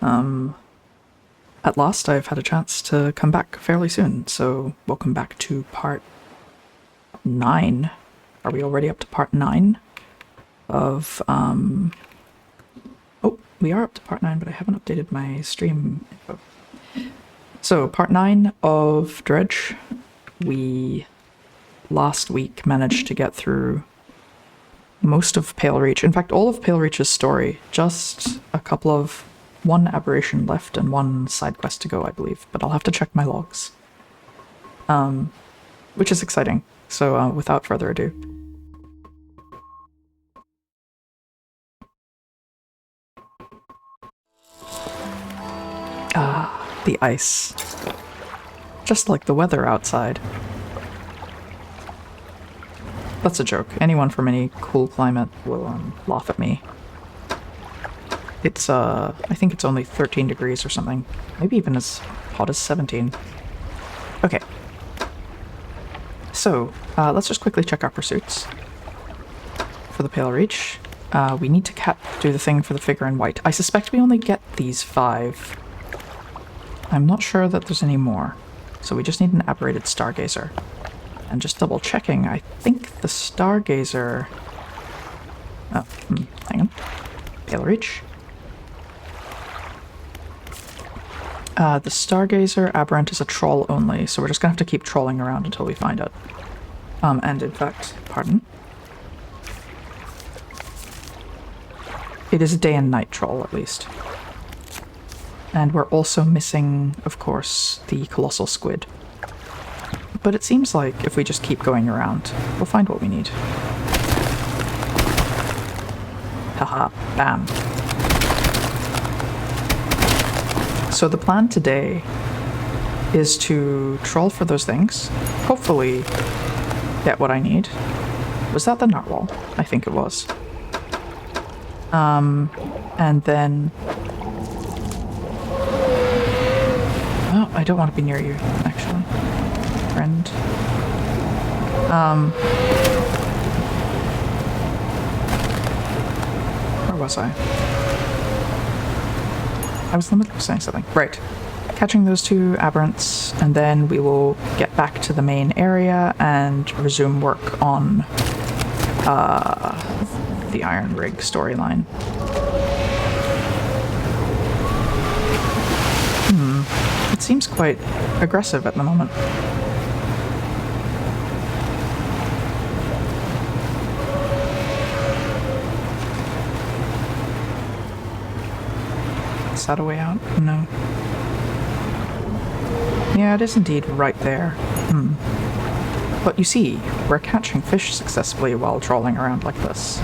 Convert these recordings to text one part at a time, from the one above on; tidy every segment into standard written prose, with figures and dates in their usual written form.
At last I've had a chance to come back fairly soon, so welcome back to part 9. Are we already up to part 9 of, oh, we are up to part 9, but I haven't updated my stream info. So, part 9 of Dredge. We, last week, managed to get through most of Pale Reach. In fact, all of Pale Reach's story. Just one aberration left and one side quest to go, I believe. But I'll have to check my logs. Which is exciting. So, without further ado. Ah, the ice. Just like the weather outside. That's a joke. Anyone from any cool climate will laugh at me. It's, I think it's only 13 degrees or something. Maybe even as hot as 17. Okay. So, let's just quickly check our pursuits for the Pale Reach. We need to do the thing for the figure in white. I suspect we only get these 5. I'm not sure that there's any more. So we just need an aberrated stargazer. And just double checking, I think the stargazer... Oh, hang on. Pale Reach. The stargazer aberrant is a troll only, so we're just gonna have to keep trolling around until we find it. And in fact, pardon. It is a day and night troll, at least. And we're also missing, of course, the colossal squid. But it seems like if we just keep going around, we'll find what we need. Haha, bam. So the plan today is to troll for those things, hopefully get what I need. Was that the narwhal? I think it was. And then... Oh, I don't want to be near you, actually. Friend. Where was I? I was in the middle of saying something. Right. Catching those 2 aberrants, and then we will get back to the main area and resume work on the Iron Rig storyline. It seems quite aggressive at the moment. Is that a way out? No. Yeah, it is indeed right there. But you see, we're catching fish successfully while trolling around like this.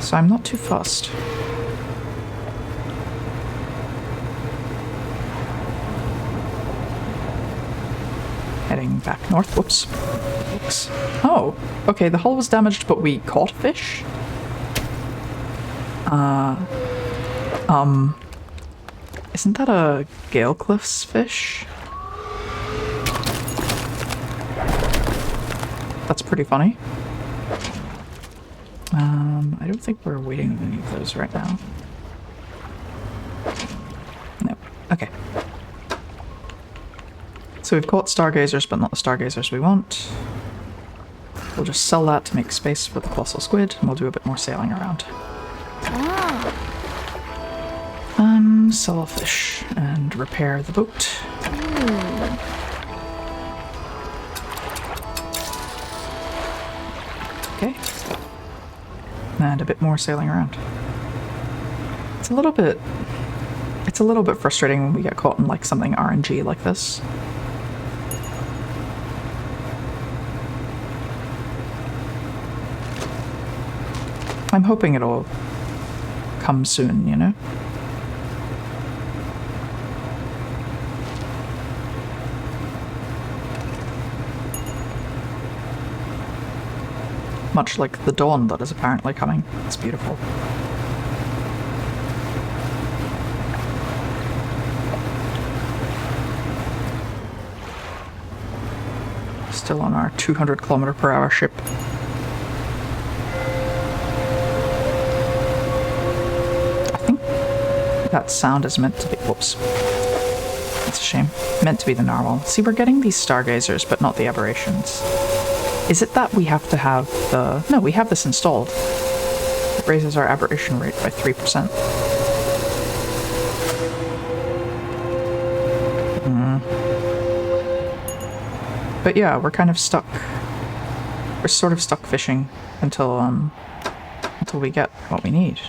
So I'm not too fussed. Heading back north. Whoops. Oops. Oh, okay, the hull was damaged, but we caught fish? Isn't that a Gale Cliffs fish? That's pretty funny. I don't think we're waiting any of those right now. No. Okay. So we've caught stargazers, but not the stargazers we want. We'll just sell that to make space for the colossal squid, and we'll do a bit more sailing around. Sell a fish and repair the boat. Okay. And a bit more sailing around. It's a little bit frustrating when we get caught in like something RNG like this. I'm hoping it'll come soon, you know? Much like the dawn that is apparently coming. It's beautiful. Still on our 200km/h ship. I think that sound is meant to be... Whoops. That's a shame. Meant to be the narwhal. See, we're getting these stargazers, but not the aberrations. Is it that we have to have the... No, we have this installed. It raises our aberration rate by 3%. But yeah, we're kind of stuck. We're sort of stuck fishing until we get what we need.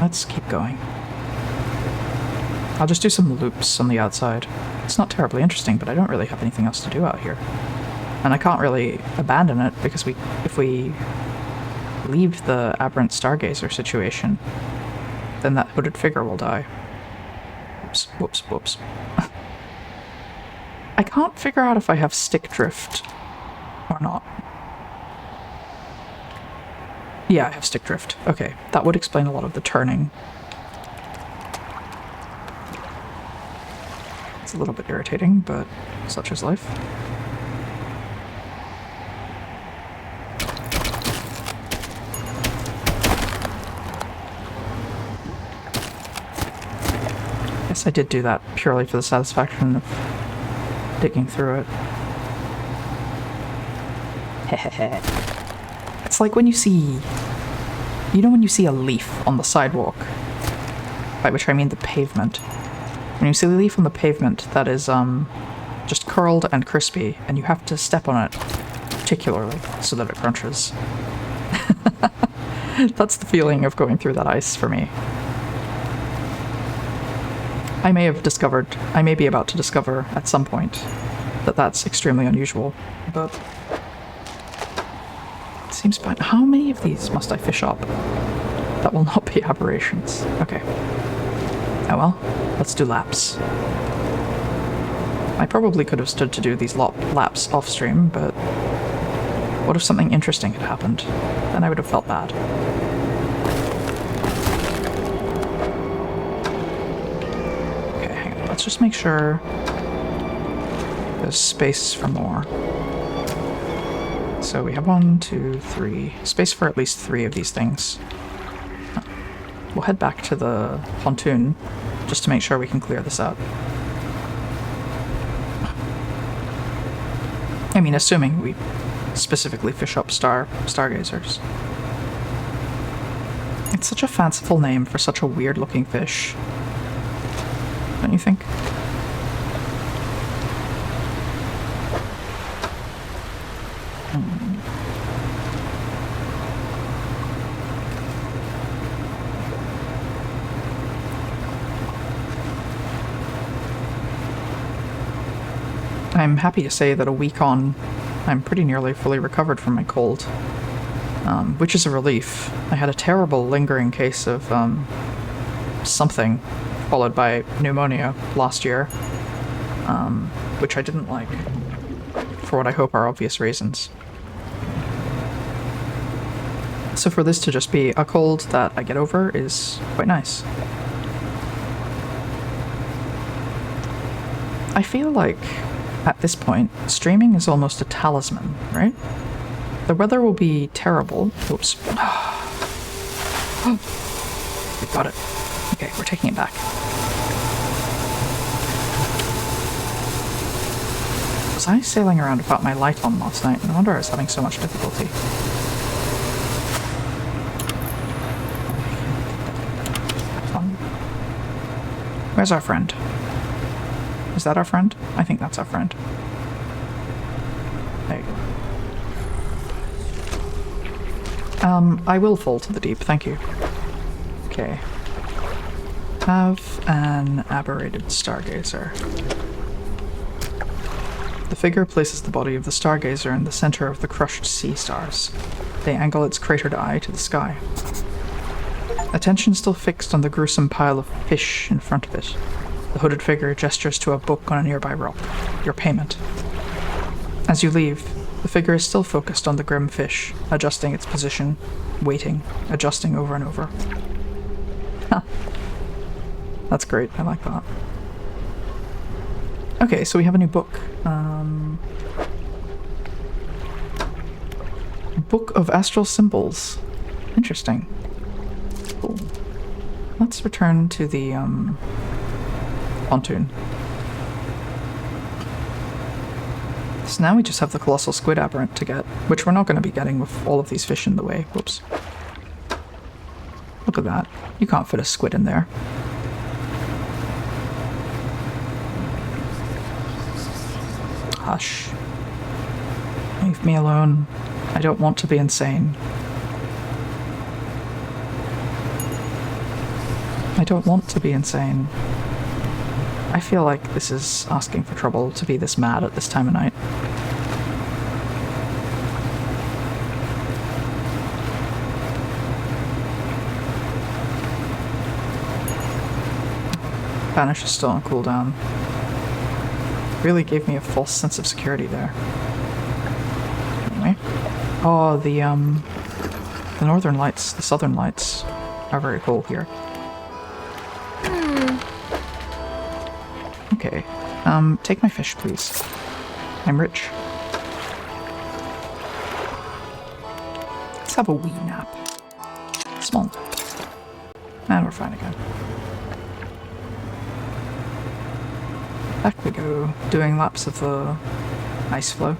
Let's keep going. I'll just do some loops on the outside. It's not terribly interesting, but I don't really have anything else to do out here. And I can't really abandon it, because if we leave the aberrant stargazer situation, then that hooded figure will die. Whoops, whoops, whoops. I can't figure out if I have stick drift or not. Yeah, I have stick drift. Okay, that would explain a lot of the turning. It's a little bit irritating, but such is life. Guess I did do that purely for the satisfaction of digging through it. Hehehe. It's like when you see... You know when you see a leaf on the sidewalk? By which I mean the pavement. When you see a leaf on the pavement that is just curled and crispy, and you have to step on it particularly so that it crunches. That's the feeling of going through that ice for me. I may be about to discover at some point that that's extremely unusual, but it seems fine. How many of these must I fish up that will not be aberrations? Okay. Oh well, let's do laps. I probably could have stood to do these laps off stream, but what if something interesting had happened? Then I would have felt bad. Let's just make sure there's space for more. So we have 1, 2, 3. Space for at least 3 of these things. We'll head back to the pontoon just to make sure we can clear this out. I mean, assuming we specifically fish up stargazers. It's such a fanciful name for such a weird-looking fish. Don't you think? I'm happy to say that a week on, I'm pretty nearly fully recovered from my cold, which is a relief. I had a terrible lingering case of something followed by pneumonia last year, which I didn't like, for what I hope are obvious reasons. So for this to just be a cold that I get over is quite nice. I feel like, at this point, streaming is almost a talisman, right? The weather will be terrible. Oops. We got it. Okay, we're taking it back. Was I sailing around without my light on last night? No wonder I was having so much difficulty. Where's our friend? Is that our friend? I think that's our friend. There you go. I will fall to the deep, thank you. Okay. Have an aberrated stargazer. The figure places the body of the stargazer in the center of the crushed sea stars. They angle its cratered eye to the sky. Attention still fixed on the gruesome pile of fish in front of it. The hooded figure gestures to a book on a nearby rock. Your payment. As you leave, the figure is still focused on the grim fish, adjusting its position, waiting, adjusting over and over. Huh. That's great, I like that. Okay, so we have a new book. Book of Astral Symbols. Interesting. Cool. Let's return to the pontoon. So now we just have the Colossal Squid Aberrant to get, which we're not going to be getting with all of these fish in the way. Whoops. Look at that. You can't fit a squid in there. Hush. Leave me alone. I don't want to be insane. I don't want to be insane. I feel like this is asking for trouble to be this mad at this time of night. Banish is still on cooldown. Really gave me a false sense of security there. Anyway. Oh, the northern lights, the southern lights are very cool here. Okay. Take my fish, please. I'm rich. Let's have a wee nap. Small nap. And we're fine again. Back we go, doing laps of the ice flow.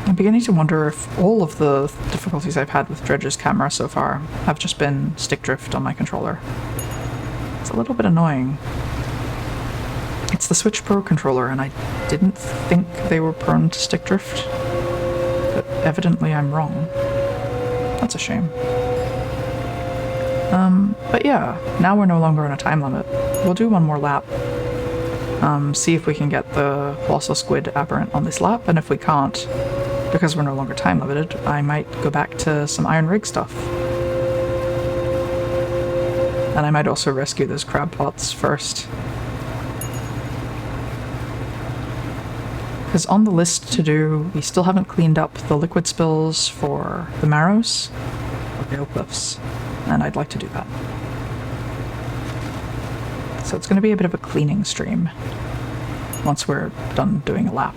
I'm beginning to wonder if all of the difficulties I've had with Dredge's camera so far have just been stick drift on my controller. It's a little bit annoying. It's the Switch Pro controller, and I didn't think they were prone to stick drift, but evidently I'm wrong. That's a shame. But yeah, now we're no longer on a time limit. We'll do one more lap. See if we can get the Colossal Squid Aberrant on this lap, and if we can't, because we're no longer time limited, I might go back to some Iron Rig stuff. And I might also rescue those crab pots first. Because on the list to do, we still haven't cleaned up the liquid spills for the marrows or the cliffs, and I'd like to do that. So it's going to be a bit of a cleaning stream once we're done doing a lap.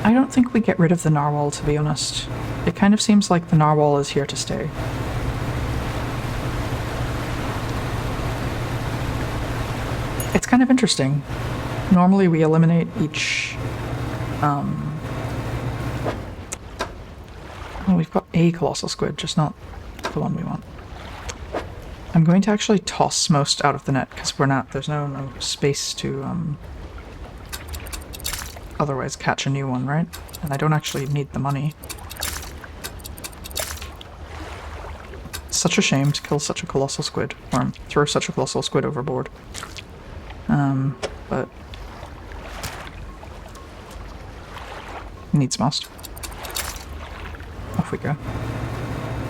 I don't think we get rid of the narwhal, to be honest. It kind of seems like the narwhal is here to stay. It's kind of interesting. Normally we eliminate each... Oh, we've got a colossal squid, just not the one we want. I'm going to actually toss most out of the net, because there's no space to otherwise catch a new one, right? And I don't actually need the money. It's such a shame to kill such a colossal squid, or throw such a colossal squid overboard. But needs must. Off we go.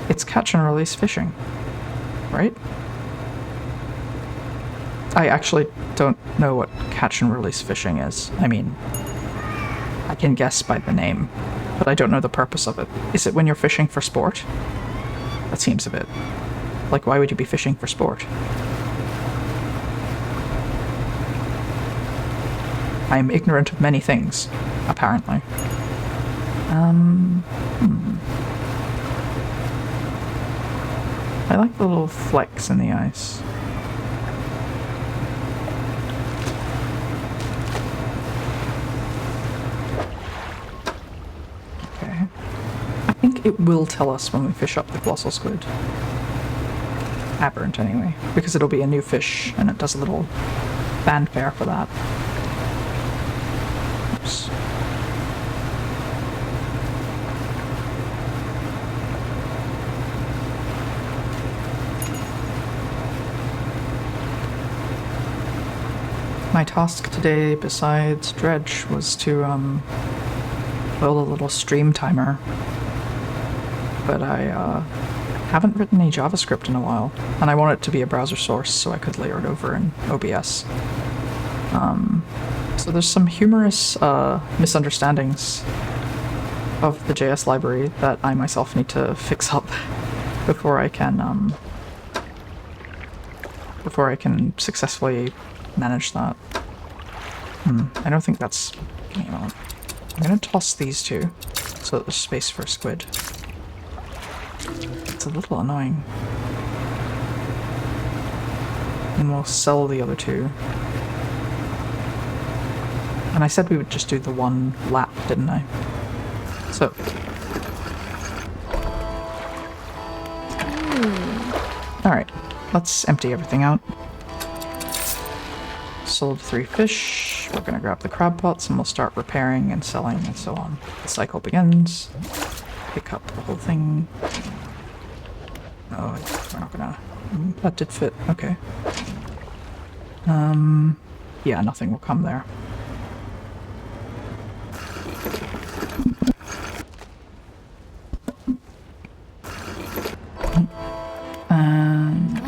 It's catch and release fishing, right? I actually don't know what catch and release fishing is. I mean, I can guess by the name, but I don't know the purpose of it. Is it when you're fishing for sport? That seems a bit... like, why would you be fishing for sport? I am ignorant of many things, apparently. I like the little flecks in the ice. Okay. I think it will tell us when we fish up the colossal squid. Aberrant, anyway, because it'll be a new fish, and it does a little fanfare for that. Oops. My task today, besides dredge, was to build a little stream timer. But I haven't written any JavaScript in a while, and I want it to be a browser source so I could layer it over in OBS. So there's some humorous misunderstandings of the JS library that I myself need to fix up before I can successfully manage that. I don't think that's... Give me a moment. I'm gonna toss these two so that there's space for a squid. It's a little annoying. And we'll sell the other two. And I said we would just do the one lap, didn't I? So. Alright, let's empty everything out. Sold 3 fish. We're gonna grab the crab pots and we'll start repairing and selling and so on. The cycle begins. Pick up the whole thing. Oh, we're not gonna... That did fit. Okay. Yeah, nothing will come there. And...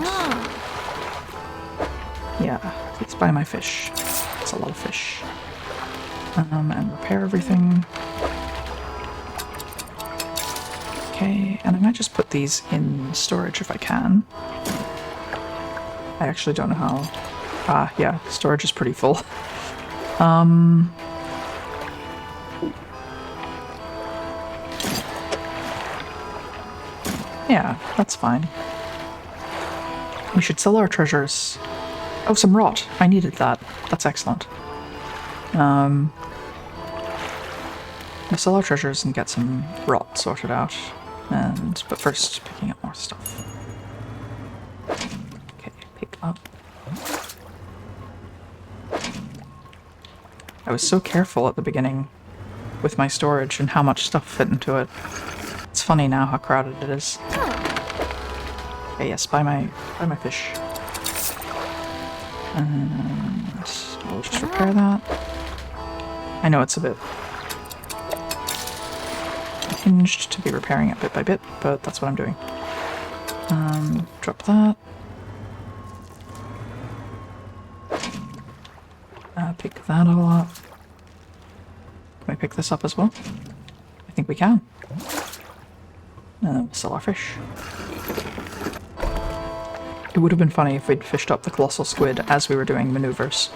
yeah, please buy my fish. That's a lot of fish. And repair everything. Okay, and I might just put these in storage if I can. I actually don't know how... yeah, storage is pretty full. Yeah, that's fine. We should sell our treasures. Oh, some rot. I needed that. That's excellent. We'll sell our treasures and get some rot sorted out. But first, picking up more stuff. Okay, pick up. I was so careful at the beginning with my storage and how much stuff fit into it. It's funny now how crowded it is. Okay, yes, buy my fish. And we'll just repair that. I know it's a bit hinged to be repairing it bit by bit, but that's what I'm doing. Drop that. Pick that all up. Can I pick this up as well? I think we can. And then we'll sell our fish. It would have been funny if we'd fished up the colossal squid as we were doing maneuvers.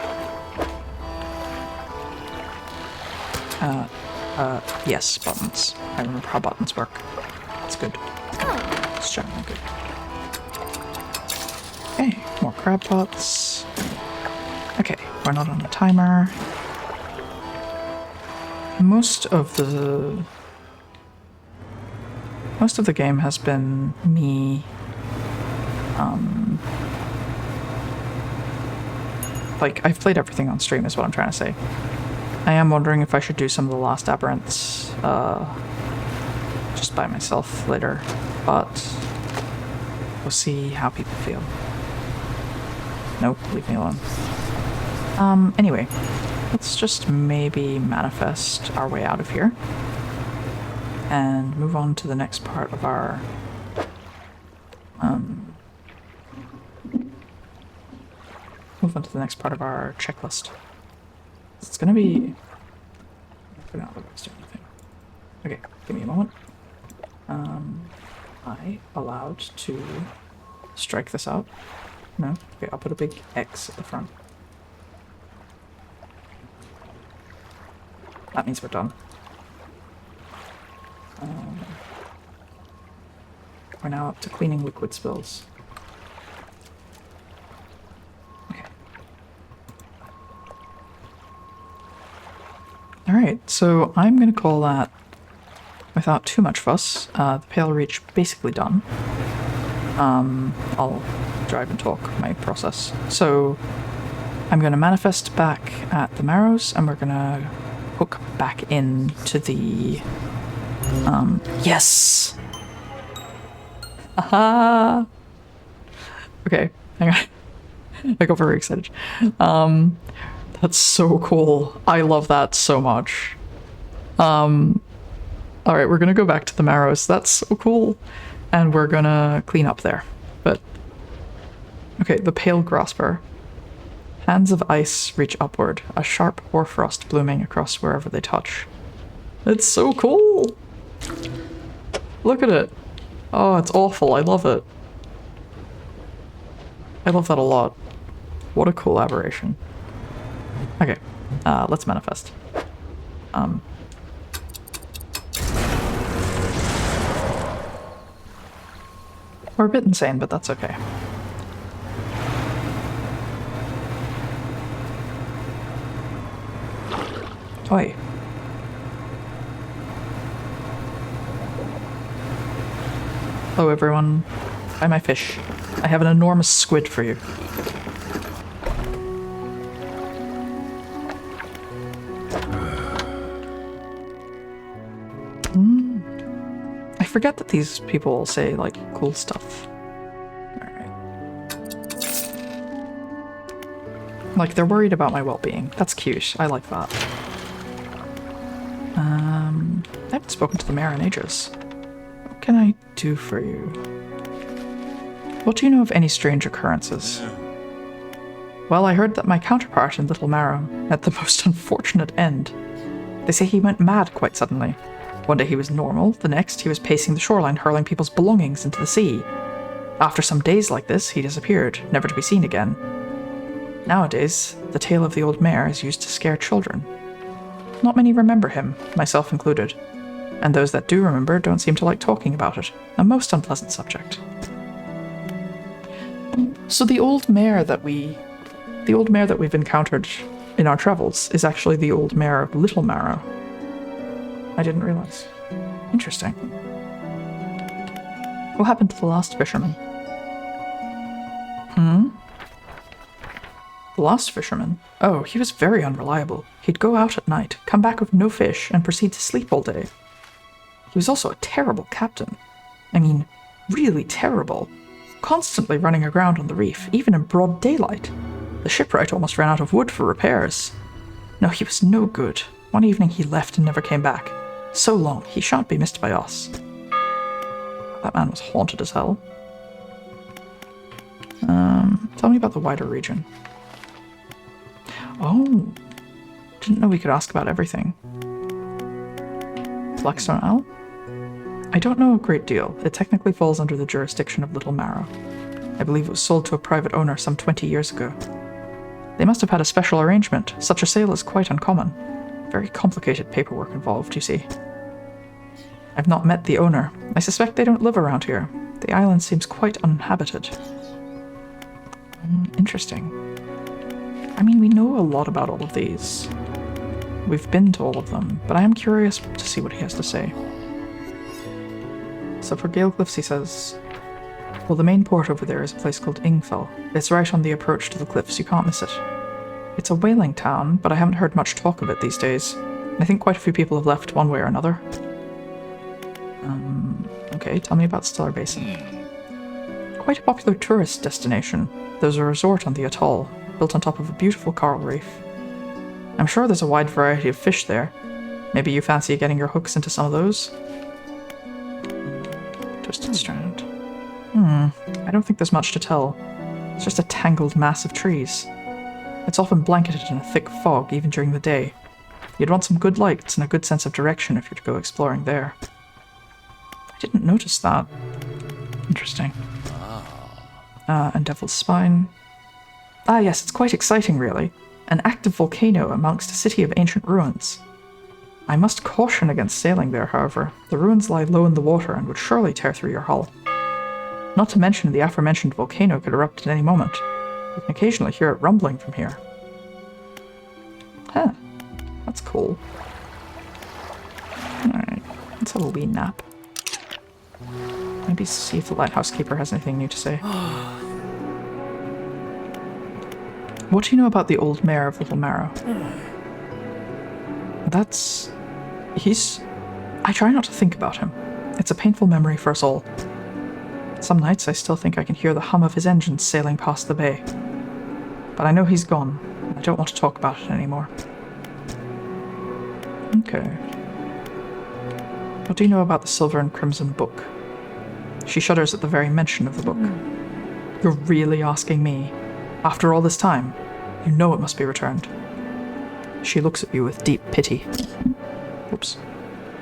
Yes, buttons. I remember how buttons work. It's good. It's generally good. Okay, more crab pots. Okay, we're not on a timer. Most of the game has been me like, I've played everything on stream is what I'm trying to say. I am wondering if I should do some of the last aberrants just by myself later, but we'll see how people feel. Nope, leave me alone. Anyway, let's just maybe manifest our way out of here and move on to the next part of our checklist. It's gonna be... I don't know if anything. Okay, give me a moment. I allowed to strike this out? No? Okay, I'll put a big X at the front. That means we're done. We're now up to cleaning liquid spills. Okay. Alright, so I'm going to call that, without too much fuss, the Pale Reach basically done. I'll drive and talk my process. So I'm going to manifest back at the Marrows, and we're going to hook back into the... yes! Aha! Okay, hang on. I got very excited. That's so cool. I love that so much. Alright, we're gonna go back to the Marrows. That's so cool. And we're gonna clean up there. But... okay, the Pale Grasper. Hands of ice reach upward, a sharp hoarfrost blooming across wherever they touch. It's so cool! Look at it. Oh, it's awful. I love it. I love that a lot. What a cool aberration. Okay, let's manifest. We're a bit insane, but that's okay. Oi. Hello everyone. Buy my fish. I have an enormous squid for you. I forget that these people say, like, cool stuff. Alright. Like, they're worried about my well-being. That's cute. I like that. I haven't spoken to the mayor in ages. What can I do for you? What do you know of any strange occurrences? Well, I heard that my counterpart in Little Marrow met the most unfortunate end. They say he went mad quite suddenly. One day he was normal, the next he was pacing the shoreline hurling people's belongings into the sea. After some days like this, he disappeared, never to be seen again. Nowadays, the tale of the old mare is used to scare children. Not many remember him, myself included, and those that do remember don't seem to like talking about it, a most unpleasant subject. So the old mare that we've encountered in our travels is actually the old mare of Little Marrow. I didn't realize. Interesting. What happened to the last fisherman? The last fisherman? Oh, he was very unreliable. He'd go out at night, come back with no fish, and proceed to sleep all day. He was also a terrible captain. I mean, really terrible. Constantly running aground on the reef, even in broad daylight. The shipwright almost ran out of wood for repairs. No, he was no good. One evening he left and never came back. So long, he shan't be missed by us. That man was haunted as hell. Tell me about the wider region. Oh, didn't know we could ask about everything. Blackstone Owl? I don't know a great deal. It technically falls under the jurisdiction of Little Marrow. I believe it was sold to a private owner some 20 years ago. They must have had a special arrangement. Such a sale is quite uncommon. Very complicated paperwork involved, you see. I've not met the owner. I suspect they don't live around here. The island seems quite uninhabited. Interesting. I mean, we know a lot about all of these. We've been to all of them, but I am curious to see what he has to say. So for Gale Cliffs, he says, well, the main port over there is a place called Ingfell. It's right on the approach to the cliffs. You can't miss it. It's a whaling town, but I haven't heard much talk of it these days. I think quite a few people have left one way or another. Okay, tell me about Stellar Basin. Quite a popular tourist destination. There's a resort on the atoll, built on top of a beautiful coral reef. I'm sure there's a wide variety of fish there. Maybe you fancy getting your hooks into some of those? Twisted Strand. I don't think there's much to tell. It's just a tangled mass of trees. It's often blanketed in a thick fog, even during the day. You'd want some good lights and a good sense of direction if you're to go exploring there. I didn't notice that. Interesting. And Devil's Spine. Ah yes, it's quite exciting really. An active volcano amongst a city of ancient ruins. I must caution against sailing there, however. The ruins lie low in the water and would surely tear through your hull. Not to mention the aforementioned volcano could erupt at any moment. You can occasionally hear it rumbling from here. Huh. That's cool. Alright, let's have a wee nap. Maybe see if the lighthouse keeper has anything new to say. What do you know about the old mayor of Little Marrow? I try not to think about him. It's a painful memory for us all. Some nights I still think I can hear the hum of his engines sailing past the bay. But I know he's gone, and I don't want to talk about it anymore. Okay. What do you know about the Silver and Crimson Book? She shudders at the very mention of the book. You're really asking me? After all this time, you know it must be returned. She looks at you with deep pity. Oops.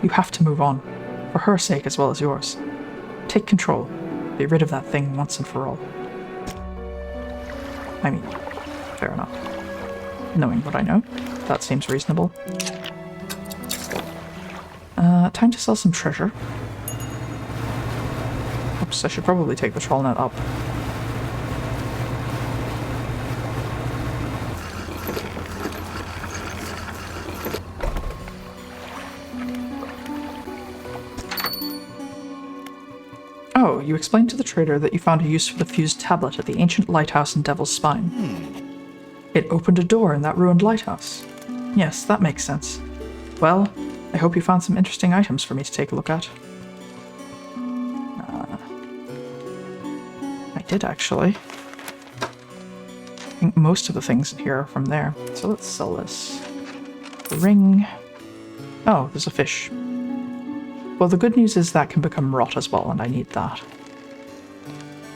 You have to move on. For her sake as well as yours. Take control. Be rid of that thing once and for all. I mean, fair enough. Knowing what I know, that seems reasonable. Time to sell some treasure. Oops, I should probably take the troll net up. Oh, you explained to the trader that you found a use for the fused tablet at the ancient lighthouse in Devil's Spine. It opened a door in that ruined lighthouse. Yes, that makes sense. Well, I hope you found some interesting items for me to take a look at. I did, actually. I think most of the things in here are from there. So let's sell this. The ring. Oh, there's a fish. Well, the good news is that can become rot as well, and I need that.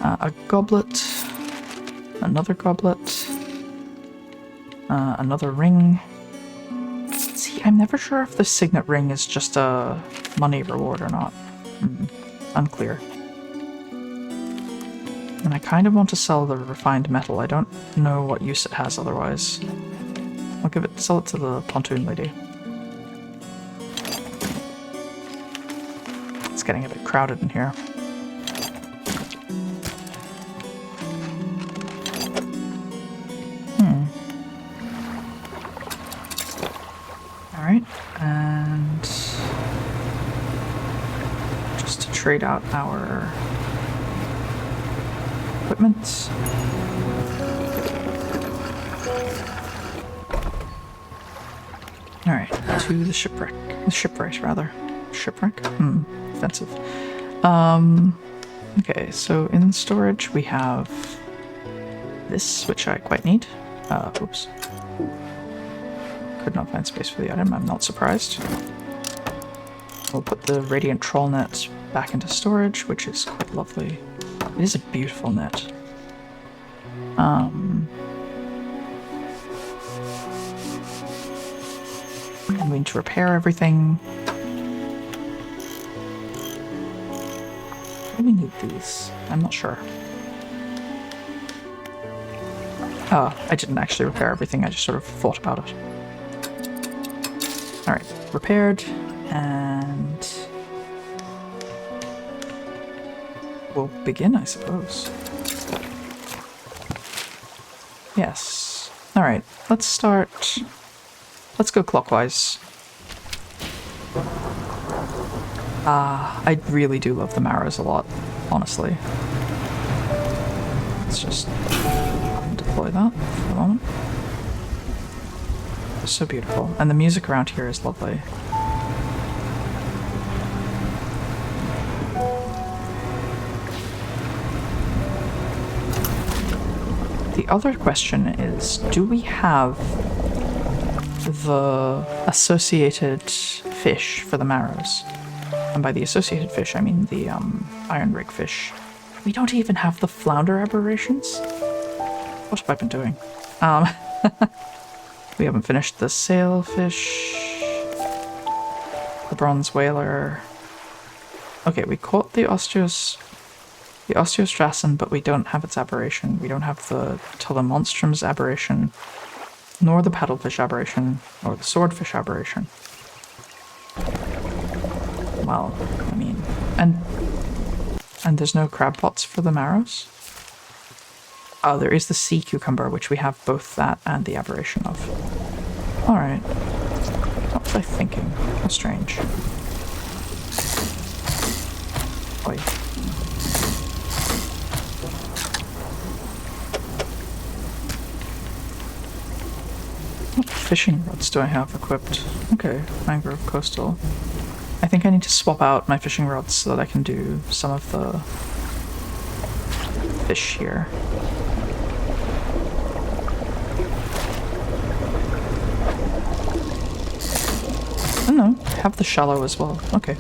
A goblet. Another goblet. Another ring. See, I'm never sure if the signet ring is just a money reward or not. Unclear. And I kind of want to sell the refined metal. I don't know what use it has otherwise. I'll sell it to the pontoon lady. It's getting a bit crowded in here. Alright, and just to trade out our equipment. Alright, to the shipwreck. The shipwright, rather. Shipwreck? Offensive. Okay, so in storage we have this, which I quite need. Oops. Could not find space for the item, I'm not surprised. We'll put the radiant troll net back into storage, which is quite lovely. It is a beautiful net. And we need to repair everything. Do we need these? I'm not sure. Oh, I didn't actually repair everything, I just sort of thought about it. Alright, repaired, and we'll begin, I suppose. Yes. Alright, let's start. Let's go clockwise. I really do love the Marrows a lot, honestly. Let's just deploy that for a moment. It's so beautiful. And the music around here is lovely. The other question is, do we have the associated fish for the Marrows? And by the associated fish, I mean the iron rig fish. We don't even have the flounder aberrations? What have I been doing? We haven't finished the sailfish, the bronze whaler. Okay, we caught the osteostrassen, but we don't have its aberration. We don't have the telemonstrum's aberration, nor the paddlefish aberration, or the swordfish aberration. Well, I mean, and there's no crab pots for the Marrows? Oh, there is the sea cucumber, which we have both that and the aberration of. Alright. What was I thinking? How strange. Oi. What fishing rods do I have equipped? Okay, mangrove coastal. I think I need to swap out my fishing rods so that I can do some of the fish here. Oh no, have the shallow as well. Okay.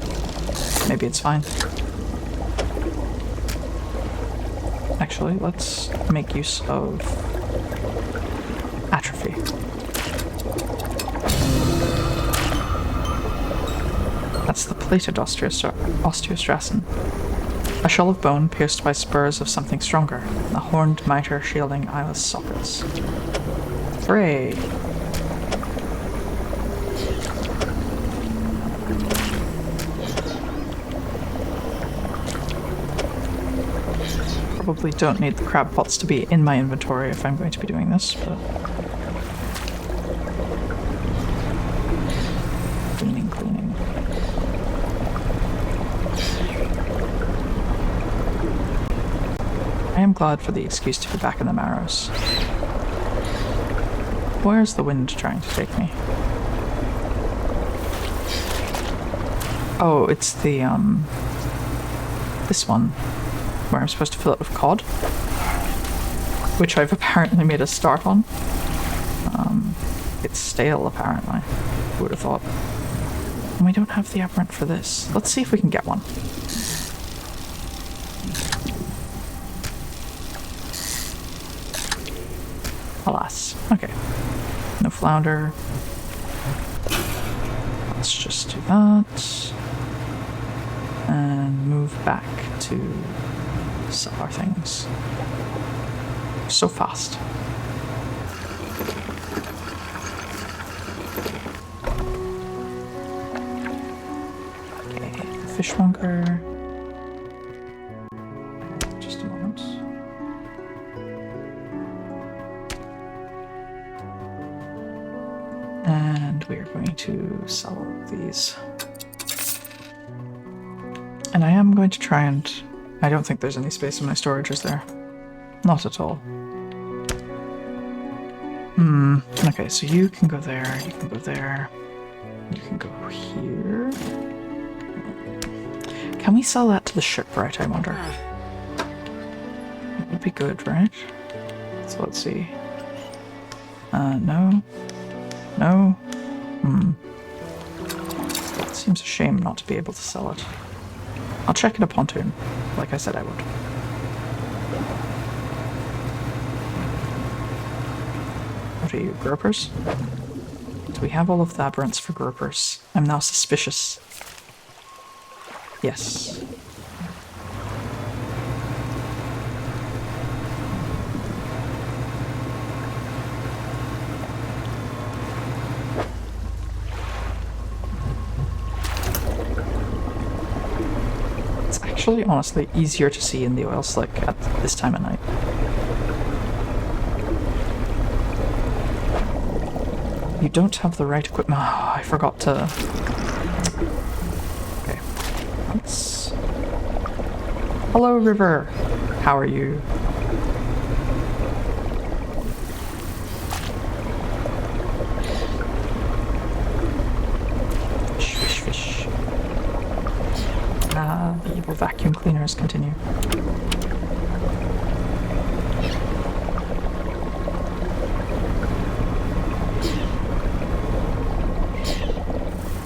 Maybe it's fine. Actually, let's make use of atrophy. That That's the plated osteostrassen. A shell of bone pierced by spurs of something stronger. A horned mitre shielding eyeless sockets. Hooray! Probably don't need the crab pots to be in my inventory if I'm going to be doing this, but... Cleaning, cleaning. I am glad for the excuse to be back in the Marrows. Where's the wind trying to take me? Oh, it's the, this one. Where I'm supposed to fill it with cod, which I've apparently made a start on. It's stale, apparently. Who would have thought? And we don't have the aberrant for this. Let's see if we can get one. Alas. Okay. No flounder. Let's just do that. And move back to sell our things. So fast. Okay, fishmonger. Just a moment. And we are going to sell these. And I am going to try and... I don't think there's any space in my storage, is there? Not at all. Okay, so you can go there, you can go there, you can go here. Can we sell that to the shipwright, I wonder? It would be good, right? So let's see. No. No. It seems a shame not to be able to sell it. I'll check it a pontoon, like I said I would. What are you, gropers? Do we have all of the aberrants for gropers? I'm now suspicious. Yes. Actually, honestly, easier to see in the oil slick at this time of night. You don't have the right equipment. Oh, I forgot to... Okay. Let's... Hello, River. How are you? The evil vacuum cleaners continue.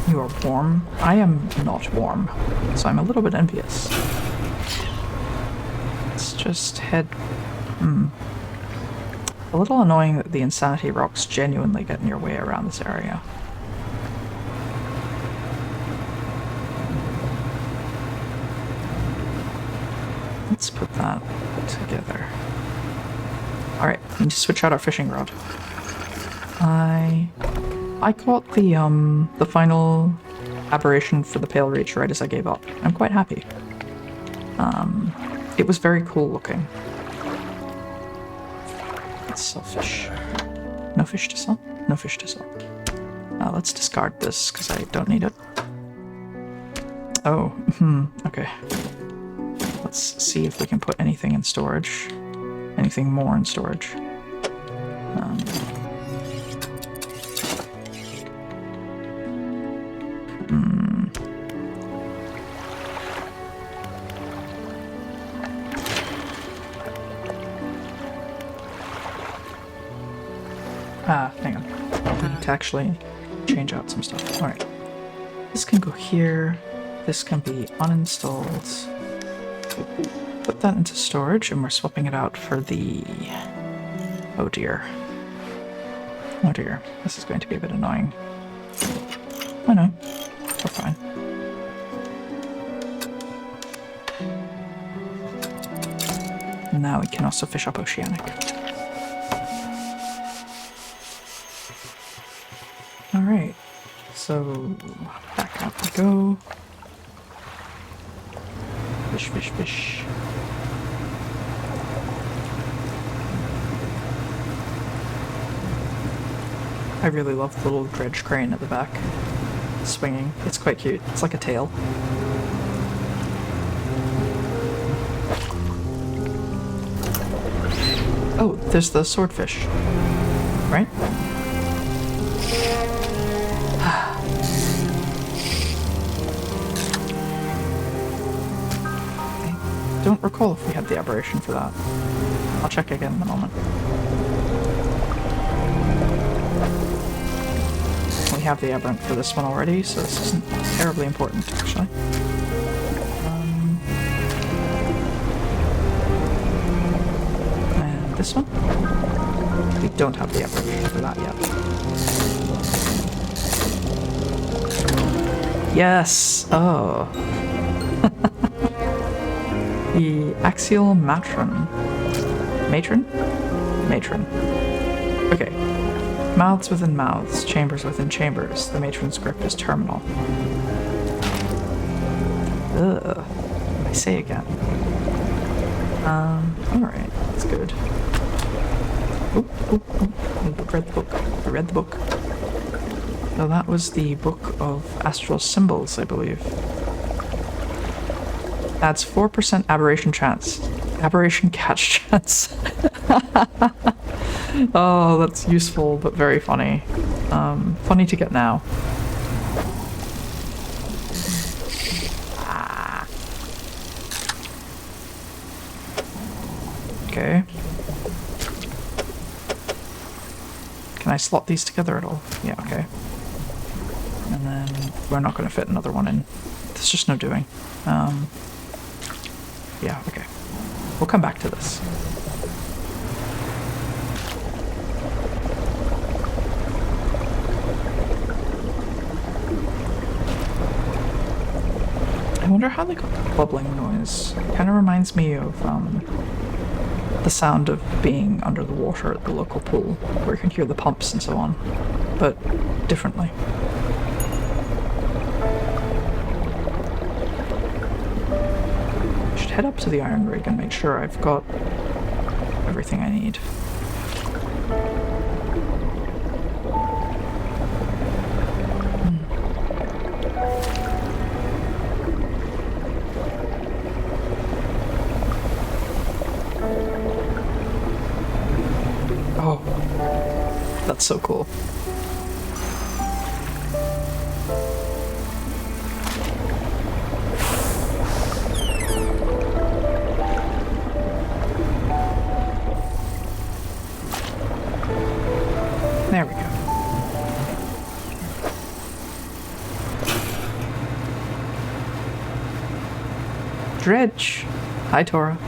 You are warm? I am not warm, so I'm a little bit envious. Let's just head... A little annoying that the insanity rocks genuinely get in your way around this area. Let's put that together. Alright, we need to switch out our fishing rod. I caught the final aberration for the Pale Reach right as I gave up. I'm quite happy. It was very cool looking. Let's sell fish. No fish to sell? No fish to sell. Let's discard this because I don't need it. Oh, okay. Let's see if we can put anything in storage. Anything more in storage. Hang on. I need to actually change out some stuff. Alright. This can go here. This can be uninstalled. Put that into storage, and we're swapping it out for the... Oh dear. Oh dear. This is going to be a bit annoying. Oh no. We're fine. And now we can also fish up oceanic. Alright, so back out we go. Fish, fish, fish. I really love the little dredge crane at the back, swinging. It's quite cute. It's like a tail. Oh, there's the swordfish, right? I don't recall if we had the aberration for that. I'll check again in a moment. We have the aberrant for this one already, so this isn't terribly important, actually. And this one? We don't have the aberration for that yet. Yes! Oh. The axial matron. Matron? Matron. Okay. Mouths within mouths, chambers within chambers. The matron's grip is terminal. Ugh. I say again. Alright, that's good. Oh, oh, oh. I read the book. I read the book. So that was the Book of Astral Symbols, I believe. Adds 4% aberration chance. Aberration catch chance. Oh, that's useful, but very funny. Funny to get now. Ah. Okay. Can I slot these together at all? Yeah, okay. And then we're not going to fit another one in. There's just no doing. Yeah, okay. We'll come back to this. I wonder how they got the bubbling noise. Kind of reminds me of the sound of being under the water at the local pool, where you can hear the pumps and so on, but differently. I should head up to the iron rig and make sure I've got everything I need. That's so cool. There we go. Dredge. Hi, Tora.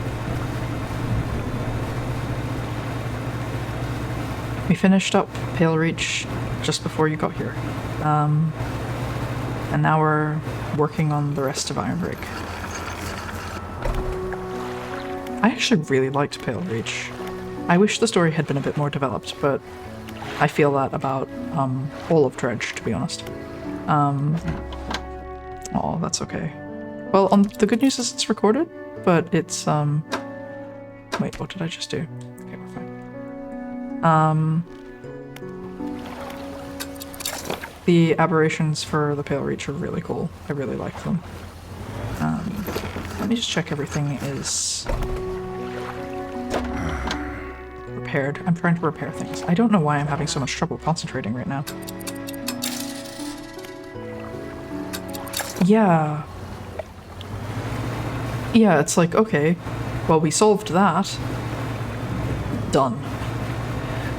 We finished up Pale Reach just before you got here. And now we're working on the rest of Iron Rig. I actually really liked Pale Reach. I wish the story had been a bit more developed, but I feel that about all of Dredge, to be honest. Oh, that's okay. Well, the good news is it's recorded, but it's wait, what did I just do? Okay, we're fine. The aberrations for the Pale Reach are really cool. I really like them. Let me just check everything is repaired. I'm trying to repair things. I don't know why I'm having so much trouble concentrating right now. Yeah. Yeah, it's like, okay, well, we solved that. Done.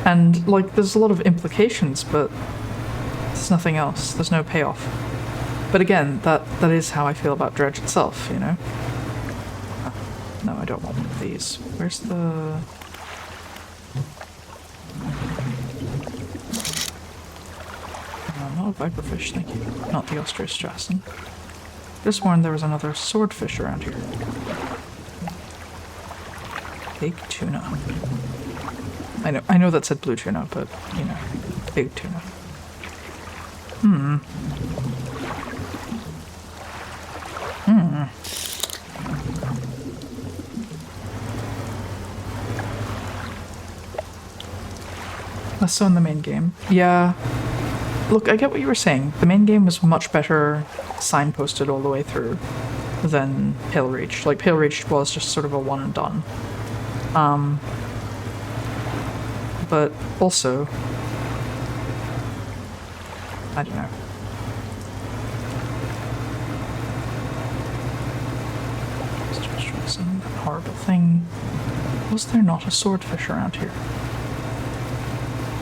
And, like, there's a lot of implications, but there's nothing else. There's no payoff. But again, that is how I feel about Dredge itself, you know? No, I don't want one of these. Where's the... not a viperfish, thank you. Not the Ostrostrassen. Just warned there was another swordfish around here. Big tuna. I know that said blue tuna, but, you know, big tuna. Less so in the main game. Yeah. Look, I get what you were saying. The main game was much better signposted all the way through than Pale Reach. Like, Pale Reach was just sort of a one and done. But also, I don't know. Some horrible thing. Was there not a swordfish around here?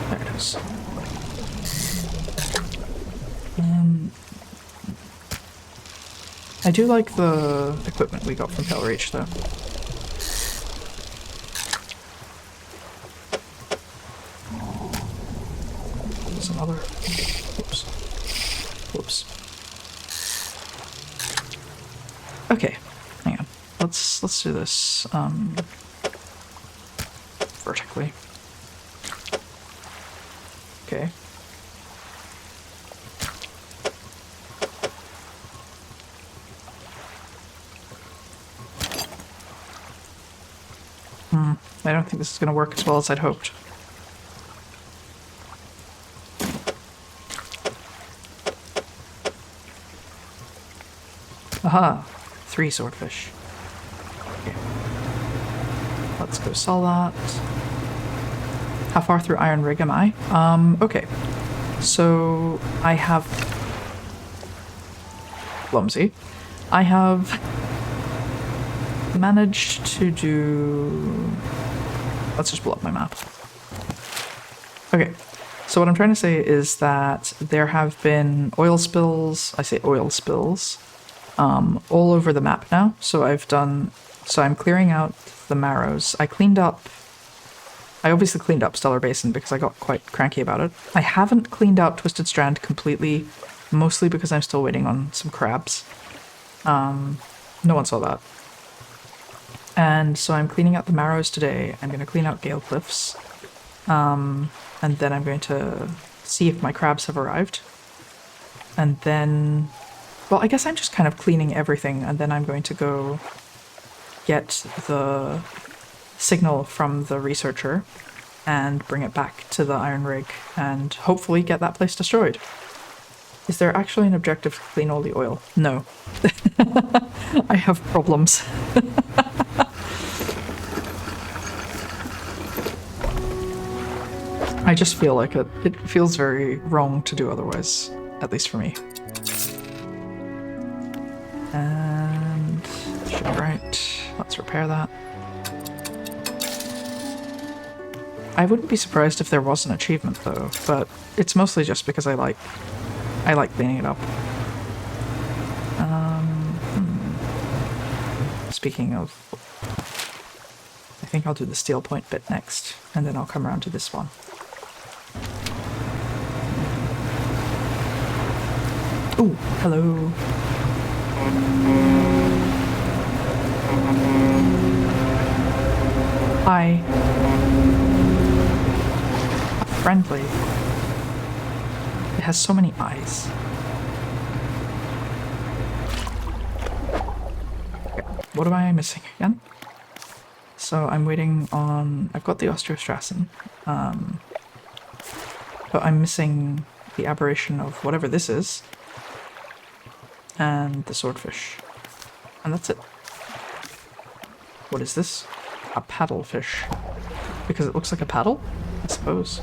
There it is. I do like the equipment we got from Pale Reach, though. There's another. Whoops. Whoops. Okay, hang on. Let's do this vertically. Okay. I don't think this is going to work as well as I'd hoped. Aha! 3 swordfish. Okay. Let's go sell that. How far through Iron Rig am I? Okay. So, I have... Clumsy. I have managed to do... Let's just pull up my map. Okay, so what I'm trying to say is that there have been oil spills, I say oil spills, all over the map now. So I'm clearing out the marrows. I obviously cleaned up Stellar Basin because I got quite cranky about it. I haven't cleaned out Twisted Strand completely, mostly because I'm still waiting on some crabs. No one saw that. And so I'm cleaning out the marrows today. I'm going to clean out Gale Cliffs. And then I'm going to see if my crabs have arrived. And then... Well, I guess I'm just kind of cleaning everything, and then I'm going to go get the signal from the researcher and bring it back to the Iron Rig and hopefully get that place destroyed. Is there actually an objective to clean all the oil? No. I have problems. I just feel like it feels very wrong to do otherwise, at least for me. And right, let's repair that. I wouldn't be surprised if there was an achievement though, but it's mostly just because I like cleaning it up. Speaking of, I think I'll do the steel point bit next, and then I'll come around to this one. Ooh, hello. Hi. Friendly. It has so many eyes. Okay, what am I missing again? So I'm waiting on... I've got the Osteostrassen, but I'm missing the aberration of whatever this is, and the swordfish. And that's it. What is this? A paddlefish. Because it looks like a paddle, I suppose.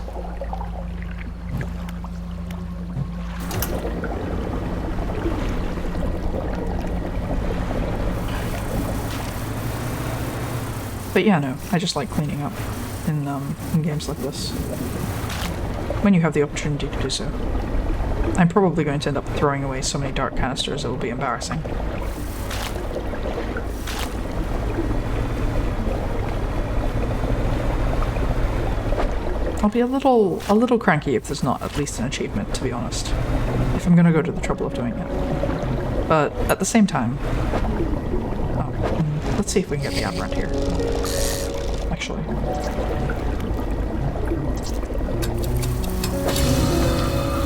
But yeah, no, I just like cleaning up in games like this. When you have the opportunity to do so. I'm probably going to end up throwing away so many dart canisters it will be embarrassing. I'll be a little cranky if there's not at least an achievement, to be honest. If I'm gonna go to the trouble of doing it. But at the same time... Oh, let's see if we can get the aberrant here.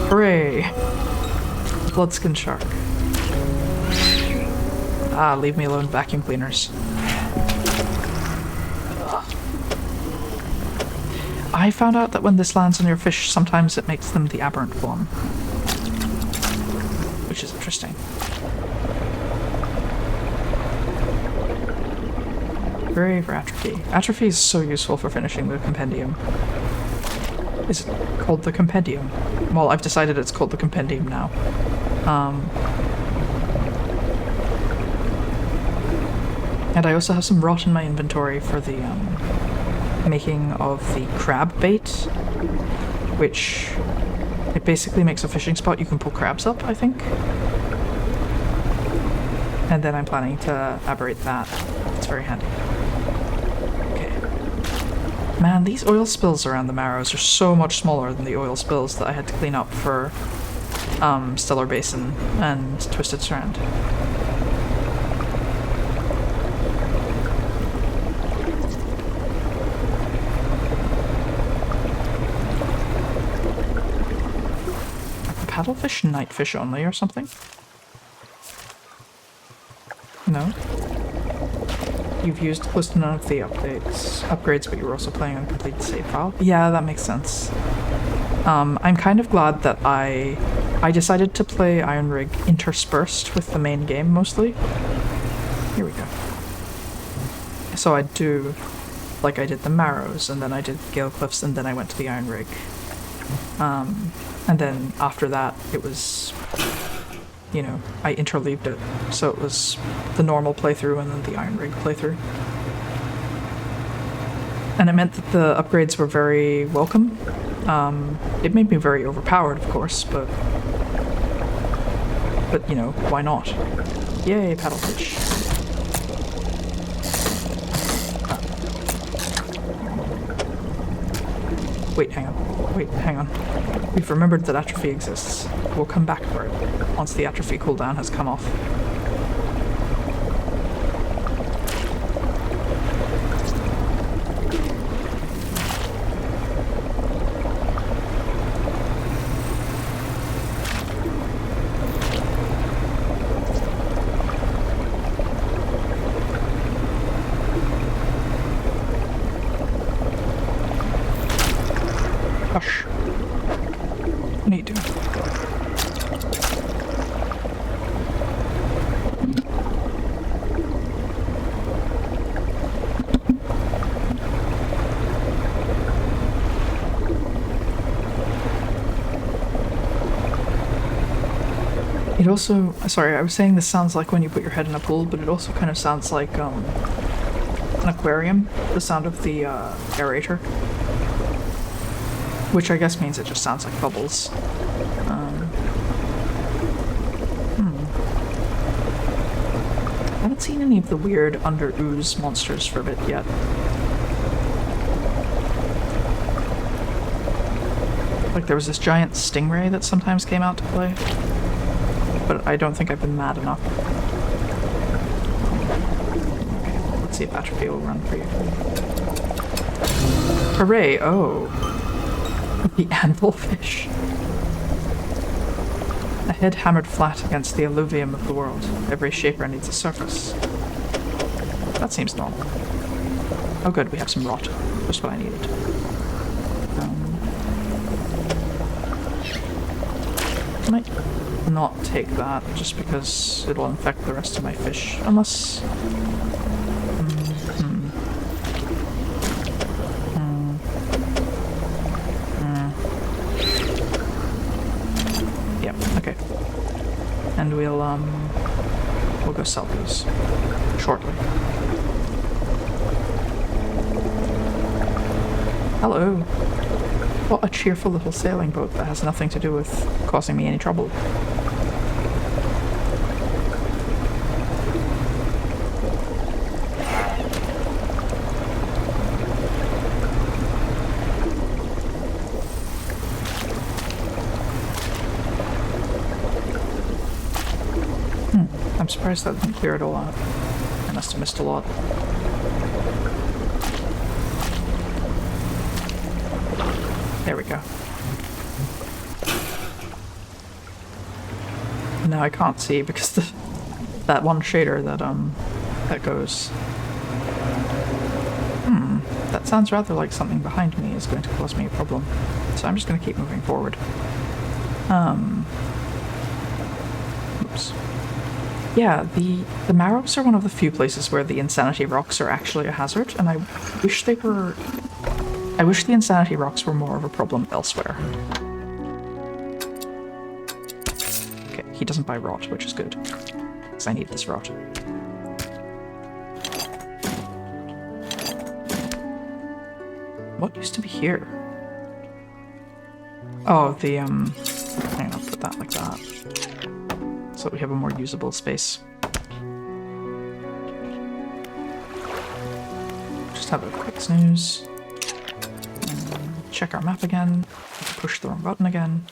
Hooray! Bloodskin shark. Ah, leave me alone, vacuum cleaners. Ugh. I found out that when this lands on your fish, sometimes it makes them the aberrant form. Which is interesting. Hooray for atrophy. Atrophy is so useful for finishing the compendium. Is it called the compendium? Well, I've decided it's called the compendium now. And I also have some rot in my inventory for the making of the crab bait, which it basically makes a fishing spot you can pull crabs up, I think. And then I'm planning to aberrate that. It's very handy. Okay. Man, these oil spills around the Marrows are so much smaller than the oil spills that I had to clean up for Stellar Basin and Twisted Strand. Paddlefish nightfish only or something? No? You've used close to none of the upgrades, but you were also playing on complete save file? Yeah, that makes sense. I'm kind of glad that I decided to play Iron Rig interspersed with the main game mostly. Here we go. So I'd do, like I did the Marrows, and then I did Gale Cliffs, and then I went to the Iron Rig. And then after that, it was, you know, I interleaved it. So it was the normal playthrough and then the Iron Rig playthrough. And it meant that the upgrades were very welcome. It made me very overpowered, of course, but you know, why not? Yay, paddlefish. Wait, hang on. We've remembered that atrophy exists. We'll come back for it once the atrophy cooldown has come off. Hush. What are you doing? It also, sorry, I was saying this sounds like when you put your head in a pool, but it also kind of sounds like an aquarium, the sound of the aerator. Which I guess means it just sounds like bubbles. I haven't seen any of the weird under-ooze monsters for a bit yet. Like there was this giant stingray that sometimes came out to play. But I don't think I've been mad enough. Okay, let's see if atrophy will run for you. Hooray! Oh. The anvilfish. A head hammered flat against the alluvium of the world. Every shaper needs a surface. That seems normal. Oh good, we have some rot. Just what I needed. I might not take that, just because it'll infect the rest of my fish. Unless... Okay. And we'll go sell those shortly. Hello. What a cheerful little sailing boat that has nothing to do with causing me any trouble. I'm surprised that didn't clear it all out. I must have missed a lot. There we go. No, I can't see because that one shader that goes. That sounds rather like something behind me is going to cause me a problem. So I'm just going to keep moving forward. Oops. Yeah, the Marrows are one of the few places where the Insanity Rocks are actually a hazard, and I wish they were. I wish the Insanity Rocks were more of a problem elsewhere. Okay, he doesn't buy rot, which is good, because I need this rot. What used to be here? Oh, the, hang on, put that like that. So we have a more usable space. Just have a quick snooze. Check our map again. Push the wrong button again.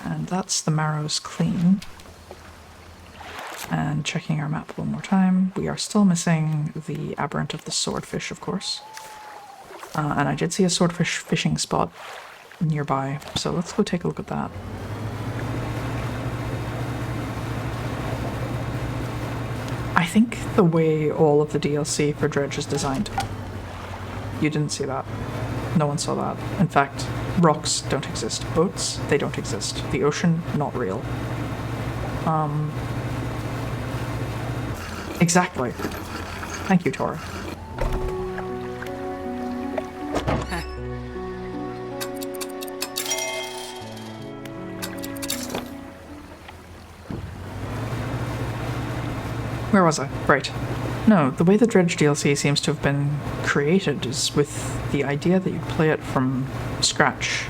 And that's the Marrows clean. And checking our map one more time. We are still missing the aberrant of the swordfish, of course. And I did see a swordfish fishing spot nearby, so let's go take a look at that. I think the way all of the DLC for Dredge is designed. You didn't see that. No one saw that. In fact, rocks don't exist. Boats, they don't exist. The ocean, not real. Exactly. Thank you, Tora. Where was I? Right. No, the way the Dredge DLC seems to have been created is with the idea that you play it from scratch.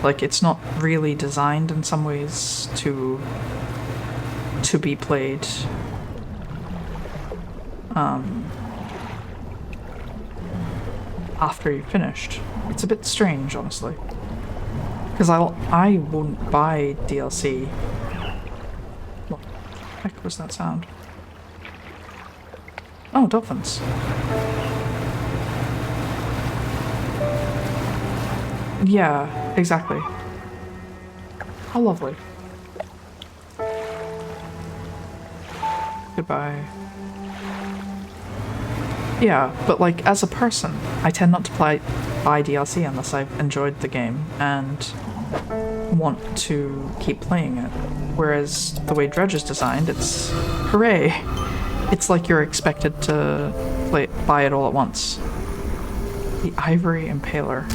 Like, it's not really designed in some ways to be played after you've finished. It's a bit strange, honestly. Because I won't buy DLC. What the heck was that sound? Oh, dolphins. Yeah, exactly. How lovely. Goodbye. Yeah, but like, as a person, I tend not to buy DLC unless I've enjoyed the game and want to keep playing it. Whereas the way Dredge is designed, it's hooray! It's like you're expected to buy it all at once. The Ivory Impaler.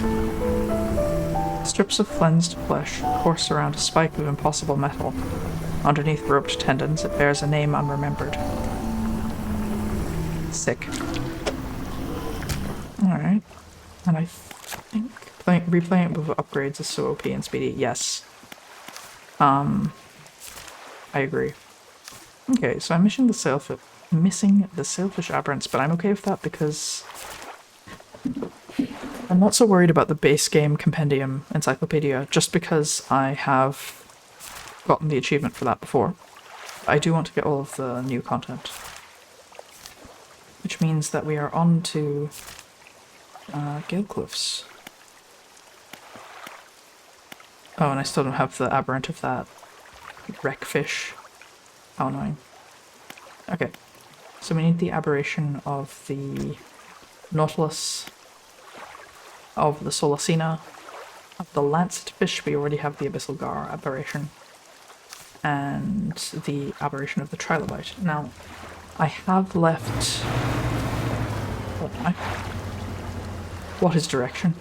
Strips of flensed flesh course around a spike of impossible metal. Underneath roped tendons, it bears a name unremembered. Sick. Alright. And I think replaying it with upgrades is so OP and speedy. Yes. I agree. Okay, so I'm missing the sailfish aberrants, but I'm okay with that because I'm not so worried about the base game compendium encyclopedia, just because I have gotten the achievement for that before. I do want to get all of the new content. Which means that we are on to Gale Cliffs. Oh, and I still don't have the aberrant of that wreckfish. How annoying. Okay, so we need the aberration of the Nautilus, of the Solacina, of the Lancet fish. We already have the Abyssal Gar aberration, and the aberration of the Trilobite. Now, I have left... What is direction?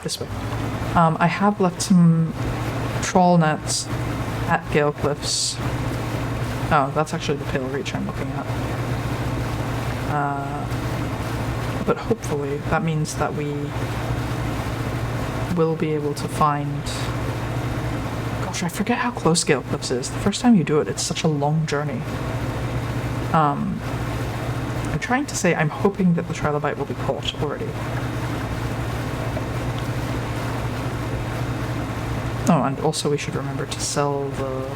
This way. I have left some trawl nets at Gale Cliffs. Oh, that's actually the Pale Reach I'm looking at. But hopefully that means that we will be able to find... Gosh, I forget how close Gale Cliffs is. The first time you do it, it's such a long journey. I'm trying to say I'm hoping that the Trilobite will be caught already. Oh, and also we should remember to sell the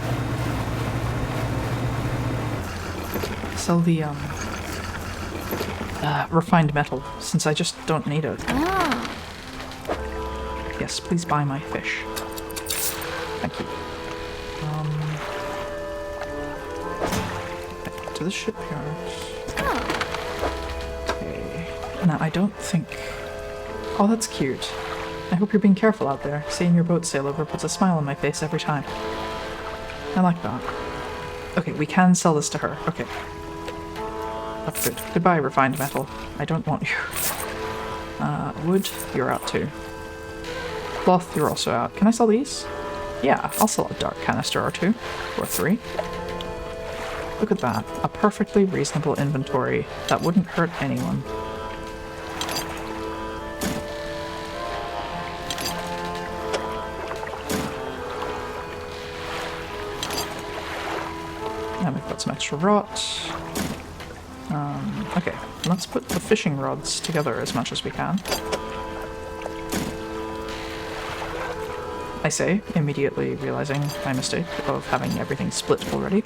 refined metal, since I just don't need it. Yes, please buy my fish. Thank you. To the shipyard. Okay. Now, I don't think... Oh, that's cute. I hope you're being careful out there. Seeing your boat sail over puts a smile on my face every time. I like that. Okay, we can sell this to her. Okay. That's good. Goodbye, refined metal. I don't want you. Wood, you're out too. Cloth, you're also out. Can I sell these? Yeah, I'll sell a dark canister or two. Or three. Look at that. A perfectly reasonable inventory that wouldn't hurt anyone. And we've got some extra rot. Okay, let's put the fishing rods together as much as we can. I say, immediately realizing my mistake of having everything split already.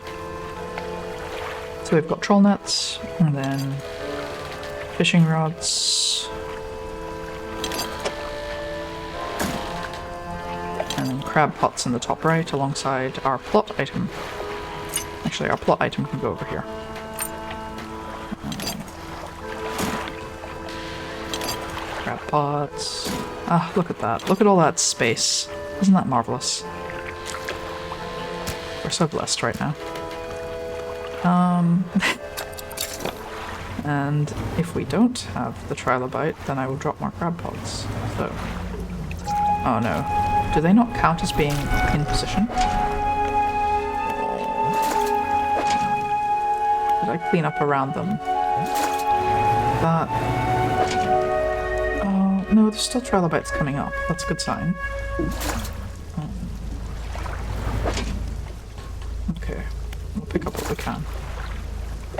So we've got troll nets, and then fishing rods, and then crab pots in the top right alongside our plot item. Actually, our plot item can go over here. Crab pots. Ah, look at that. Look at all that space. Isn't that marvelous? We're so blessed right now. And if we don't have the trilobite, then I will drop more crab pots. So... Oh no. Do they not count as being in position? Did I clean up around them? That... Oh, no, there's still trilobites coming up. That's a good sign. Okay. We'll pick up what we can.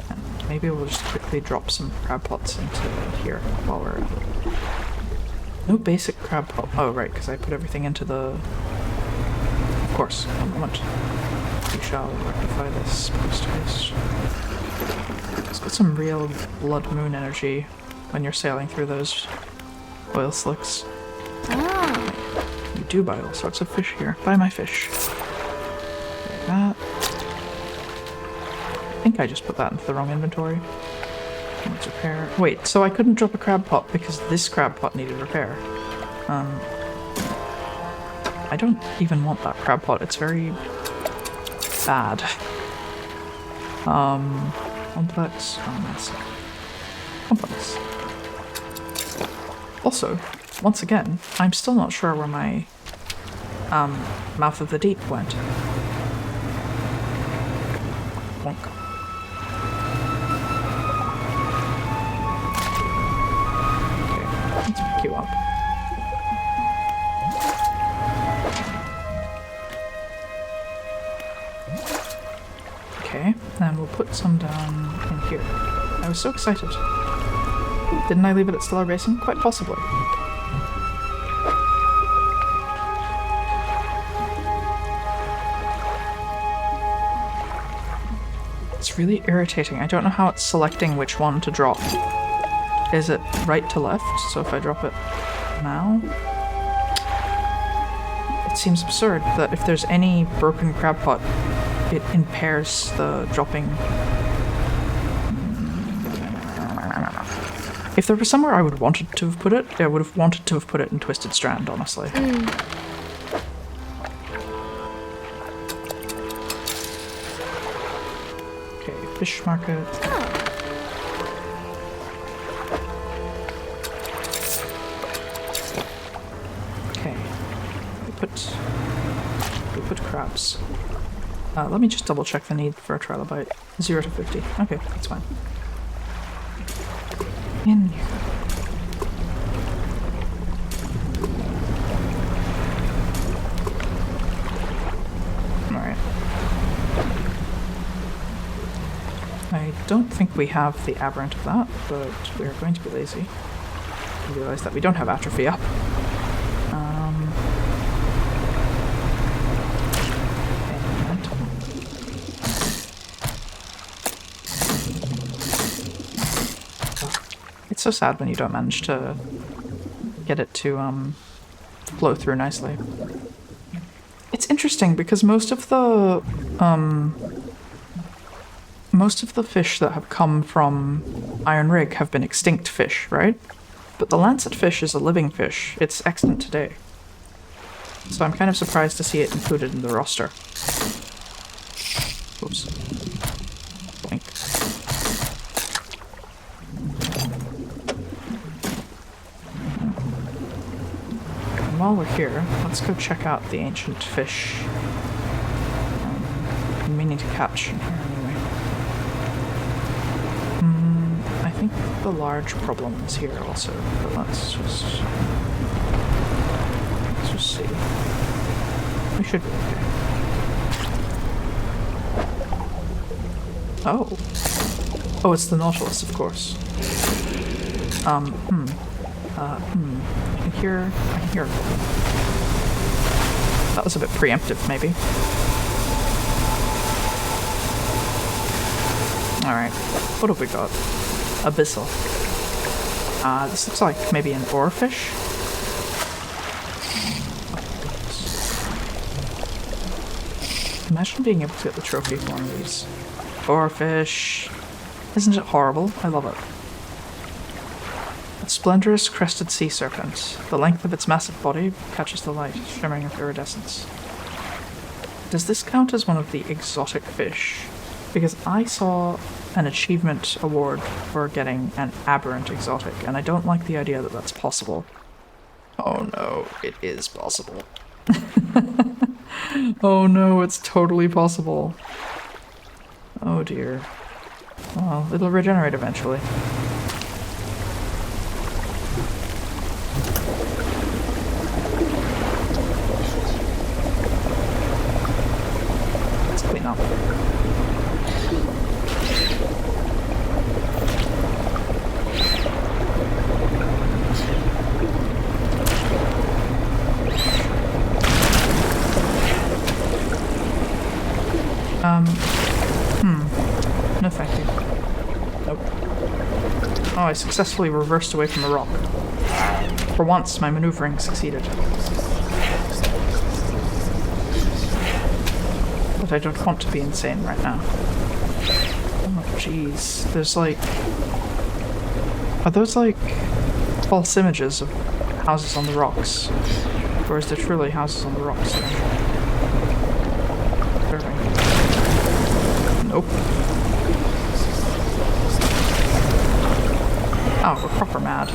And maybe we'll just quickly drop some crab pots into here while we're... No basic crab pot. Oh, right, because I put everything into the... Of course, one moment. We shall rectify this post-haste. Let's get some real blood moon energy when you're sailing through those oil slicks. You do buy all sorts of fish here. Buy my fish. Like that. I think I just put that into the wrong inventory. Let's repair. Wait, so I couldn't drop a crab pot because this crab pot needed repair. I don't even want that crab pot. It's very bad. Complex. Complex. Also, once again, I'm still not sure where my Mouth of the Deep went. Wonk. Okay, let's pick you up. Okay, and we'll put some down in here. I was so excited. Didn't I leave it at Stellar Basin? Quite possibly. It's really irritating. I don't know how it's selecting which one to drop. Is it right to left? So if I drop it now... It seems absurd that if there's any broken crab pot, it impairs the dropping. If there was somewhere I would have wanted to have put it, I would have wanted to have put it in Twisted Strand, honestly. Okay, fish market. Okay, we put crabs. Let me just double check the need for a trilobite. 0 to 50. Okay, that's fine. In here. Alright. I don't think we have the aberrant of that, but we're going to be lazy. I realize that we don't have atrophy up. It's so sad when you don't manage to get it to flow through nicely. It's interesting because most of the fish that have come from Iron Rig have been extinct fish, right? But the lancet fish is a living fish. It's extant today. So I'm kind of surprised to see it included in the roster. Oops. Boink. And while we're here, let's go check out the ancient fish. I'm meaning to catch in here anyway. I think the large problem is here also, but let's just see. We should be okay. Oh. Oh, it's the Nautilus, of course. I can hear it. That was a bit preemptive, maybe. Alright, what have we got? Abyssal. This looks like maybe an oarfish. Imagine being able to get the trophy for one of these. Oarfish. Isn't it horrible? I love it. A splendorous crested sea serpent. The length of its massive body catches the light, shimmering with iridescence. Does this count as one of the exotic fish? Because I saw an achievement award for getting an aberrant exotic, and I don't like the idea that that's possible. Oh no, it is possible. Oh no, it's totally possible. Oh dear. Well, it'll regenerate eventually. Let's clean up. No thank you. Nope. Oh, I successfully reversed away from the rock. For once, my maneuvering succeeded. But I don't want to be insane right now. Oh, jeez. There's like... Are those like false images of houses on the rocks? Or is there truly houses on the rocks? Nope. Oh, we're proper mad.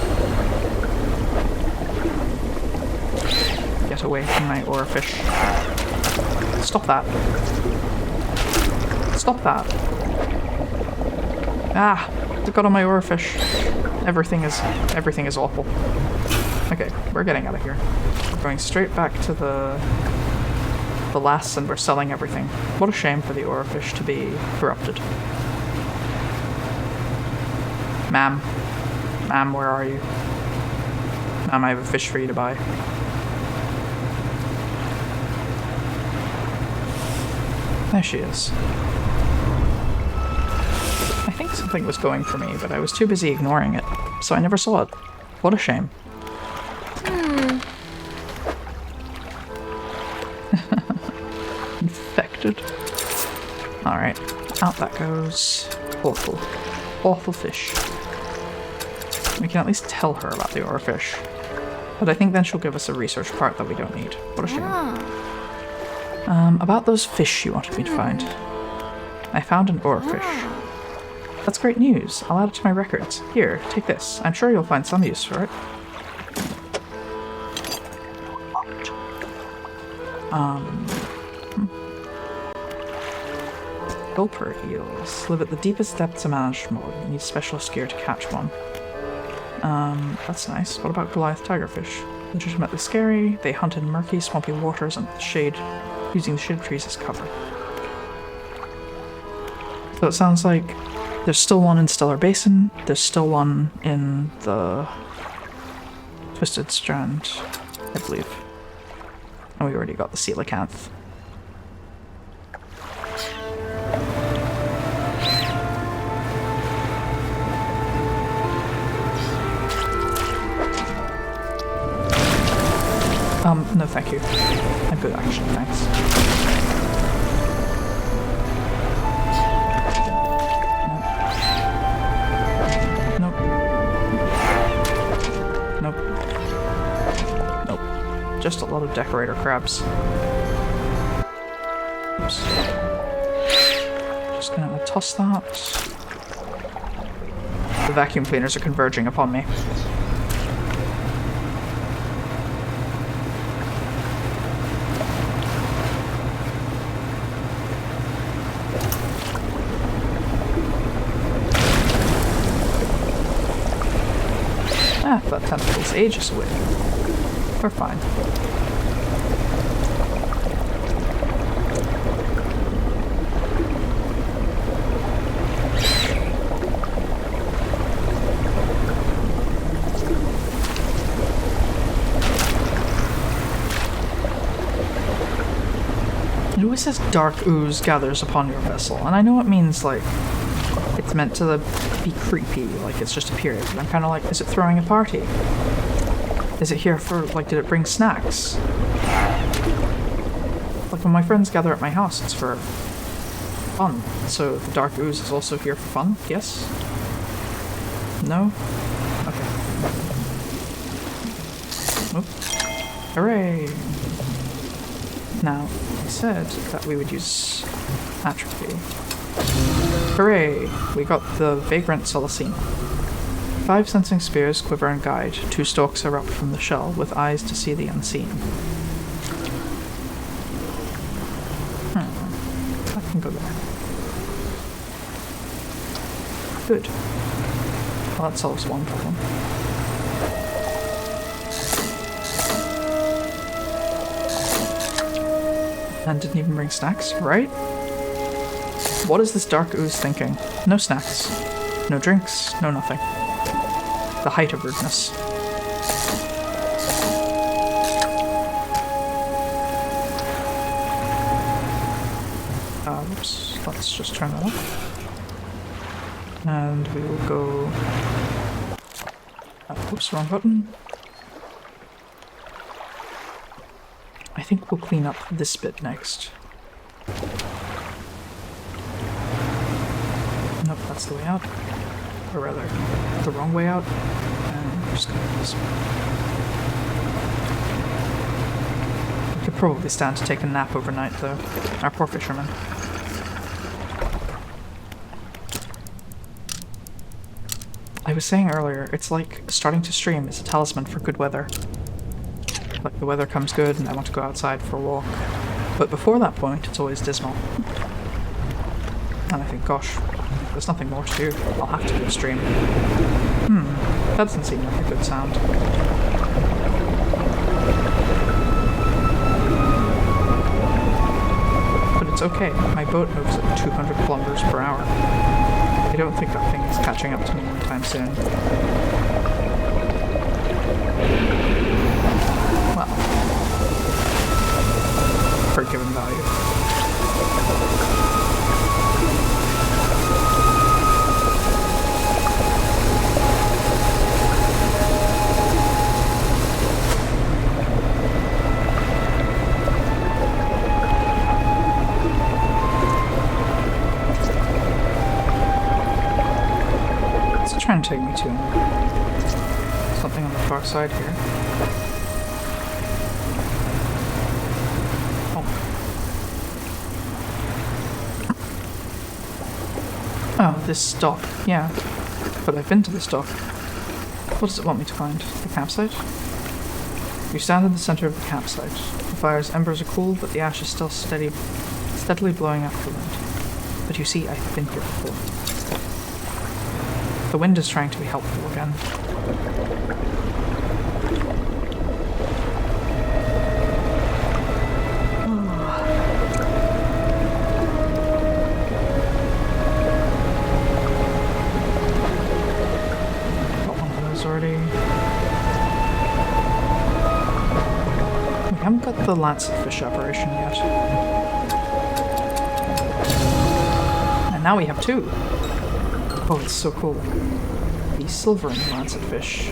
Get away from my oarfish. Stop that. Stop that. Ah! It got on my oarfish. Everything is awful. Okay, we're getting out of here. We're going straight back to the lass and we're selling everything. What a shame for the oarfish to be corrupted. Ma'am. Ma'am, where are you? Ma'am, I have a fish for you to buy. There she is. I think something was going for me, but I was too busy ignoring it, so I never saw it. What a shame. Infected. Alright, out that goes. Awful. Awful fish. We can at least tell her about the oarfish. But I think then she'll give us a research part that we don't need. What a shame. About those fish you wanted me to find. I found an oarfish. That's great news. I'll add it to my records. Here, take this. I'm sure you'll find some use for it. Gulper eels live at the deepest depths imaginable. You need specialist gear to catch one. That's nice. What about Goliath tigerfish? Legitimately scary. They hunt in murky, swampy waters and shade, using the shade trees as cover. So it sounds like there's still one in Stellar Basin. There's still one in the Twisted Strand, I believe. And we already got the coelacanth. No, thank you. I'm good, actually, thanks. Nope. Nope. Nope. Nope. Just a lot of decorator crabs. Oops. Just gonna toss that. The vacuum cleaners are converging upon me. That tentacle's ages away. We're fine. It always says dark ooze gathers upon your vessel, and I know it means like it's meant to be creepy, like it's just appeared. But I'm kind of like, is it throwing a party? Is it here for, like, did it bring snacks? Like when my friends gather at my house, it's for fun. So the dark ooze is also here for fun? Yes? No? Okay. Oop. Hooray! Now, I said that we would use atrophy. Hooray! We got the vagrant Solacina. 5 sensing spears, quiver, and guide. 2 stalks erupt from the shell, with eyes to see the unseen. I can go there. Good. Well, that solves one problem. And didn't even bring snacks, right? What is this dark ooze thinking? No snacks. No drinks. No nothing. The height of rudeness. Oops. Let's just turn that off. And we will go... oops, wrong button. I think we'll clean up this bit next. Nope, that's the way out. Or rather, the wrong way out. And we're just gonna do this way. We could probably stand to take a nap overnight, though. Our poor fisherman. I was saying earlier, it's like starting to stream is a talisman for good weather. Like the weather comes good and I want to go outside for a walk. But before that point, it's always dismal. And I think, gosh, there's nothing more to do. I'll have to go stream. That doesn't seem like a good sound. But it's okay. My boat moves at 200 kilometers per hour. I don't think that thing is catching up to me anytime soon. Well, for given value. Trying to take me to something on the far side here. Oh, this dock. Yeah, but I've been to this dock. What does it want me to find? The campsite? You stand in the center of the campsite. The fire's embers are cool, but the ash is still steadily blowing out the wind. But you see, I've been here before. The wind is trying to be helpful again. Got one of those already. We haven't got the lancetfish apparition yet. And now we have 2. Oh, it's so cool. The silvering lancetfish.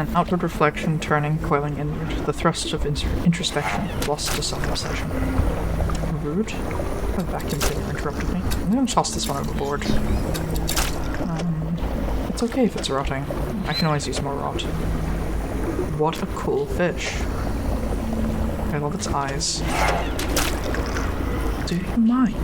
An outward reflection turning, coiling inward. The thrust of introspection, lost to self-obsession. Rude. The vacuum cleaner interrupted me. I'm gonna toss this one overboard. It's okay if it's rotting. I can always use more rot. What a cool fish. I love its eyes. Do you mind?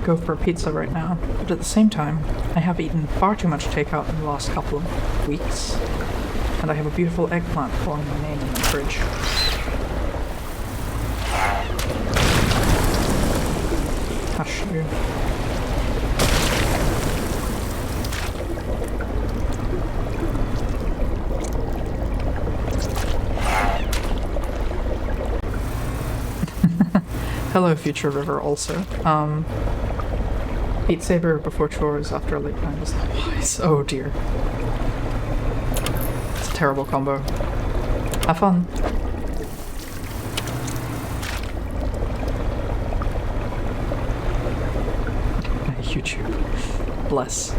Go for a pizza right now, but at the same time, I have eaten far too much takeout in the last couple of weeks, and I have a beautiful eggplant calling my name in the fridge. Hush you. Hello, future river also. Beat Saber before chores after a late night is not wise. Oh dear. It's a terrible combo. Have fun. YouTube. Bless.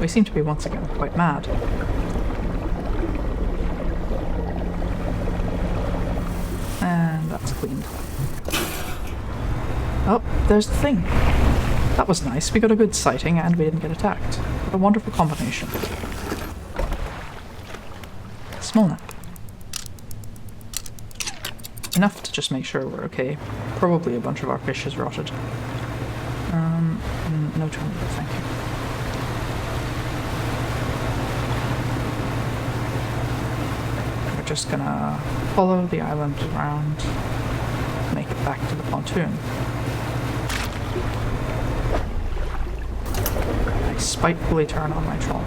We seem to be once again quite mad. And that's cleaned. Oh, there's the thing. That was nice. We got a good sighting and we didn't get attacked. What a wonderful combination. Small nap. Enough to just make sure we're okay. Probably a bunch of our fish is rotted. No tornado, thank you. We're just gonna follow the island around, make it back to the pontoon. I spitefully turn on my troll.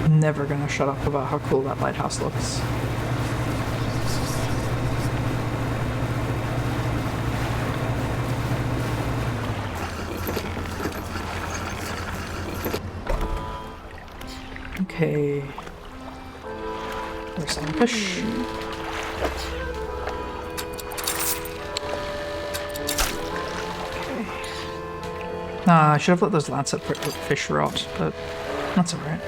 Never gonna shut up about how cool that lighthouse looks. Okay. There's some fish. Okay. I should have let those lancet fish rot, but that's alright.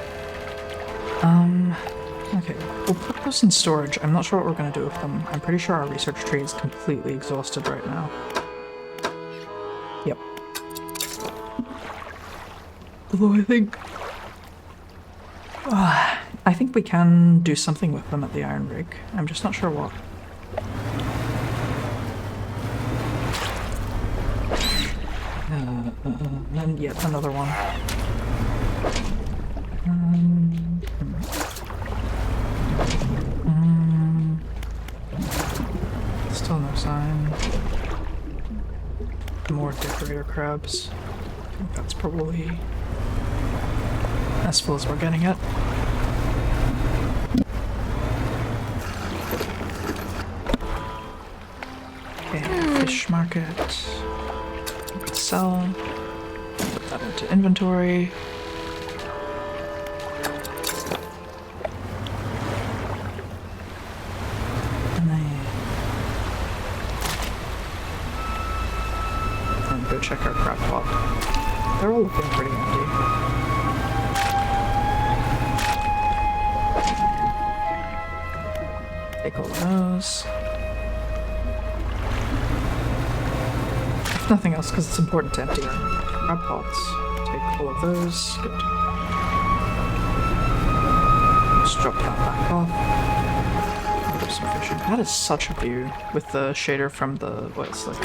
Okay, we'll put those in storage. I'm not sure what we're going to do with them. I'm pretty sure our research tree is completely exhausted right now. Yep. Although I think we can do something with them at the iron rig. I'm just not sure what. And yet another one. Still no sign. More decorator crabs. I think that's probably as full as we're getting it. Okay, fish market. Sell. Put that into inventory. Check our crab pot. they're all looking pretty empty. Take all of those. If nothing else, because it's important to empty our grab pots. Take all of those. Good. Just drop that back off. Do some fishing. That is such a view with the shader from the what's like.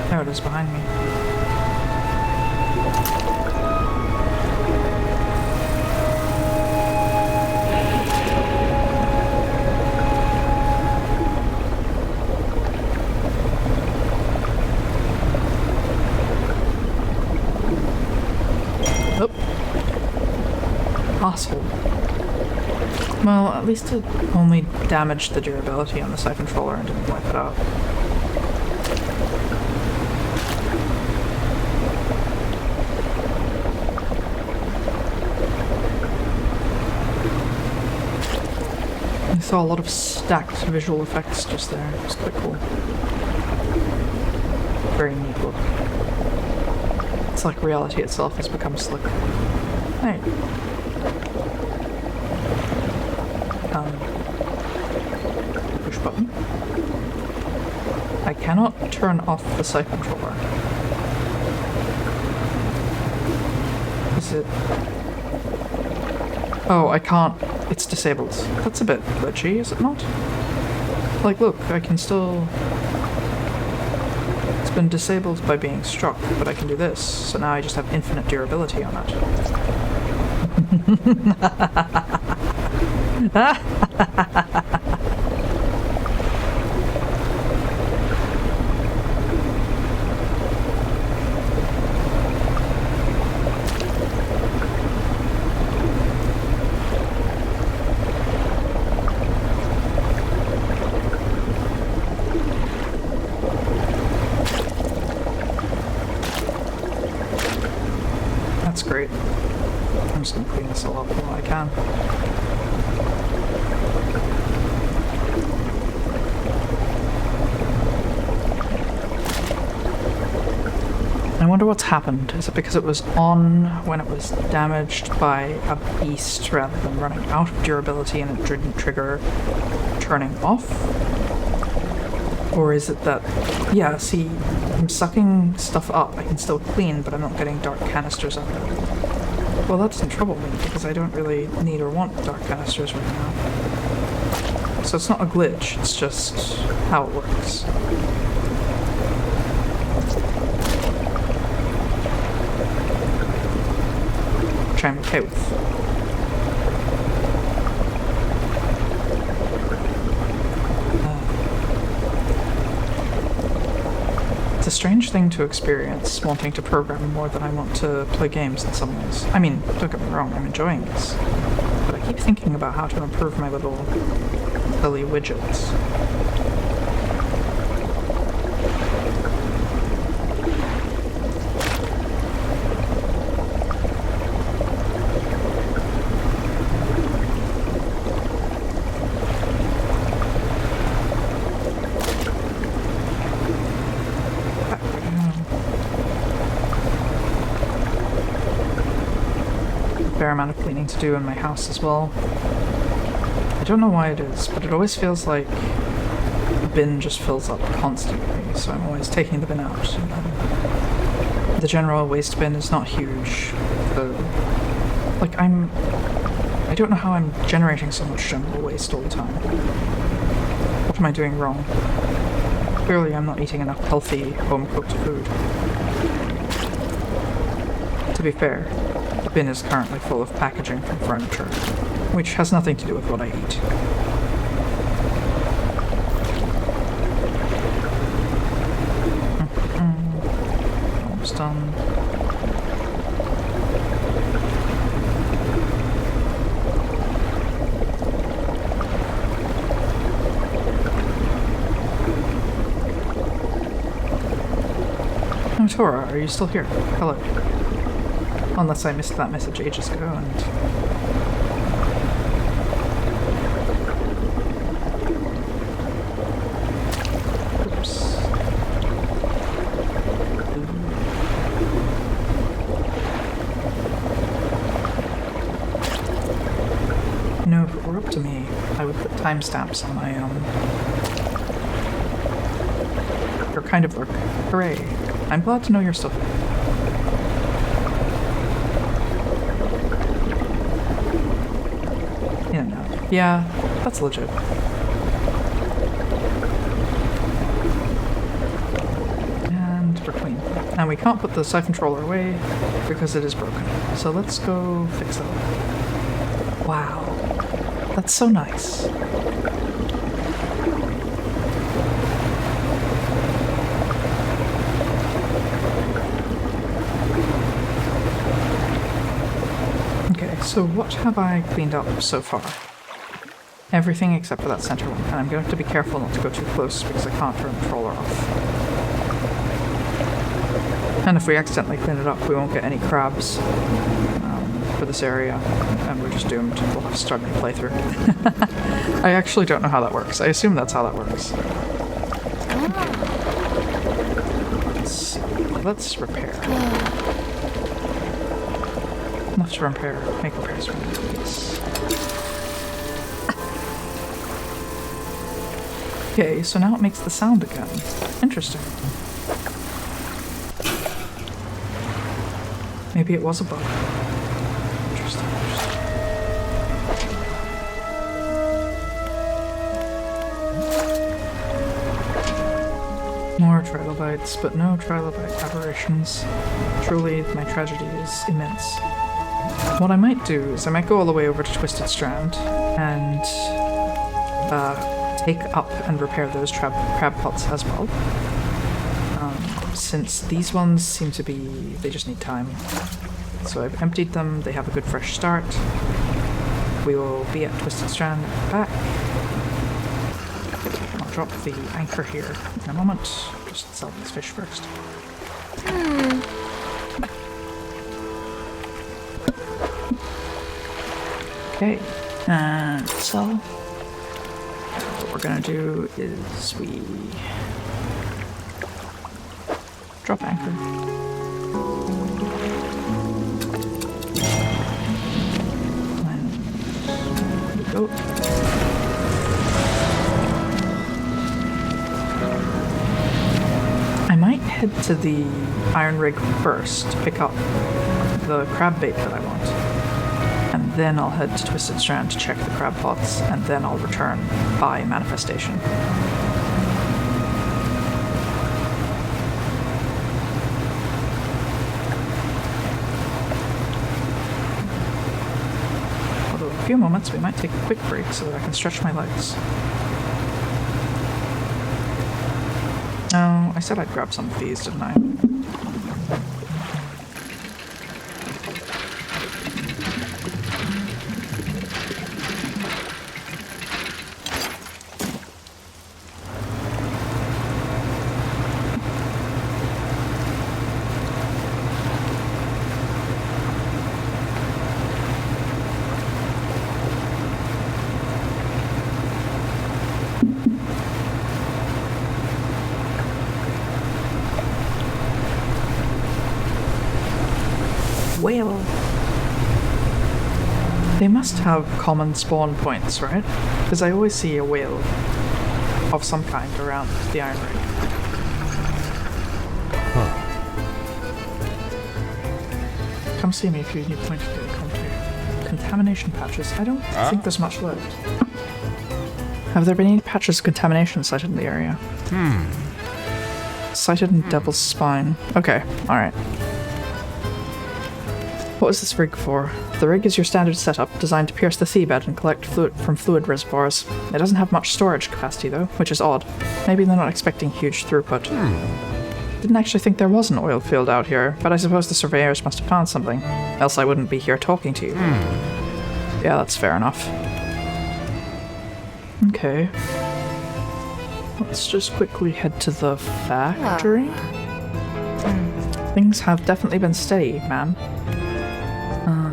There it is behind me. Oh. Asshole. Well, at least it only damaged the durability on the side controller and didn't wipe it out. I saw a lot of stacked visual effects just there. It was quite cool. Very neat look. It's like reality itself has become slick. Hey. Push button. I cannot turn off the sight controller. Is it... Oh, I can't. It's disabled. That's a bit glitchy, is it not? Like, look, I can still... It's been disabled by being struck, but I can do this, so now I just have infinite durability on it. That's great. I'm just gonna clean this all up while I can. I wonder what's happened. Is it because it was on when it was damaged by a beast rather than running out of durability and it didn't trigger turning off? Or is it that... Yeah, see, I'm sucking stuff up. I can still clean, but I'm not getting dark canisters out of it. Well, that doesn't trouble me, because I don't really need or want dark canisters right now. So it's not a glitch, it's just how it works. Which I'm okay with. It's a strange thing to experience, wanting to program more than I want to play games in some ways. I mean, don't get me wrong, I'm enjoying this. But I keep thinking about how to improve my little silly widgets. Fair amount of cleaning to do in my house as well. I don't know why it is, but it always feels like the bin just fills up constantly, so I'm always taking the bin out. And the general waste bin is not huge, so like I don't know how I'm generating so much general waste all the time. What am I doing wrong? Clearly I'm not eating enough healthy, home-cooked food. To be fair, the bin is currently full of packaging from furniture, which has nothing to do with what I eat. Almost done. Oh, Tora, are you still here? Hello. Unless I missed that message ages ago and... Oops. You know, if it were up to me, I would put timestamps on my, Your kind of work. Hooray. I'm glad to know you're still here. In and out. Yeah, that's legit. And we're clean. And we can't put the siphon controller away because it is broken. So let's go fix it up. Wow. That's so nice. Okay, so what have I cleaned up so far? Everything except for that center one, and I'm going to have to be careful not to go too close because I can't turn the controller off. And if we accidentally clean it up, we won't get any crabs for this area, and we're just doomed. We'll have to start a new playthrough. I actually don't know how that works. I assume that's how that works. Let's repair. Let's repair. Make repairs for this. Okay, so now it makes the sound again. Interesting. Maybe it was a bug. Interesting. More trilobites, but no trilobite aberrations. Truly, my tragedy is immense. What I might do is I might go all the way over to Twisted Strand and take up and repair those crab pots as well. Since these ones seem to be... they just need time. So I've emptied them, they have a good fresh start. We will be at Twisted Strand back. I'll drop the anchor here in a moment. Just sell these fish first. Okay, and so what we're gonna do is we drop anchor. And we go. I might head to the iron rig first to pick up the crab bait that I want. And then I'll head to Twisted Strand to check the crab pots, and then I'll return by manifestation. Although in a few moments we might take a quick break so that I can stretch my legs. Oh, I said I'd grab some of these, didn't I? Whale. They must have common spawn points, right? Because I always see a whale of some kind around the iron rig. Huh. Come see me if you need point to get contamination patches. I don't think there's much left. Have there been any patches of contamination sighted in the area? Sighted in Devil's Spine. Okay, alright. What is this rig for? The rig is your standard setup, designed to pierce the seabed and collect fluid from fluid reservoirs. It doesn't have much storage capacity though, which is odd. Maybe they're not expecting huge throughput. Didn't actually think there was an oil field out here, but I suppose the surveyors must have found something. Else I wouldn't be here talking to you. Yeah, that's fair enough. Okay. Let's just quickly head to the factory. Things have definitely been steady, ma'am.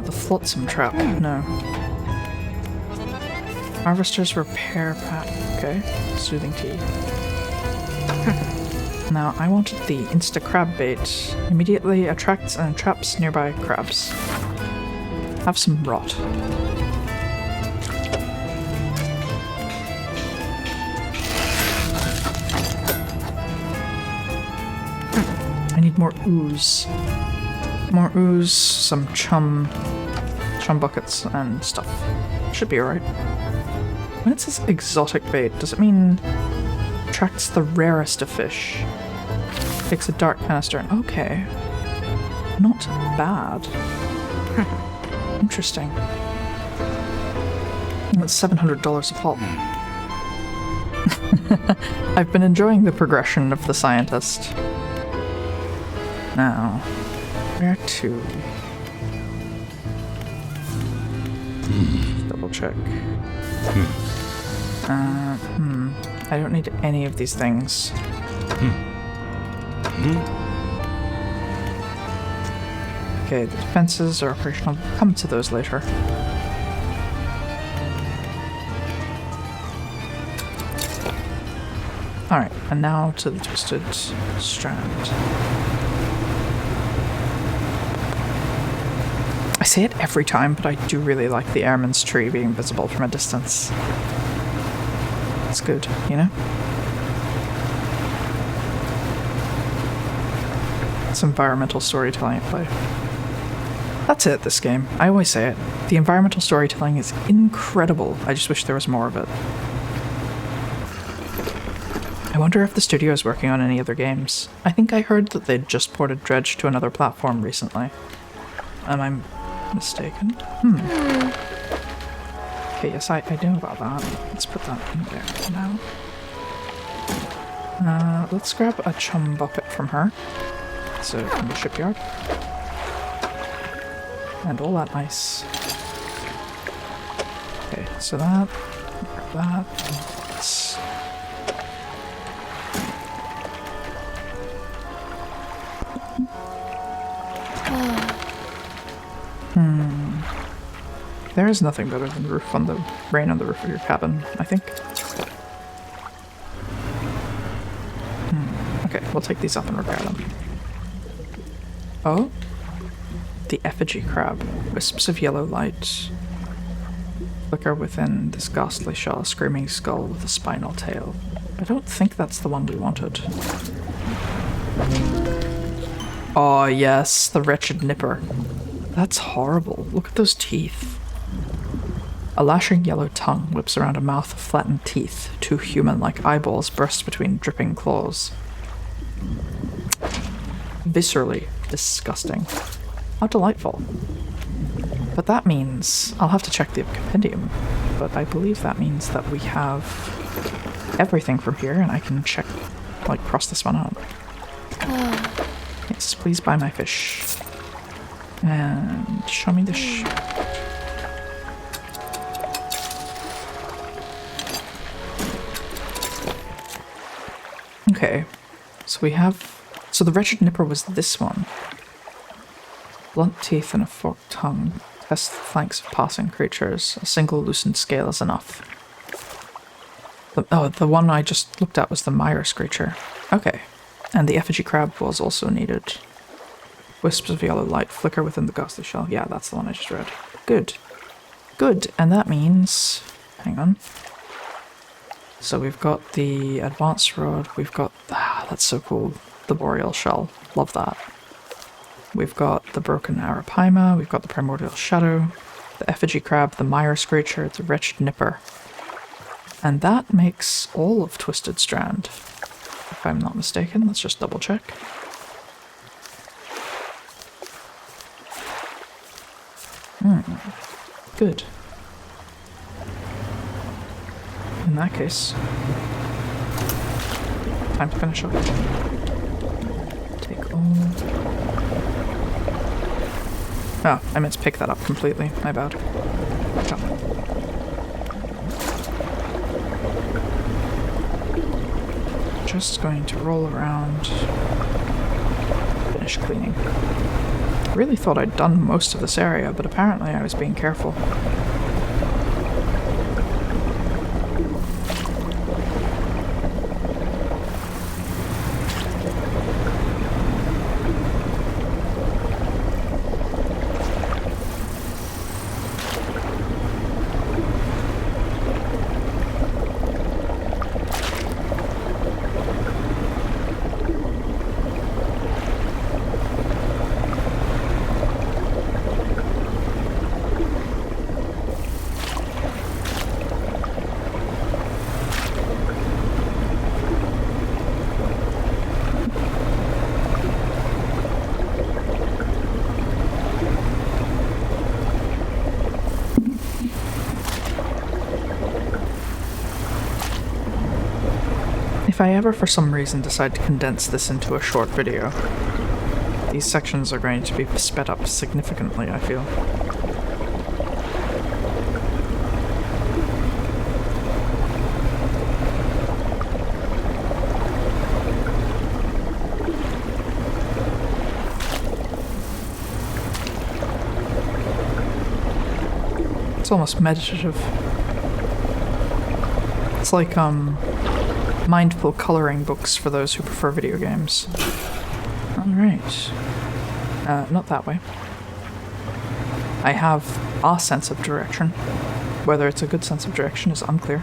The flotsam trap. No. Harvester's repair pack. Okay. Soothing tea. Now, I wanted the insta-crab bait. Immediately attracts and traps nearby crabs. Have some rot. I need more ooze. More ooze, some chum buckets and stuff. Should be alright. When it says exotic bait, does it mean attracts the rarest of fish? Takes a dark canister and okay. Not bad. Interesting. That's $700 a pop. I've been enjoying the progression of the scientist. Now, where to? Double check. I don't need any of these things. Okay, the defenses are operational. We'll come to those later. Alright, and now to the Twisted Strand. I say it every time, but I do really like the airman's tree being visible from a distance. It's good, you know? It's environmental storytelling at play. That's it, this game. I always say it. The environmental storytelling is incredible. I just wish there was more of it. I wonder if the studio is working on any other games. I think I heard that they'd just ported Dredge to another platform recently. Am I mistaken? Okay, yes, I know about that. Let's put that in there for now. Let's grab a chum bucket from her. So, from the shipyard. And all that ice. Okay, so that, grab that, this. There is nothing better than rain on the roof of your cabin, I think. Okay, we'll take these up and repair them. Oh? The effigy crab. Wisps of yellow light flicker within this ghastly shell, a screaming skull with a spinal tail. I don't think that's the one we wanted. Oh yes, the wretched nipper. That's horrible. Look at those teeth. A lashing yellow tongue whips around a mouth of flattened teeth. Two human-like eyeballs burst between dripping claws. Viscerally disgusting. How delightful. But that means... I'll have to check the compendium, but I believe that means that we have everything from here, and I can check, like, cross this one out. Yes, please buy my fish. And show me the Okay, so we have... So the wretched nipper was this one. Blunt teeth and a forked tongue. Test the flanks of passing creatures. A single loosened scale is enough. The one I just looked at was the Myra creature. Okay. And the effigy crab was also needed. Wisps of yellow light flicker within the ghastly shell. Yeah, that's the one I just read. Good. Good, and that means... Hang on. So we've got the advanced rod, we've got... that's so cool. The boreal shell. Love that. We've got the broken arapaima, we've got the primordial shadow, the effigy crab, the Myra creature, the wretched nipper. And that makes all of Twisted Strand. If I'm not mistaken, let's just double check. Good. In that case, time to finish up. Take all... Oh, I meant to pick that up completely. My bad. Oh. Just going to roll around. finish cleaning. I really thought I'd done most of this area, but apparently I was being careful. If I ever for some reason decide to condense this into a short video, these sections are going to be sped up significantly, I feel. It's almost meditative. It's like, mindful coloring books for those who prefer video games. Alright. Not that way. I have a sense of direction. Whether it's a good sense of direction is unclear.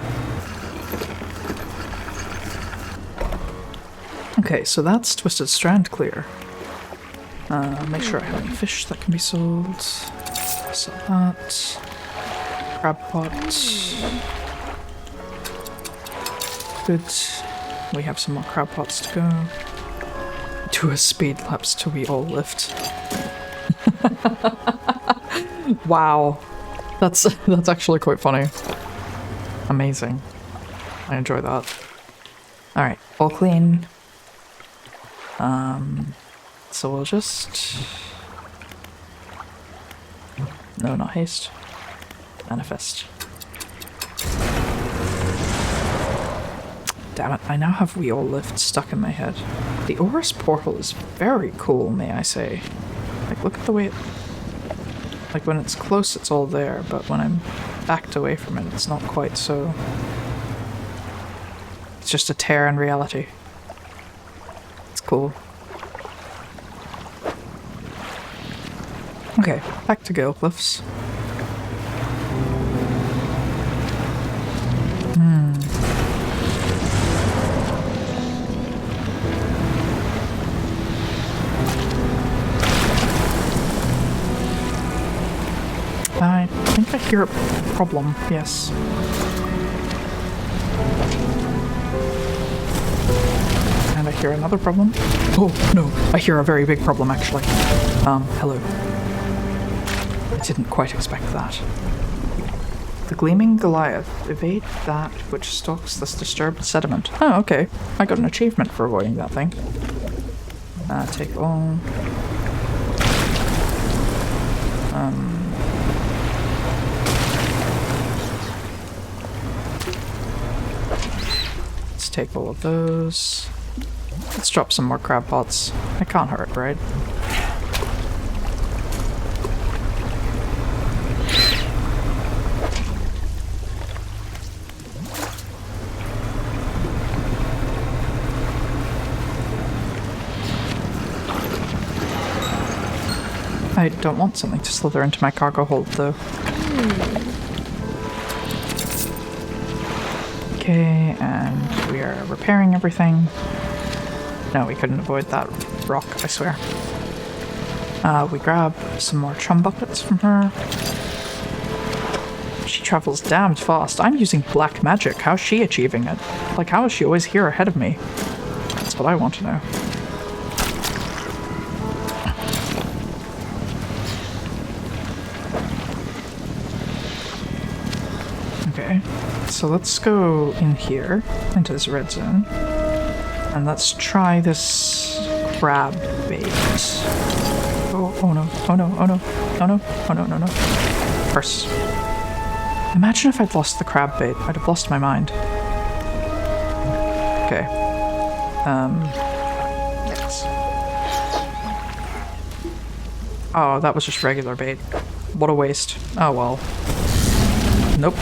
Okay, so that's Twisted Strand clear. Make sure I have any fish that can be sold. Sell that. Crab pot. Good. We have some more crab pots to go. Do a speed lapse till we all lift. Wow. That's actually quite funny. Amazing. I enjoy that. Alright, all clean. So we'll just... No, not haste. Manifest. Damn it, I now have We All Lift stuck in my head. The Oris portal is very cool, may I say. Like, look at the way it... Like, when it's close, it's all there, but when I'm backed away from it, it's not quite so... It's just a tear in reality. It's cool. Okay, back to Gale Cliffs. I think I hear a problem, yes. And I hear another problem. Oh, no, I hear a very big problem, actually. Hello. I didn't quite expect that. The Gleaming Goliath. Evade that which stalks this disturbed sediment. Oh, okay. I got an achievement for avoiding that thing. Take all. Let's take all of those. Let's drop some more crab pots. It can't hurt, right? I don't want something to slither into my cargo hold, though. Okay, and we are repairing everything. No, we couldn't avoid that rock, I swear. We grab some more chum buckets from her. She travels damned fast. I'm using black magic. How's she achieving it? Like, how is she always here ahead of me? That's what I want to know. So let's go in here, into this red zone, and let's try this crab bait. Oh no, oh no, oh no, oh no, oh no, no, no. First. Imagine if I'd lost the crab bait, I'd have lost my mind. Okay. Yes. Oh, that was just regular bait. What a waste. Oh well. Nope.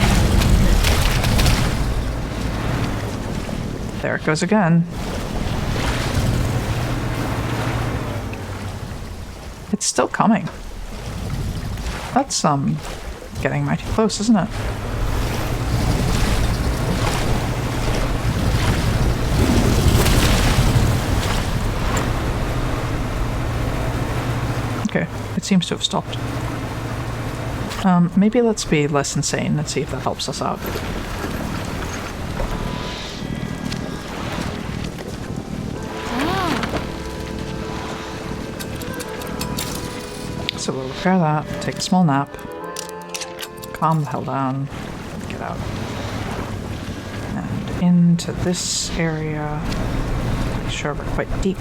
There it goes again. It's still coming. That's, getting mighty close, isn't it? Okay, it seems to have stopped. Maybe let's be less insane and see if that helps us out. So we'll repair that, take a small nap, calm the hell down, get out. And into this area, make sure we're quite deep,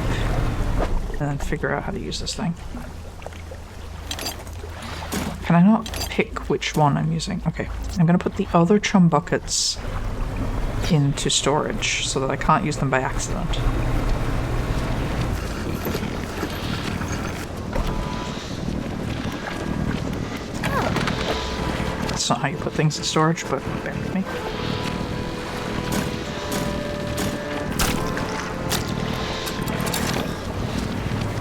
and then figure out how to use this thing. Can I not pick which one I'm using? Okay, I'm gonna put the other chum buckets into storage so that I can't use them by accident. That's not how you put things in storage, but bear with me.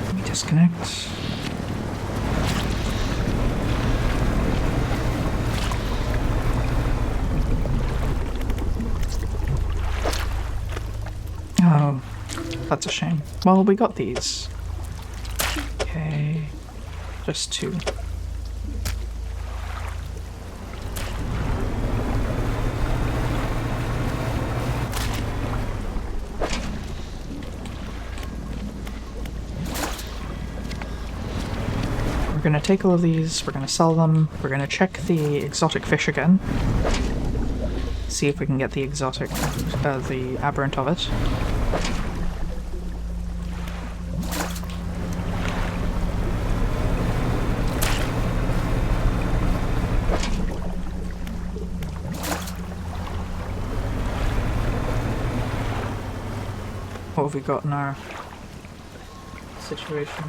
Let me disconnect. Oh, that's a shame. Well, we got these. Okay, just two. We're gonna take all of these, we're gonna sell them, we're gonna check the exotic fish again. See if we can get the exotic, the aberrant of it. What have we got in our situation?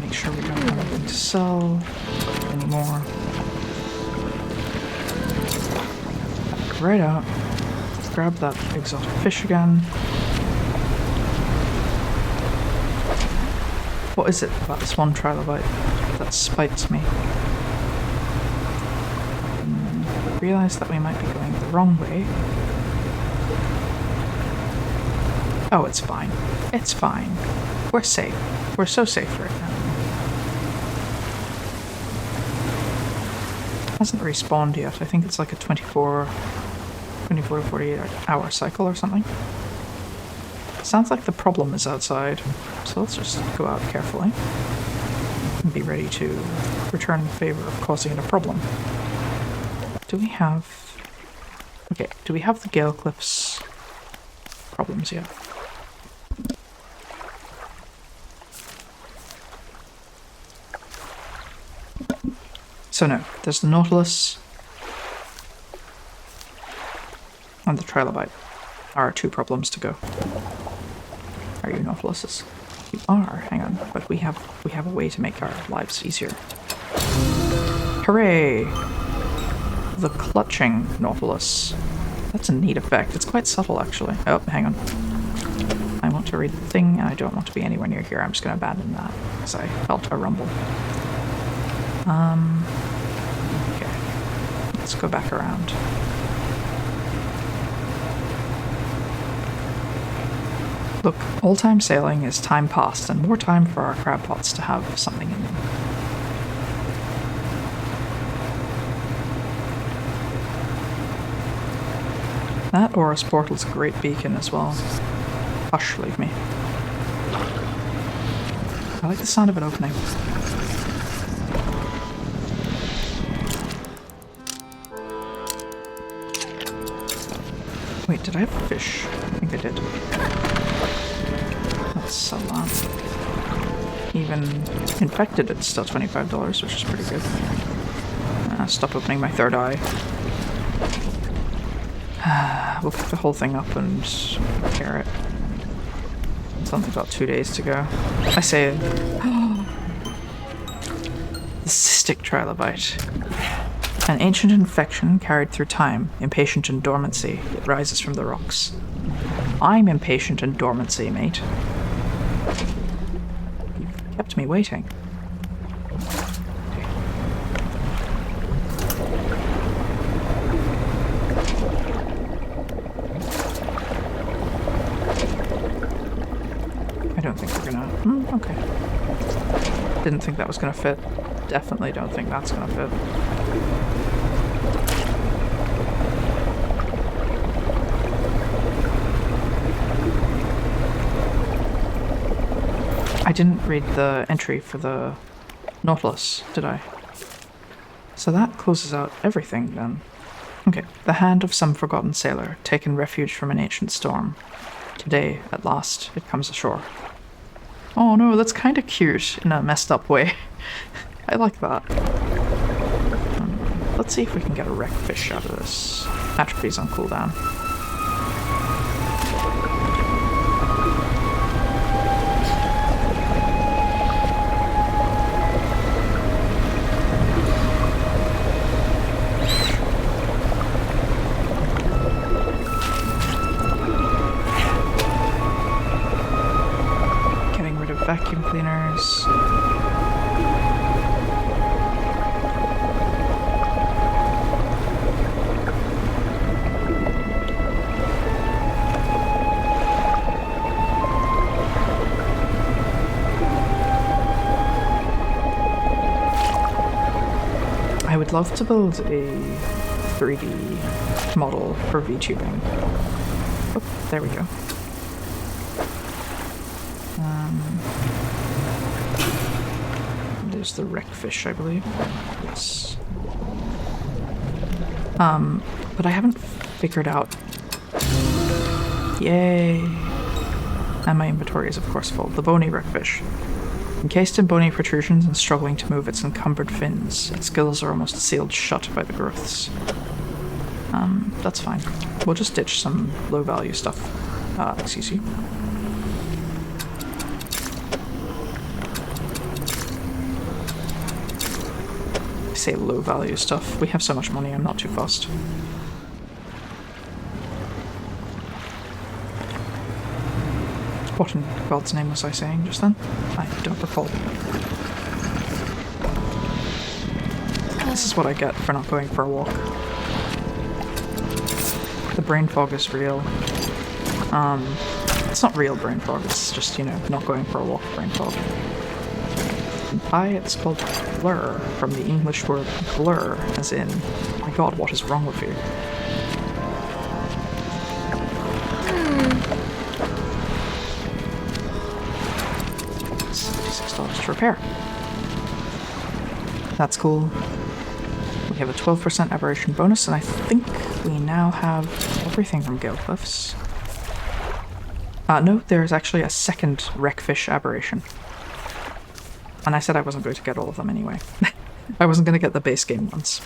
Make sure we don't have anything to sell anymore. Right out. Grab that exotic fish again. What is it about this one trilobite that spites me? Realize that we might be going the wrong way. Oh, it's fine. It's fine. We're safe. We're so safe right now. Hasn't respawned yet. I think it's like a 24 to 48 hour cycle or something. Sounds like the problem is outside, so let's just go out carefully and be ready to return in favor of causing it a problem. Do we have... Okay, do we have the Gale Cliffs problems yet? So no, there's the Nautilus and the Trilobite are our two problems to go. Are you Nautiluses? You are, hang on, but we have a way to make our lives easier. Hooray! The clutching Nautilus. That's a neat effect. It's quite subtle, actually. Oh, hang on. I want to read the thing, and I don't want to be anywhere near here. I'm just going to abandon that, because I felt a rumble. Okay. Let's go back around. Look, all-time sailing is time past, and more time for our crab pots to have something in them. That Aurus portal's a great beacon as well. Hush, leave me. I like the sound of it opening. Wait, did I have a fish? I think I did. Let's sell that. Even infected, it's still $25, which is pretty good. Stop opening my third eye. We'll pick the whole thing up and repair it. It's only got 2 days to go. I say... The cystic trilobite. An ancient infection carried through time, impatient in dormancy. It rises from the rocks. I'm impatient in dormancy, mate. You've kept me waiting. I don't think we're gonna... okay. Didn't think that was gonna fit. Definitely don't think that's gonna fit. I didn't read the entry for the Nautilus, did I? So that closes out everything then. Okay, the hand of some forgotten sailor, taken refuge from an ancient storm. Today, at last, it comes ashore. Oh no, that's kind of cute in a messed up way. I like that. Let's see if we can get a wreckfish out of this. Atrophy's on cooldown. Getting rid of vacuum cleaners. I would love to build a 3D model for VTubing. Oh, there we go. There's the wreckfish, I believe. Yes. But I haven't figured out... Yay! And my inventory is of course full. The bony wreckfish. Encased in bony protrusions and struggling to move its encumbered fins, its gills are almost sealed shut by the growths. That's fine. We'll just ditch some low-value stuff. Excuse you. I say low-value stuff. We have so much money, I'm not too fussed. What in God's name was I saying just then? I don't recall. This is what I get for not going for a walk. The brain fog is real. It's not real brain fog, it's just, you know, not going for a walk brain fog. In Pi, it's called blur, from the English word blur, as in, my god, what is wrong with you? $76 to repair. That's cool. We have a 12% aberration bonus, and I think we now have everything from Gale Cliffs. No, there's actually a second wreckfish aberration. And I said I wasn't going to get all of them anyway. I wasn't going to get the base game ones.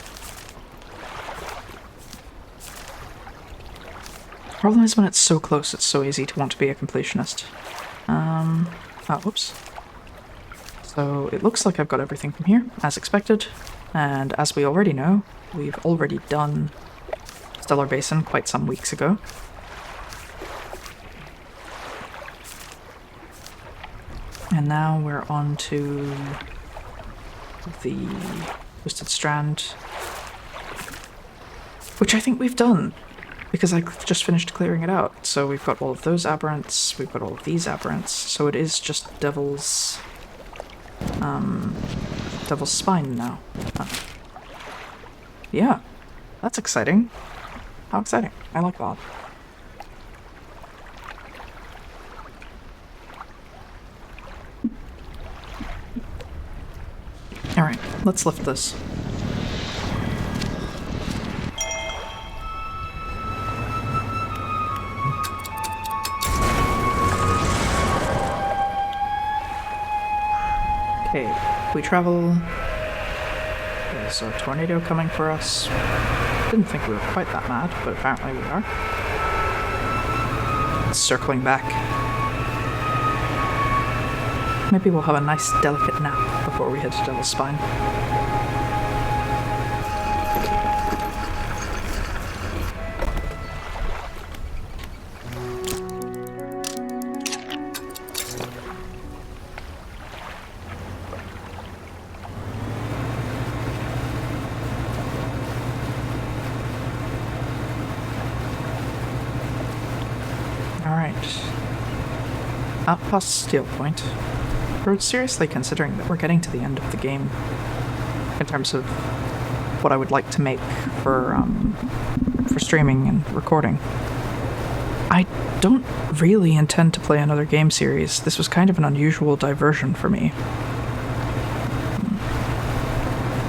Problem is when it's so close, it's so easy to want to be a completionist. Whoops. So it looks like I've got everything from here, as expected. And as we already know, we've already done Stellar Basin quite some weeks ago. And now we're on to the Twisted Strand, which I think we've done, because I just finished clearing it out. So we've got all of those aberrants, we've got all of these aberrants, so it is just Devil's Spine now. Yeah, that's exciting. How exciting. I like that. Alright, let's lift this. Okay, we travel. There's a tornado coming for us. Didn't think we were quite that mad, but apparently we are. Circling back. Maybe we'll have a nice delicate nap before we head to Devil's Spine. Up past Steel Point. We're seriously considering that we're getting to the end of the game in terms of what I would like to make for streaming and recording. I don't really intend to play another game series. This was kind of an unusual diversion for me.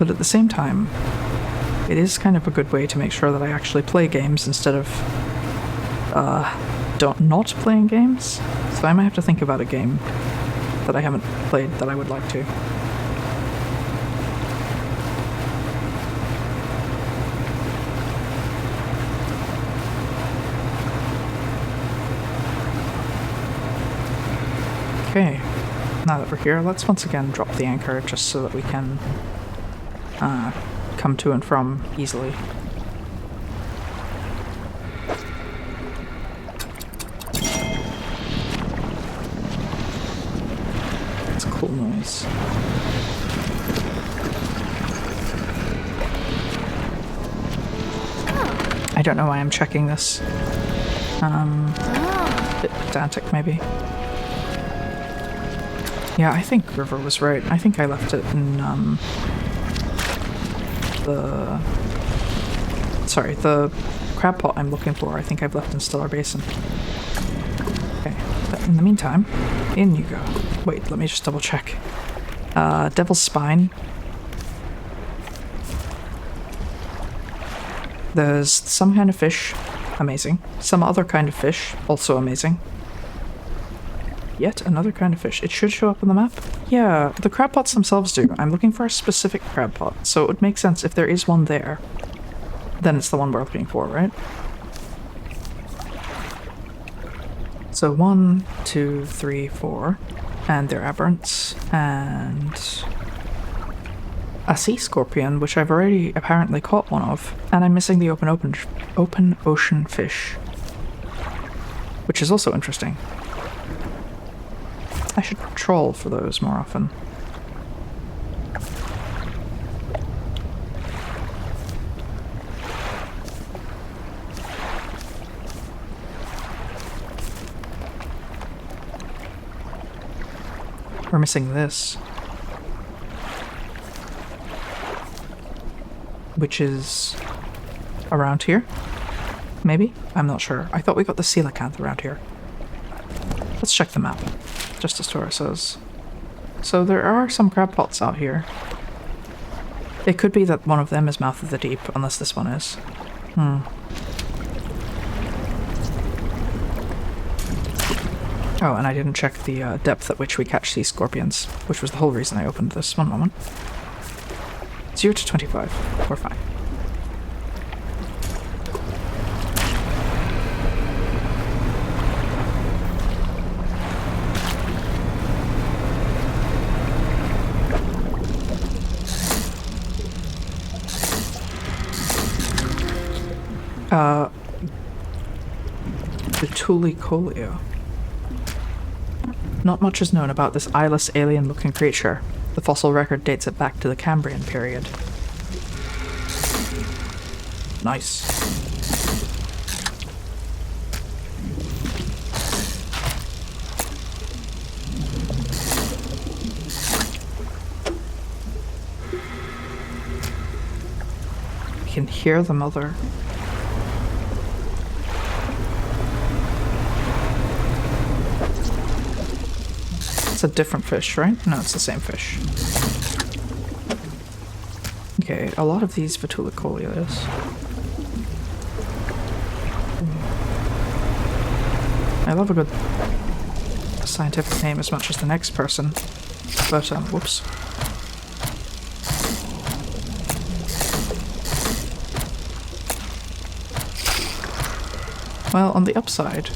But at the same time, it is kind of a good way to make sure that I actually play games instead of not playing games. So I might have to think about a game that I haven't played that I would like to. Okay, now that we're here, let's once again drop the anchor just so that we can come to and from easily. Cool noise. I don't know why I'm checking this. A bit pedantic, maybe. Yeah, I think River was right. I think I left it in, the crab pot I'm looking for, I think I've left in Stellar Basin. Okay, but in the meantime, in you go. Wait, let me just double check. Devil's Spine. There's some kind of fish. Amazing. Some other kind of fish. Also amazing. Yet another kind of fish. It should show up on the map? Yeah, the crab pots themselves do. I'm looking for a specific crab pot, so it would make sense if there is one there. Then it's the one we're looking for, right? So 1, 2, 3, 4. And they're aberrants, and a sea scorpion, which I've already apparently caught one of, and I'm missing the open ocean fish, which is also interesting. I should troll for those more often. We're missing this. Which is around here? Maybe? I'm not sure. I thought we got the coelacanth around here. Let's check the map. Just as Tora says. So there are some crab pots out here. It could be that one of them is Mouth of the Deep, unless this one is. Oh, and I didn't check the depth at which we catch these scorpions, which was the whole reason I opened this. One moment. 0 to 25. We're fine. Betulicolia. Not much is known about this eyeless, alien-looking creature. The fossil record dates it back to the Cambrian period. Nice. I can hear the mother. It's a different fish, right? No, it's the same fish. Okay, a lot of these Betulicolias. I love a good scientific name as much as the next person, but, whoops. Well, on the upside,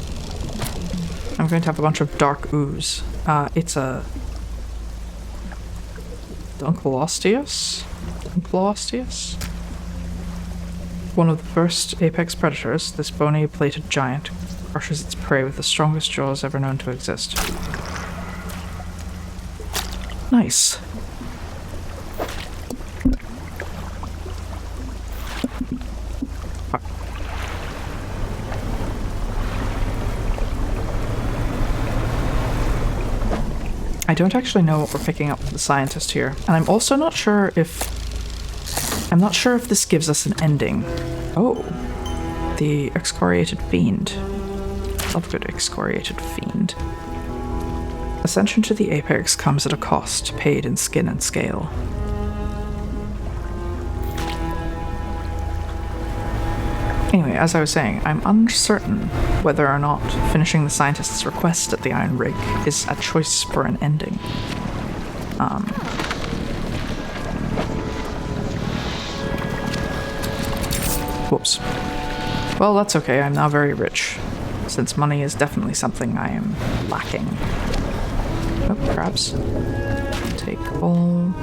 I'm going to have a bunch of dark ooze. It's a Dunkleosteus? Dunkleosteus? One of the first apex predators, this bony plated giant crushes its prey with the strongest jaws ever known to exist. Nice. I don't actually know what we're picking up with the scientist here, and I'm also not sure if... I'm not sure if this gives us an ending. Oh, the excoriated fiend. Love good excoriated fiend. Ascension to the apex comes at a cost, paid in skin and scale. Anyway, as I was saying, I'm uncertain whether or not finishing the scientist's request at the Iron Rig is a choice for an ending. Whoops. Well, that's okay, I'm now very rich, since money is definitely something I am lacking. Oh, crabs. Take all...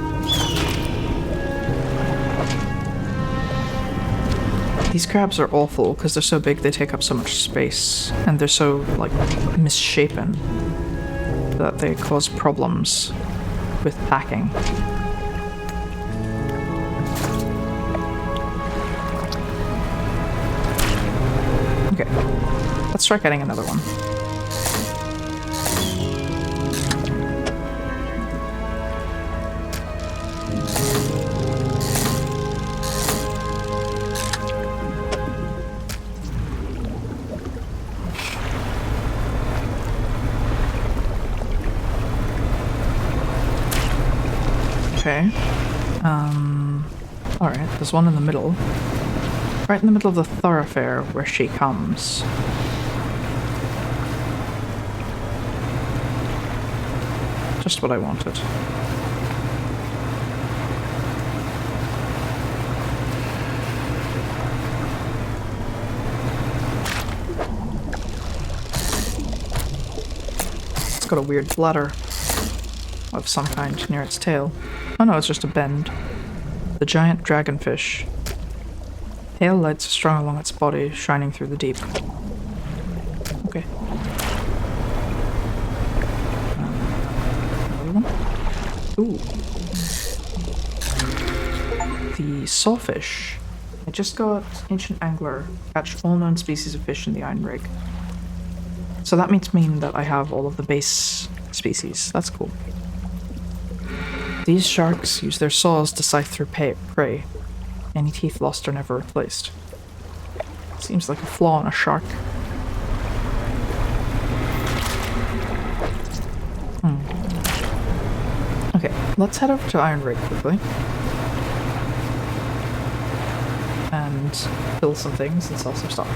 These crabs are awful because they're so big they take up so much space, and they're so, like, misshapen that they cause problems with packing. Okay, let's try getting another one. Okay. Alright, there's one in the middle. Right in the middle of the thoroughfare where she comes. Just what I wanted. It's got a weird bladder of some kind near its tail. Oh no, it's just a bend. The giant dragonfish. Pale lights are strung along its body, shining through the deep. Okay. Another one? Ooh. The sawfish. I just got Ancient Angler. Catch all known species of fish in the Iron Rig. So that mean that I have all of the base species. That's cool. These sharks use their saws to scythe through prey. Any teeth lost are never replaced. Seems like a flaw in a shark. Okay, let's head over to Iron Rig quickly. And fill some things and sell some stuff.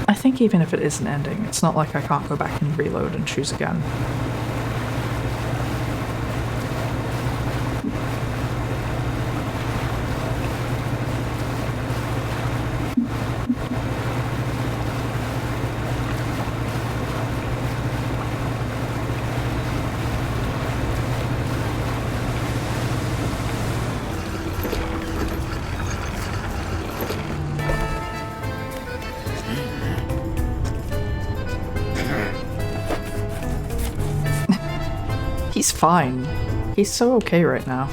I think even if it is an ending, it's not like I can't go back and reload and choose again. He's fine. He's so okay right now.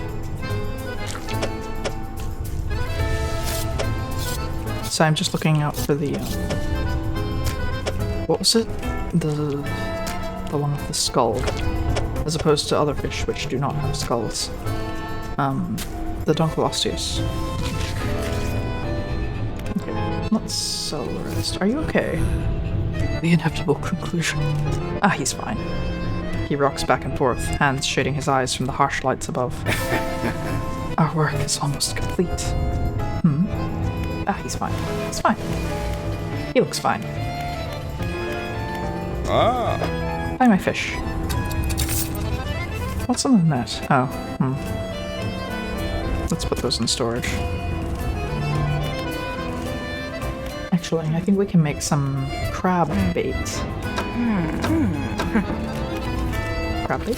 So I'm just looking out for the, what was it? The one with the skull. As opposed to other fish which do not have skulls. The Dunkleosteus. Okay, let's sell the rest. Are you okay? The inevitable conclusion. Ah, he's fine. He rocks back and forth, hands shading his eyes from the harsh lights above. Our work is almost complete. Ah, he's fine. He's fine. He looks fine. Ah. Buy my fish. What's on the net? Oh, Let's put those in storage. Actually, I think we can make some crab bait. Crab bait?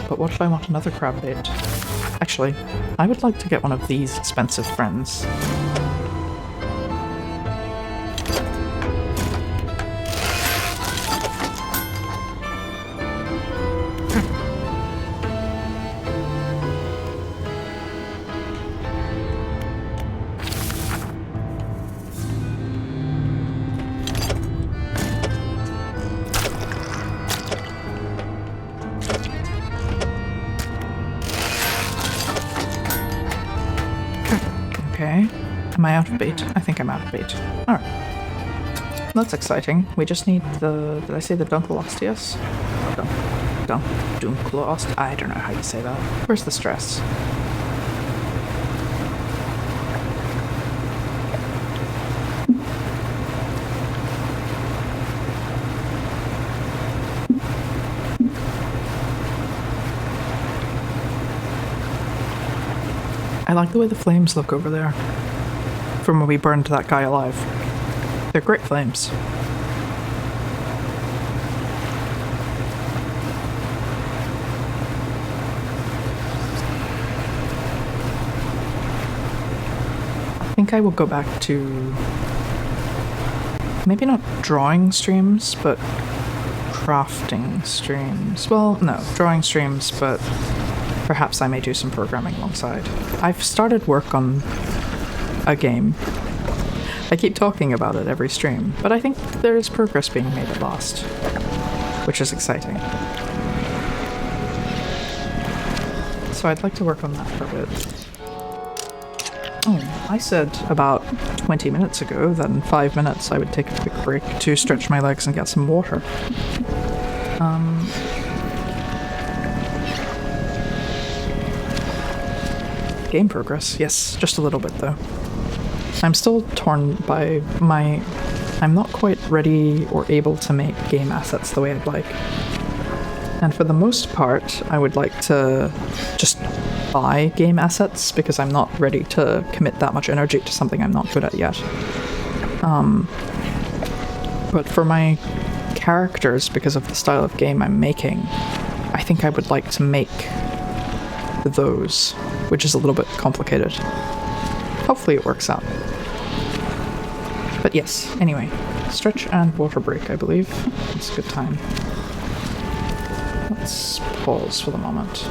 But what if I want another crab bait? Actually, I would like to get one of these expensive friends. Okay. Am I out of bait? I think I'm out of bait. Alright. That's exciting. We just need the... Did I say the Dunkleosteus? Dunkleost? I don't know how you say that. Where's the stress? I like the way the flames look over there. From when we burned that guy alive. They're great flames. I think I will go back to... maybe not drawing streams, but crafting streams. Well, no, drawing streams, but perhaps I may do some programming alongside. I've started work on a game. I keep talking about it every stream, but I think there is progress being made at last, which is exciting. So I'd like to work on that for a bit. Oh, I said about 20 minutes ago that in 5 minutes I would take a quick break to stretch my legs and get some water. Game progress, yes, just a little bit though. I'm still torn by my... I'm not quite ready or able to make game assets the way I'd like. And for the most part, I would like to just buy game assets because I'm not ready to commit that much energy to something I'm not good at yet. But for my characters, because of the style of game I'm making, I think I would like to make those, which is a little bit complicated. Hopefully it works out. But yes, anyway, stretch and water break, I believe. It's a good time. Let's pause for the moment.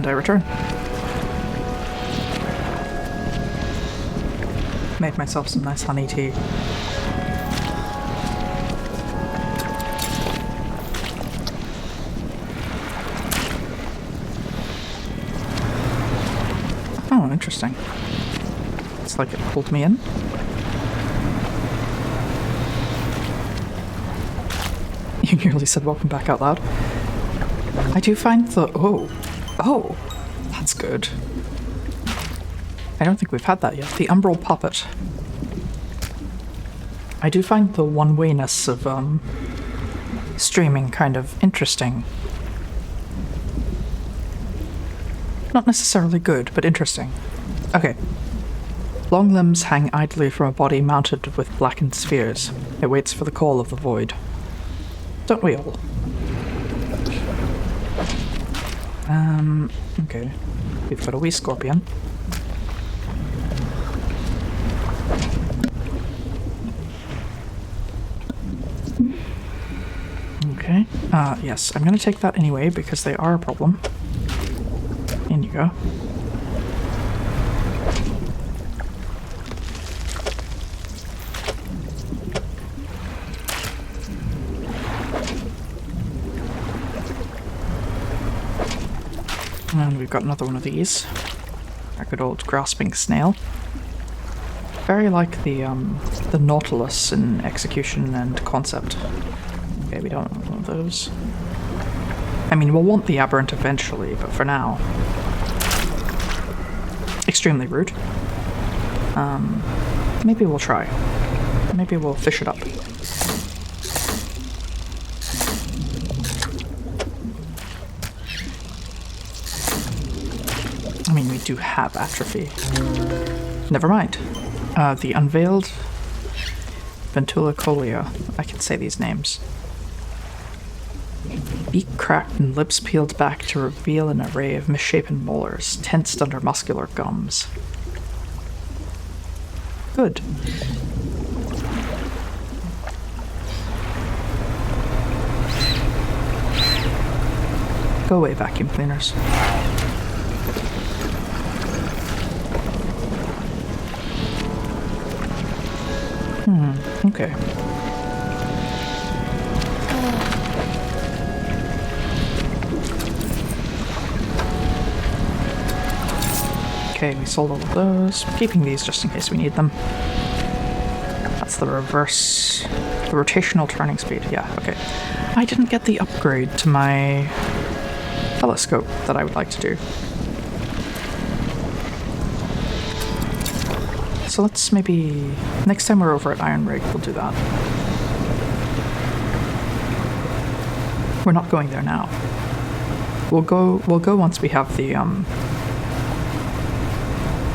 And I return. Made myself some nice honey tea. Oh, interesting. It's like it pulled me in. You nearly said welcome back out loud. I do find the... Oh, that's good. I don't think we've had that yet. The Umbral Puppet. I do find the one-wayness of streaming kind of interesting. Not necessarily good, but interesting. Okay. Long limbs hang idly from a body mounted with blackened spheres. It waits for the call of the void. Don't we all? Okay. We've got a wee scorpion. Okay. Yes, I'm gonna take that anyway because they are a problem. In you go. And we've got another one of these. Our good old grasping snail. Very like the Nautilus in execution and concept. Okay, we don't want one of those. I mean, we'll want the aberrant eventually, but for now... Extremely rude. Maybe we'll try. Maybe we'll fish it up. I mean, we do have atrophy. Never mind. The unveiled Ventulicolia. I can say these names. Beak cracked and lips peeled back to reveal an array of misshapen molars, tensed under muscular gums. Good. Go away, vacuum cleaners. Okay. Okay, we sold all of those. Keeping these just in case we need them. That's the reverse... the rotational turning speed. Yeah, okay. I didn't get the upgrade to my telescope that I would like to do. So let's maybe... next time we're over at Iron Rig, we'll do that. We're not going there now. We'll go once we have the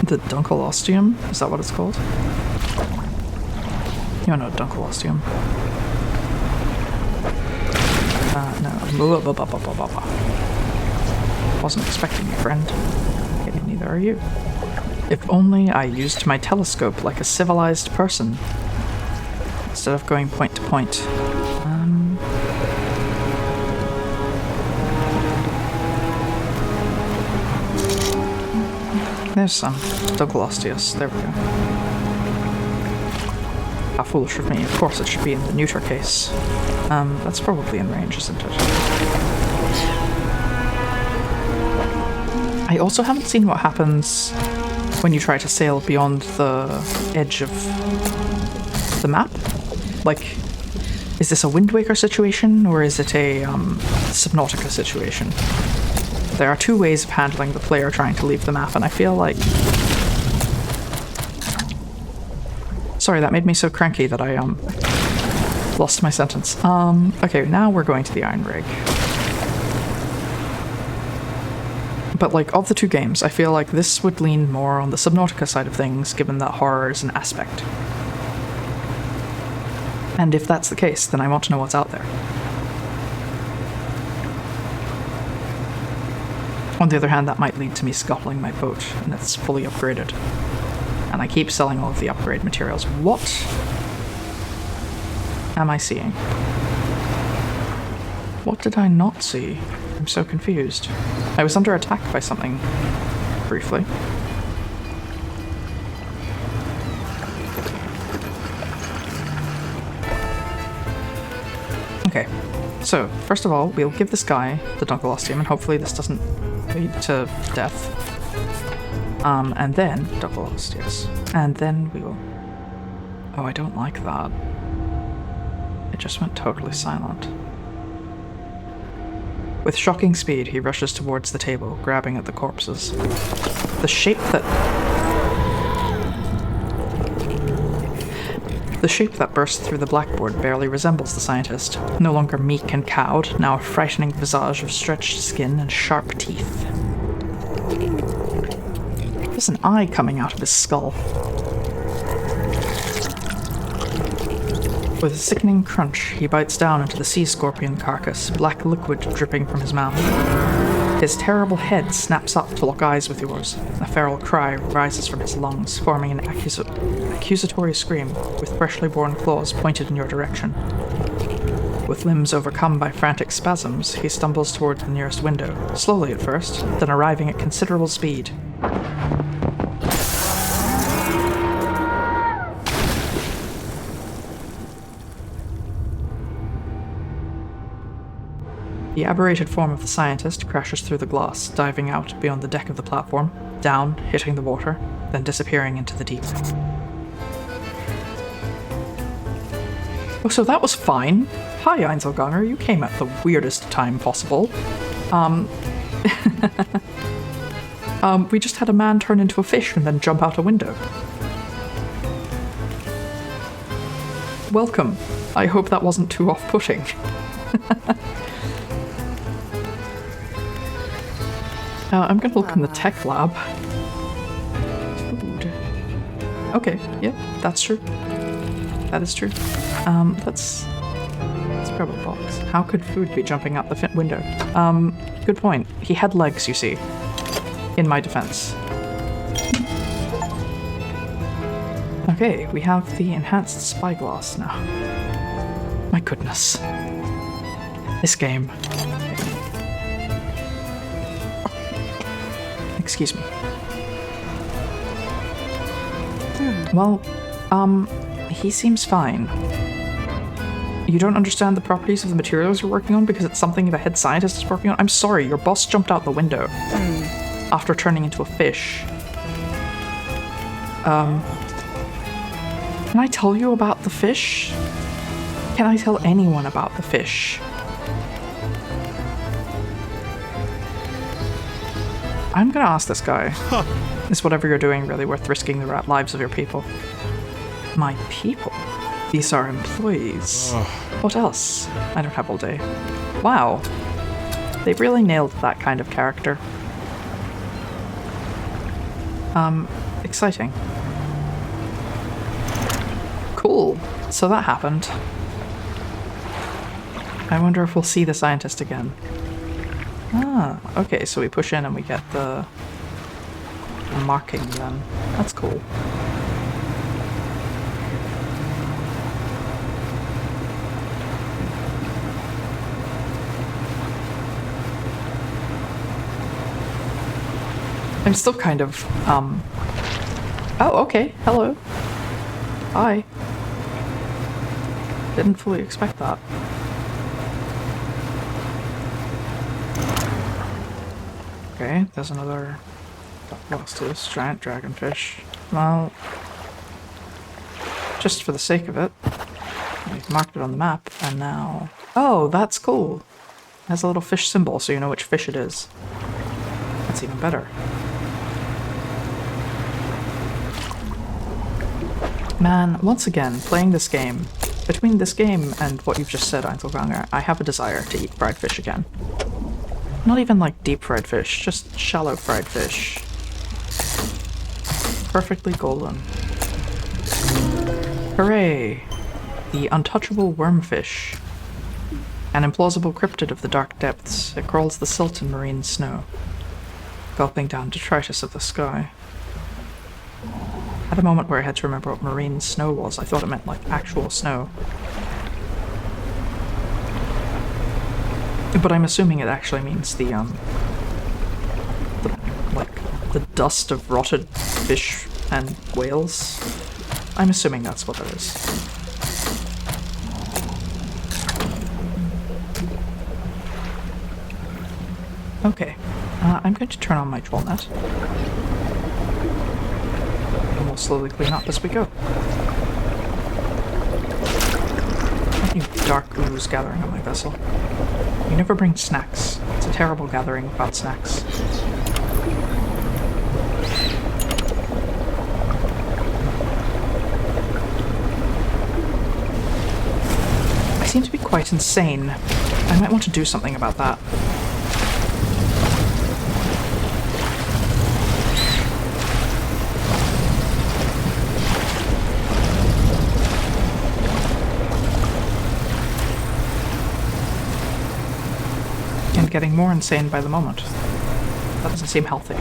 Dunkleosteum? Is that what it's called? You don't know Dunkleosteum. No. Wasn't expecting you, friend. Okay, neither are you. If only I used my telescope like a civilized person, instead of going point to point. There's some Dunkleosteus. There we go. How foolish of me. Of course it should be in the neuter case. That's probably in range, isn't it? I also haven't seen what happens when you try to sail beyond the edge of the map. Like, is this a Wind Waker situation, or is it a Subnautica situation? There are two ways of handling the player trying to leave the map, and I feel like... Sorry, that made me so cranky that I lost my sentence. Okay, now we're going to the Iron Rig. But, like, of the two games, I feel like this would lean more on the Subnautica side of things, given that horror is an aspect. And if that's the case, then I want to know what's out there. On the other hand, that might lead to me scuttling my boat, and it's fully upgraded. And I keep selling all of the upgrade materials. What am I seeing? What did I not see? I'm so confused. I was under attack by something briefly. Okay, so first of all, we'll give this guy the Dunkleosteum, and hopefully this doesn't lead to death. And then Dunkleosteus, and then we will. Oh, I don't like that. It just went totally silent. With shocking speed, he rushes towards the table, grabbing at the corpses. The shape that burst through the blackboard barely resembles the scientist. No longer meek and cowed, now a frightening visage of stretched skin and sharp teeth. There's an eye coming out of his skull. With a sickening crunch, he bites down into the sea scorpion carcass, black liquid dripping from his mouth. His terrible head snaps up to lock eyes with yours. A feral cry rises from his lungs, forming an accusatory scream, with freshly born claws pointed in your direction. With limbs overcome by frantic spasms, he stumbles toward the nearest window, slowly at first, then arriving at considerable speed. The aberrated form of the scientist crashes through the glass, diving out beyond the deck of the platform, down, hitting the water, then disappearing into the deep. Oh, so that was fine. Hi, Einzelganger, you came at the weirdest time possible. We just had a man turn into a fish and then jump out a window. Welcome. I hope that wasn't too off-putting. I'm gonna look in the tech lab. Food. Okay, yeah, that's true. That is true. Let's grab a box. How could food be jumping out the window? Good point. He had legs, you see. In my defense. Okay, we have the enhanced spyglass now. My goodness. This game. Excuse me. Well, he seems fine. You don't understand the properties of the materials you're working on because it's something the head scientist is working on? I'm sorry, your boss jumped out the window after turning into a fish. Can I tell you about the fish? Can I tell anyone about the fish? I'm gonna ask this guy. Is whatever you're doing really worth risking the lives of your people? My people? These are employees. What else? I don't have all day. Wow. They really nailed that kind of character. Exciting. Cool. So that happened. I wonder if we'll see the scientist again. Ah, okay, so we push in and we get the marking then. That's cool. I'm still kind of, Oh, okay, hello. Hi. Didn't fully expect that. Okay, there's another Dunkleosteus, giant dragonfish. Well, just for the sake of it, we've marked it on the map, and now... Oh, that's cool! It has a little fish symbol, so you know which fish it is. That's even better. Man, once again, playing this game, between this game and what you've just said, Einzelganger, I have a desire to eat fried fish again. Not even like deep fried fish, just shallow fried fish. Perfectly golden. Hooray! The untouchable wormfish. An implausible cryptid of the dark depths, it crawls the silt and marine snow, gulping down detritus of the sky. I had a moment where I had to remember what marine snow was. I thought it meant like actual snow. But I'm assuming it actually means the the dust of rotted fish and whales. I'm assuming that's what that is. Okay, I'm going to turn on my troll net. And we'll slowly clean up as we go. You dark ooze gathering on my vessel. You never bring snacks. It's a terrible gathering without snacks. I seem to be quite insane. I might want to do something about that. Getting more insane by the moment. That doesn't seem healthy.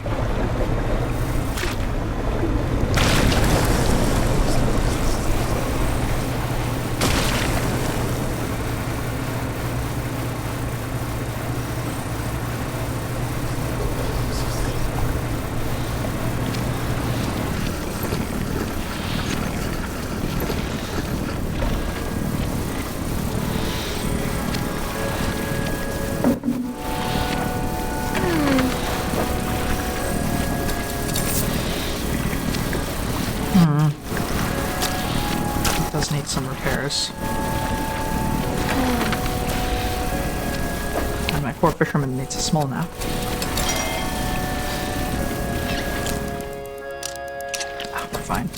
Need some repairs. And my poor fisherman needs a small nap. Ah, we're fine.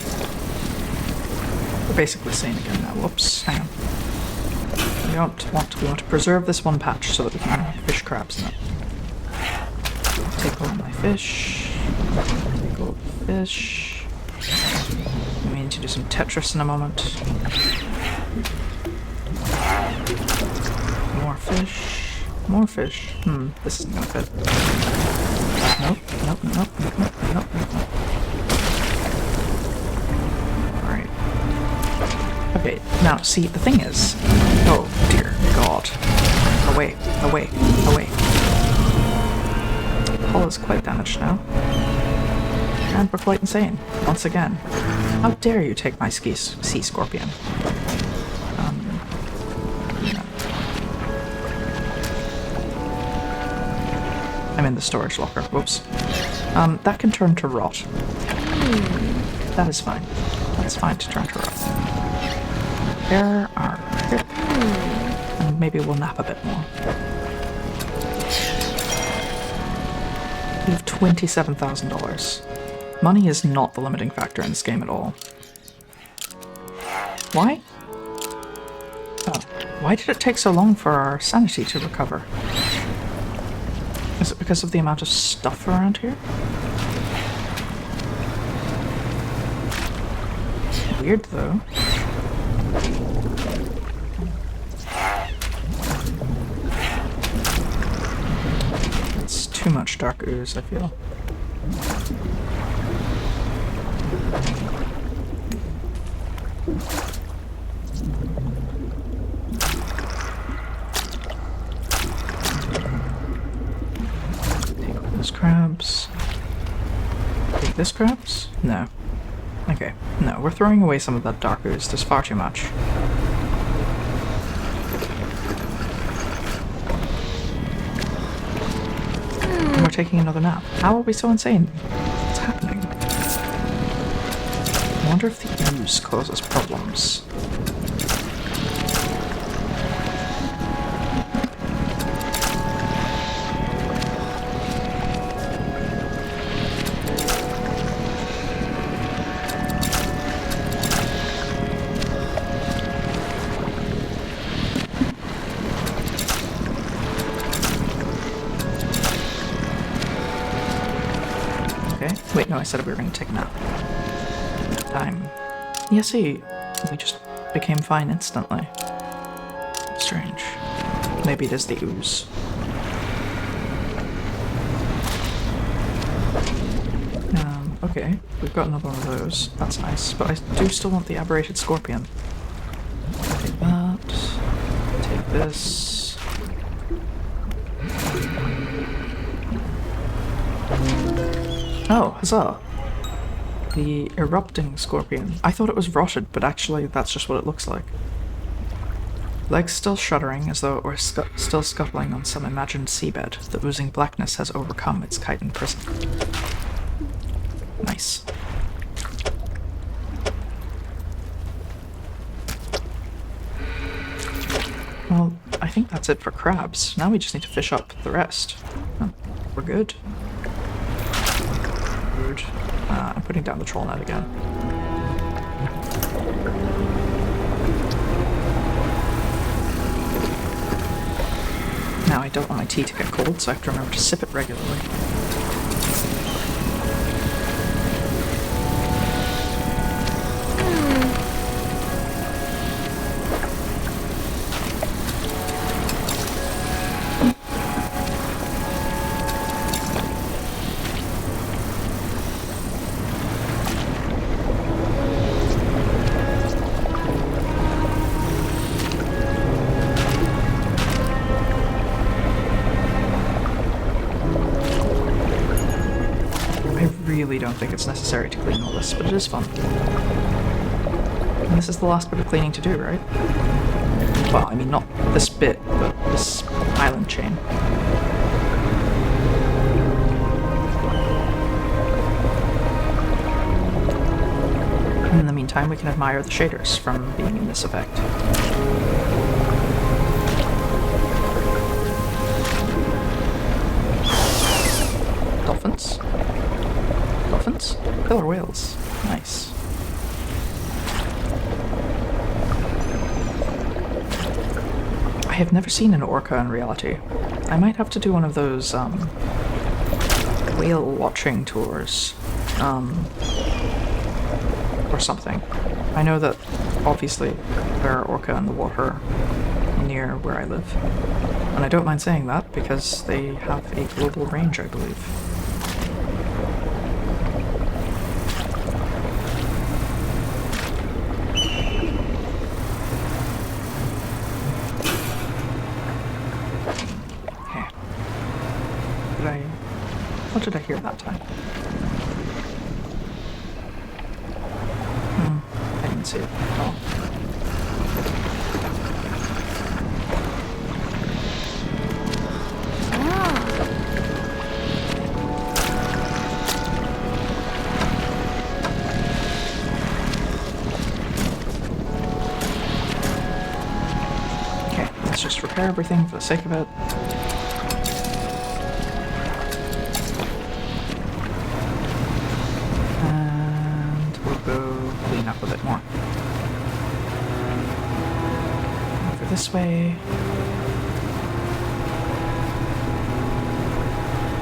We're basically sane again now. Whoops, hang on. We want to preserve this one patch so that we can fish crabs in it. Take all my fish. Take all the fish. We need to do some Tetris in a moment. More fish. More fish. This isn't gonna fit. Nope, nope, nope, nope, nope, nope, nope. Alright. Okay, now see, the thing is... Oh, dear God. Away, away, away. The hull is quite damaged now. And we're quite insane, once again. How dare you take my sea scorpion? No. I'm in the storage locker. Whoops. That can turn to rot. That is fine. That's fine to turn to rot. There are... Here. And maybe we'll nap a bit more. We have $27,000. Money is not the limiting factor in this game at all. Why? Oh, why did it take so long for our sanity to recover? Is it because of the amount of stuff around here? Weird, though. It's too much dark ooze, I feel. Take those crabs. Take this crabs? No. Okay. No, we're throwing away some of that dark ooze. There's far too much. And we're taking another nap. How are we so insane? What's happening? I wonder if the ooze causes problems. Okay. Wait, no, I said we were going to take a nap. Time. Yeah, see, we just became fine instantly. Strange. Maybe it is the ooze. Okay, we've got another one of those. That's nice, but I do still want the aberrated scorpion. Take that. Take this. Oh, huzzah! The erupting scorpion. I thought it was rotted, but actually that's just what it looks like. Legs still shuddering, as though it were still scuttling on some imagined seabed. The oozing blackness has overcome its chitin prison. Nice. Well, I think that's it for crabs. Now we just need to fish up the rest. Oh, we're good. Rude. I'm putting down the troll net again. Now I don't want my tea to get cold, so I have to remember to sip it regularly. I really don't think it's necessary to clean all this, but it is fun. And this is the last bit of cleaning to do, right? Well, I mean, not this bit, but this island chain. In the meantime, we can admire the shaders from being in this effect. Dolphins? Dolphins? Killer whales. Nice. I have never seen an orca in reality. I might have to do one of those, whale watching tours. Or something. I know that, obviously, there are orca in the water near where I live. And I don't mind saying that, because they have a global range, I believe. What did I hear that time? I didn't see it at all. Okay, let's just repair everything for the sake of it. Up a bit more. Over this way.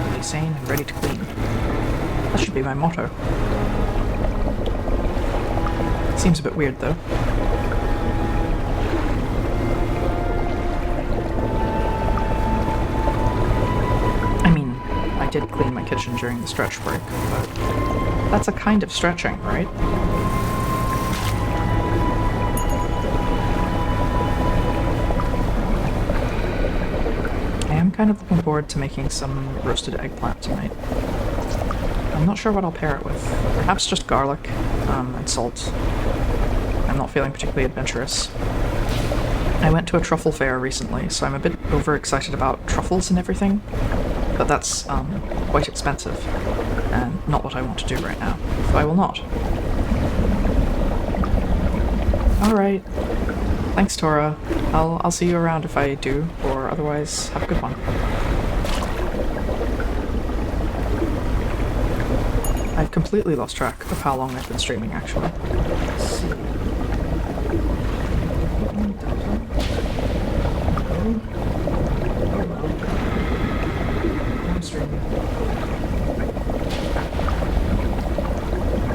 Really sane and ready to clean. That should be my motto. Seems a bit weird though. I mean, I did clean my kitchen during the stretch break, but that's a kind of stretching, right? I'm kind of looking forward to making some roasted eggplant tonight. I'm not sure what I'll pair it with. Perhaps just garlic and salt. I'm not feeling particularly adventurous. I went to a truffle fair recently, so I'm a bit overexcited about truffles and everything, but that's quite expensive, and not what I want to do right now, so I will not. Alright. Thanks, Tora. I'll see you around if I do, or otherwise, have a good one. I've completely lost track of how long I've been streaming, actually. Let's see. I'm streaming.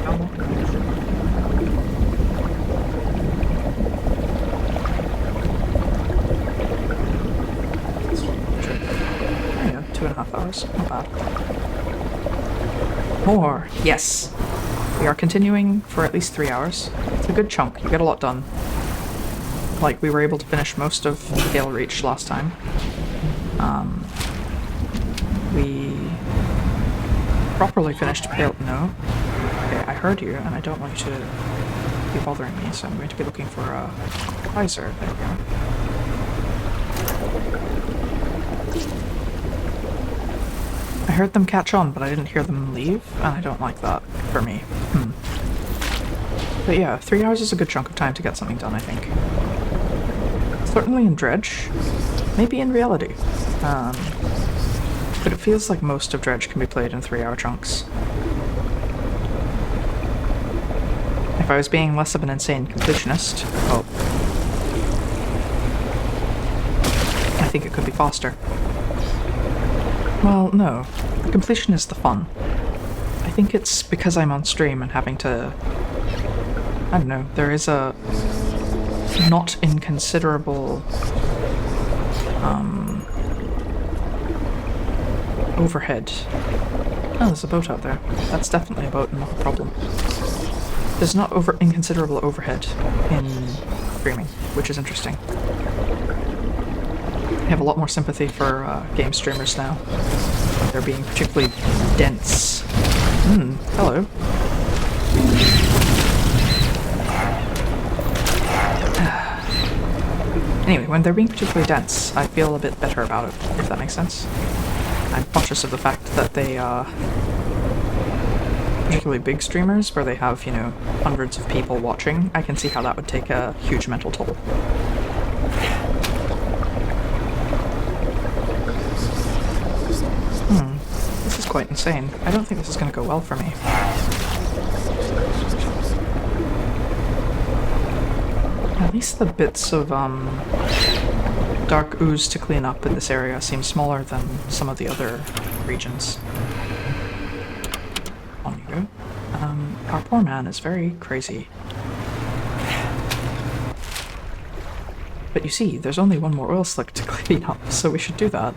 How long? There you go, 2.5 hours. Not bad. More! Yes! We are continuing for at least 3 hours. It's a good chunk. You get a lot done. Like, we were able to finish most of Gale Reach last time. We properly finished pale. No. Okay, I heard you, and I don't want you to be bothering me, so I'm going to be looking for a visor. There we go. I heard them catch on, but I didn't hear them leave, and I don't like that for me. But yeah, 3 hours is a good chunk of time to get something done, I think. Certainly in Dredge, maybe in reality. But it feels like most of Dredge can be played in 3-hour chunks. If I was being less of an insane completionist, well, I think it could be faster. Well, no. The completion is the fun. I think it's because I'm on stream and having to... I don't know, there is a not inconsiderable overhead. Oh, there's a boat out there. That's definitely a boat and not a problem. There's not inconsiderable overhead in streaming, which is interesting. I have a lot more sympathy for game streamers now. They're being particularly dense. Hello. Anyway, when they're being particularly dense, I feel a bit better about it, if that makes sense. I'm conscious of the fact that they, particularly big streamers, where they have, you know, hundreds of people watching, I can see how that would take a huge mental toll. This is quite insane. I don't think this is going to go well for me. At least the bits of, dark ooze to clean up in this area seem smaller than some of the other regions. On you go. Our poor man is very crazy. But you see, there's only one more oil slick to clean up, so we should do that.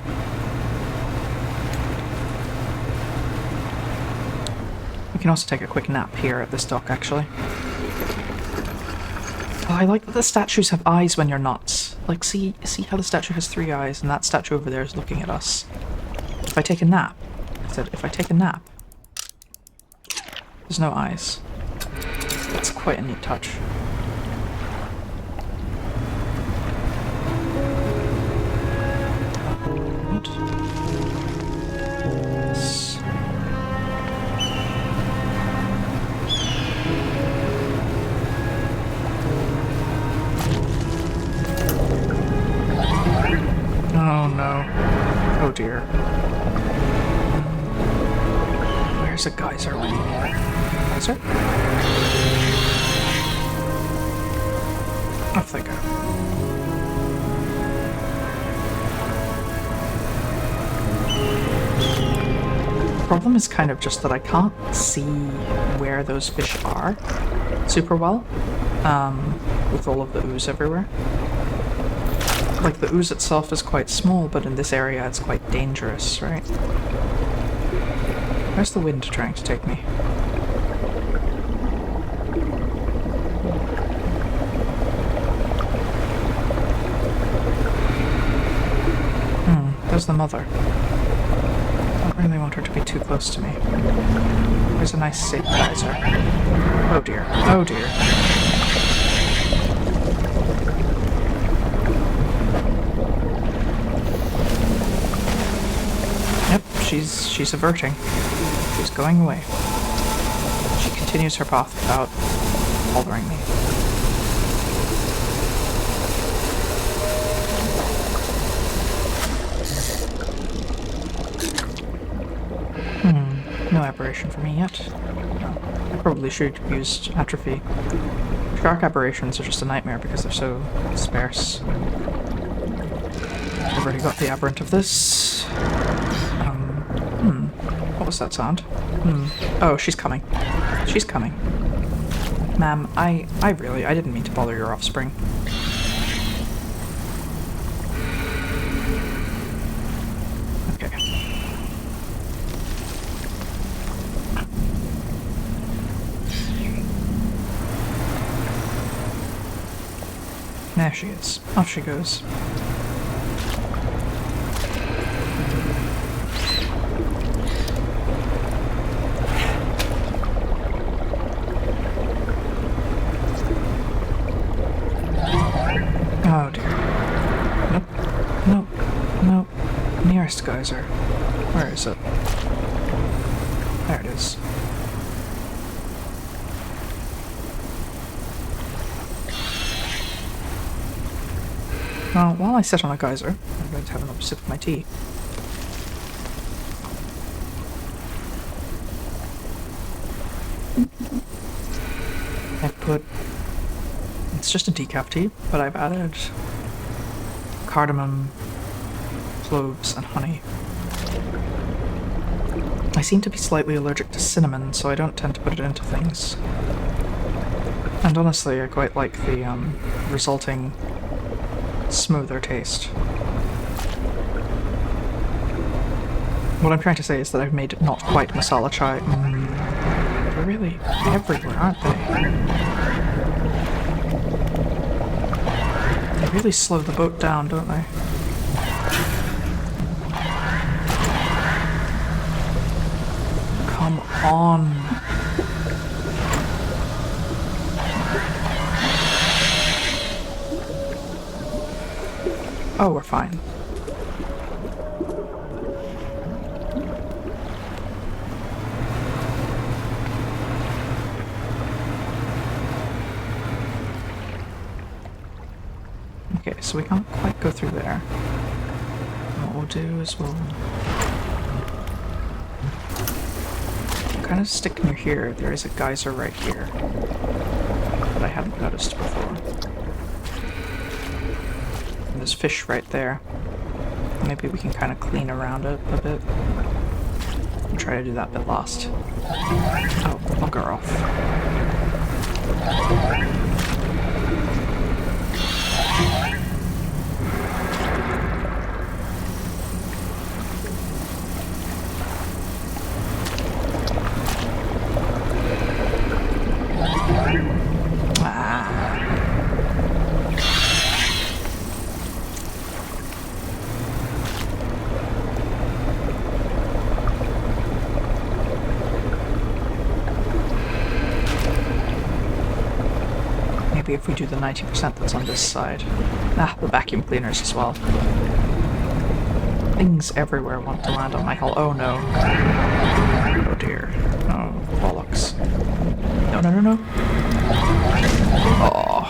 We can also take a quick nap here at this dock, actually. Oh, I like that the statues have eyes when you're not. Like, see how the statue has 3 eyes, and that statue over there is looking at us. If I take a nap, I said, if I take a nap, there's no eyes. That's quite a neat touch. Oh no. Oh dear. Where's a geyser? Geyser? Off they go. The problem is kind of just that I can't see where those fish are super well, with all of the ooze everywhere. Like, the ooze itself is quite small, but in this area it's quite dangerous, right? Where's the wind trying to take me? There's the mother. I don't really want her to be too close to me. There's a nice safe geyser. Oh dear. Oh dear. Yep, she's averting. She's going away. She continues her path without bothering me. No aberration for me yet. No. I probably should have used atrophy. Shark aberrations are just a nightmare because they're so sparse. I've already got the aberrant of this. What was that sound? Oh, she's coming. She's coming. Ma'am, I didn't mean to bother your offspring. Okay. There she is. Off she goes. Nearest geyser. Where is it? There it is. Well, while I sit on a geyser, I'm going to have another sip of my tea. It's just a decaf tea, but I've added cardamom, cloves, and honey. I seem to be slightly allergic to cinnamon, so I don't tend to put it into things. And honestly, I quite like the resulting smoother taste. What I'm trying to say is that I've made it not quite masala chai. They're really everywhere, aren't they? They really slow the boat down, don't they? Come on. Oh, we're fine. Okay, so we can't quite go through there. And what we'll do is we'll kind of stick near here. There is a geyser right here that I hadn't noticed before. And there's fish right there. Maybe we can kind of clean around it a bit. And try to do that bit last. Oh, bugger off. Maybe if we do the 90% that's on this side. Ah, the vacuum cleaners as well. Things everywhere want to land on my hull. Oh no. Oh dear. Oh, bollocks. No, no, no, no. Oh.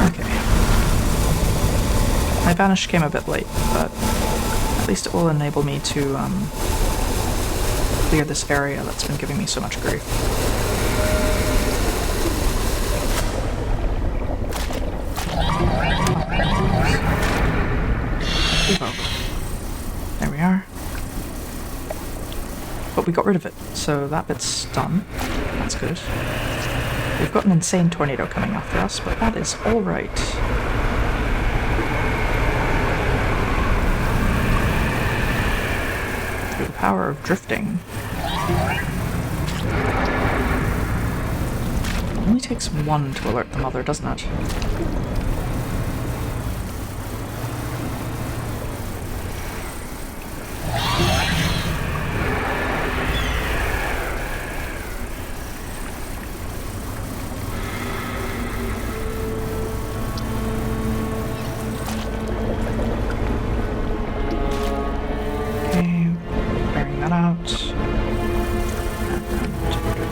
Okay. My vanish came a bit late, but at least it will enable me to clear this area that's been giving me so much grief. There we are. But we got rid of it, so that bit's done. That's good. We've got an insane tornado coming after us, but that is alright. Through the power of drifting. It only takes one to alert the mother, doesn't it?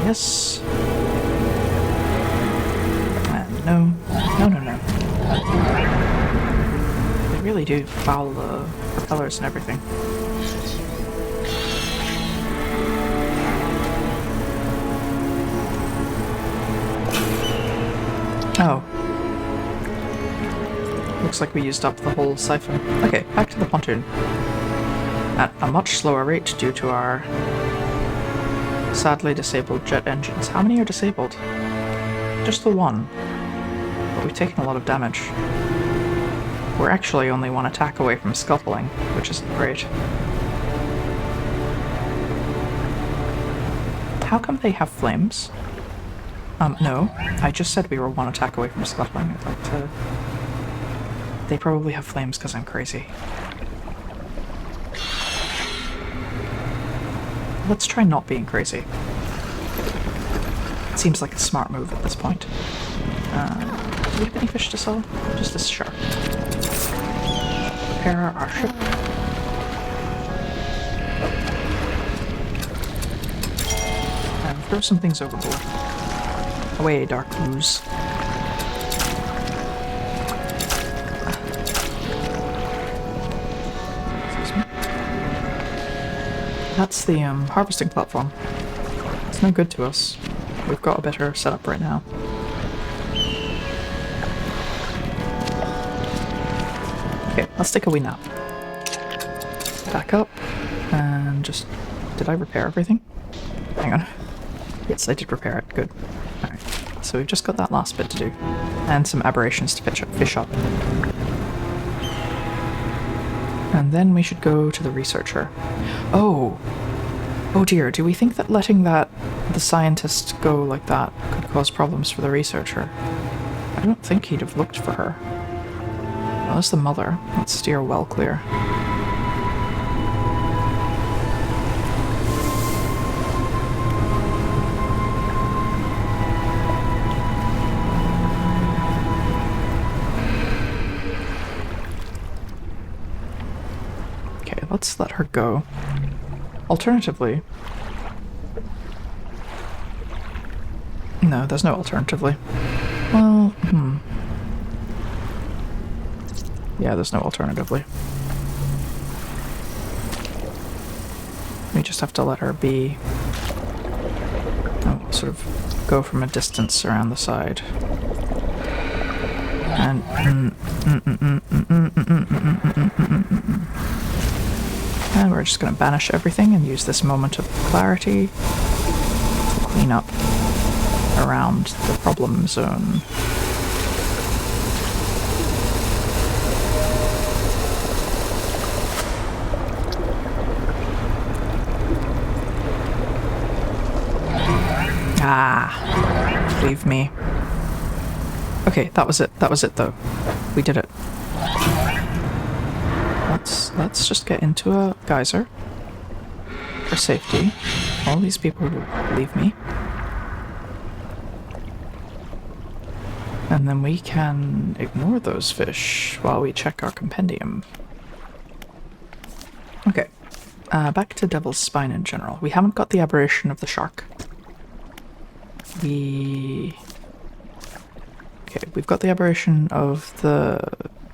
Yes. And no. No, no, no. They really do foul the propellers and everything. Oh. Looks like we used up the whole siphon. Okay, back to the pontoon. At a much slower rate due to our sadly disabled jet engines. How many are disabled? Just the one. But we've taken a lot of damage. We're actually only one attack away from scuttling, which isn't great. How come they have flames? No. I just said we were one attack away from scuttling. I'd like to... They probably have flames because I'm crazy. Let's try not being crazy. It seems like a smart move at this point. Do we have any fish to sell? Just this shark. Repair our ship. Throw some things overboard. Away, dark ooze. Excuse me. That's the harvesting platform. It's no good to us. We've got a better setup right now. Okay, let's take a wee nap. Back up and just... Did I repair everything? Hang on. Yes, I did repair it. Good. Alright. So we've just got that last bit to do. And some aberrations to fish up. And then we should go to the researcher. Oh! Oh dear, do we think that letting the scientist go like that could cause problems for the researcher? I don't think he'd have looked for her. Well, that's the mother. Let's steer well clear. Okay, let's let her go. Alternatively... No, there's no alternatively. Well, yeah, there's no alternatively. We just have to let her be... Oh, sort of go from a distance around the side. And... And we're just going to banish everything and use this moment of clarity to clean up around the problem zone. Ah, leave me. Okay, that was it. That was it, though. We did it. Let's just get into a geyser for safety. All these people will leave me. And then we can ignore those fish while we check our compendium. Okay. Back to Devil's Spine in general. We haven't got the aberration of the shark. Okay, we've got the aberration of the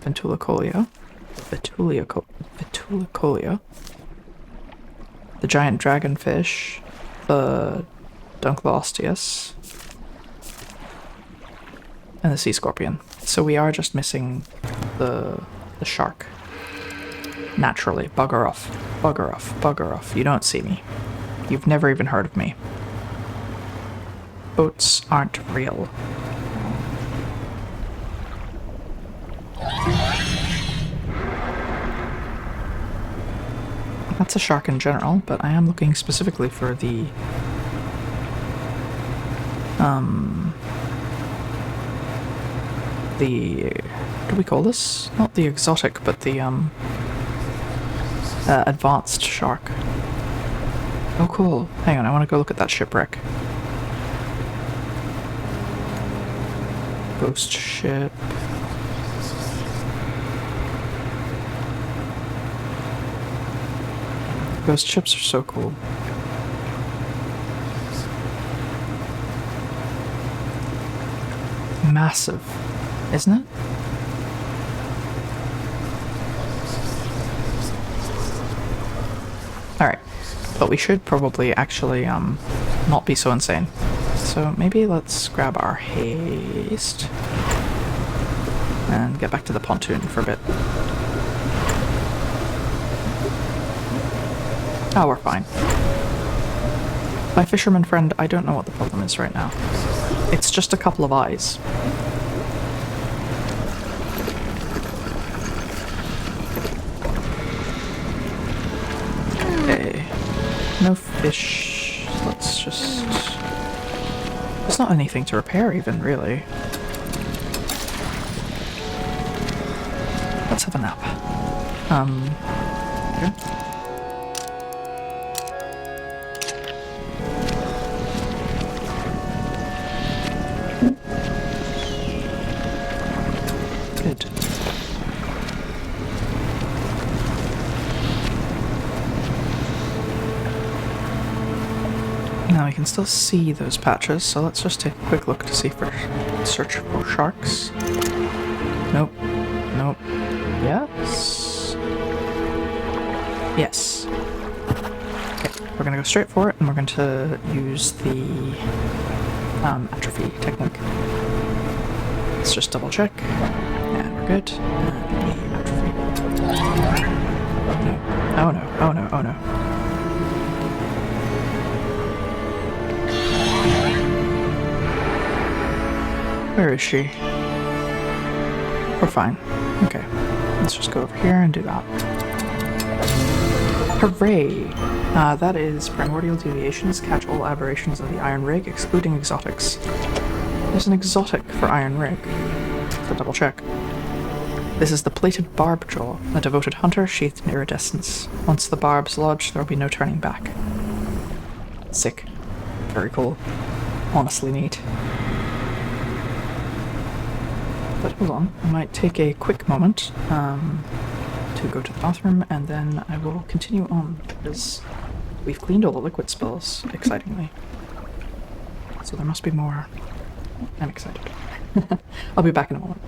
Ventulicolia. Vetulicolia. The giant dragonfish. The Dunkleosteus. And the sea scorpion. So we are just missing the shark. Naturally. Bugger off. Bugger off. Bugger off. You don't see me. You've never even heard of me. Boats aren't real. That's a shark in general, but I am looking specifically for the... what do we call this? Not the exotic, but the, advanced shark. Oh, cool. Hang on, I want to go look at that shipwreck. Ghost ship. Ghost ships are so cool. Massive, isn't it? Alright, but we should probably actually not be so insane. So maybe let's grab our haste and get back to the pontoon for a bit. Oh, we're fine. My fisherman friend, I don't know what the problem is right now. It's just a couple of eyes. Okay. No fish. Let's just... There's not anything to repair even, really. Let's have a nap. Okay. Good. Now we can can still see those patches, so let's just take a quick look to see for search for sharks. Nope. Nope. Yes. Yes. Okay, we're gonna go straight for it, and we're going to use the atrophy technique. Let's just double check, and we're good. And the atrophy. Oh no! Oh no! Oh no! Where is she? We're fine. Okay. Let's just go over here and do that. Hooray! That is primordial deviations. Catch all aberrations of the Iron Rig, excluding exotics. There's an exotic for Iron Rig. To double check. This is the plated barb jaw, a devoted hunter sheathed in iridescence. Once the barbs lodge, there will be no turning back. Sick. Very cool. Honestly neat. But hold on, I might take a quick moment to go to the bathroom, and then I will continue on, because we've cleaned all the liquid spills, excitingly. So there must be more. I'm excited. I'll be back in a moment.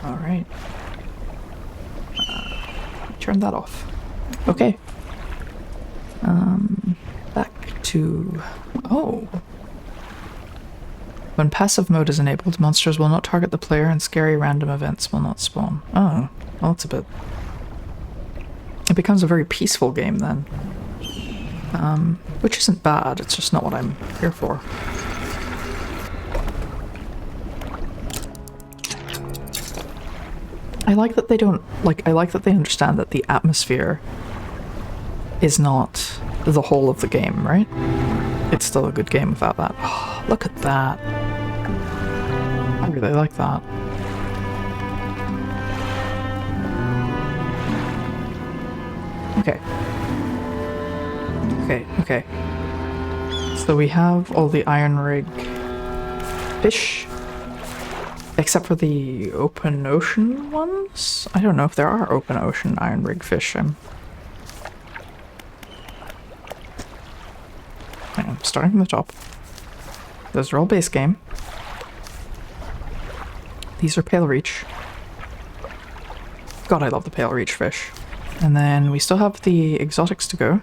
Alright. Turn that off. Okay. Back to... Oh. When passive mode is enabled, monsters will not target the player and scary random events will not spawn. Oh. Well, that's a bit... It becomes a very peaceful game then. Which isn't bad, it's just not what I'm here for. I like that they don't, I like that they understand that the atmosphere is not the whole of the game, right? It's still a good game without that. Oh, look at that. I really like that. Okay. Okay. So we have all the Iron Rig fish. Except for the open ocean ones? I don't know if there are open ocean Iron Rig fish. starting from the top. Those are all base game. These are pale reach. God, I love the pale reach fish. And then we still have the exotics to go.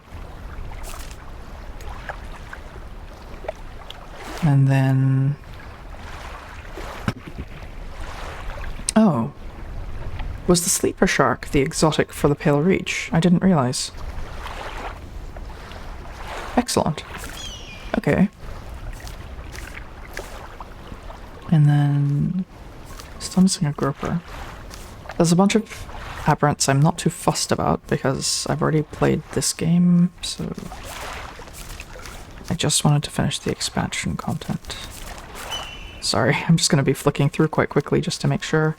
And then... Oh. Was the sleeper shark the exotic for the pale reach? I didn't realize. Excellent. Okay. And then... Still missing a grouper. There's a bunch of aberrants I'm not too fussed about because I've already played this game, so... I just wanted to finish the expansion content. Sorry, I'm just going to be flicking through quite quickly just to make sure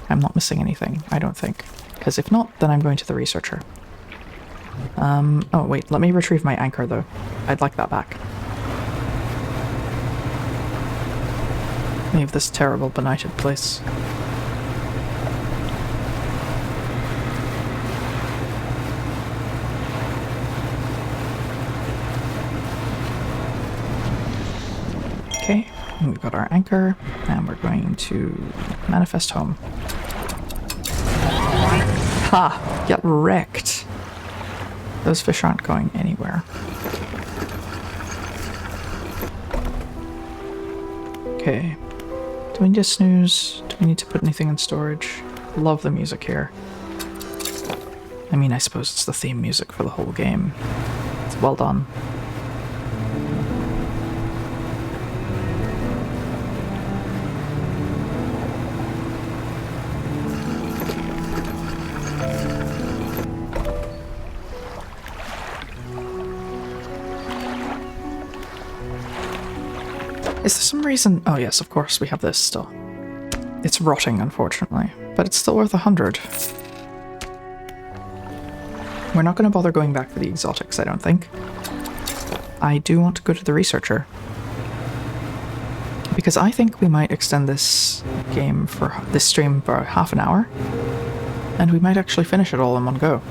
I'm not missing anything, I don't think. Because if not, then I'm going to the researcher. Oh wait, let me retrieve my anchor though. I'd like that back. Leave this terrible benighted place. Okay, we've got our anchor, and we're going to manifest home. Ha! Get wrecked! Those fish aren't going anywhere. Okay. Do we need to snooze? Do we need to put anything in storage? Love the music here. I mean, I suppose it's the theme music for the whole game. It's well done. Is there some reason... Oh yes, of course, we have this still. It's rotting, unfortunately, but it's still worth 100. We're not going to bother going back for the exotics, I don't think. I do want to go to the researcher. Because I think we might extend this game for this stream for half an hour, and we might actually finish it all in one go.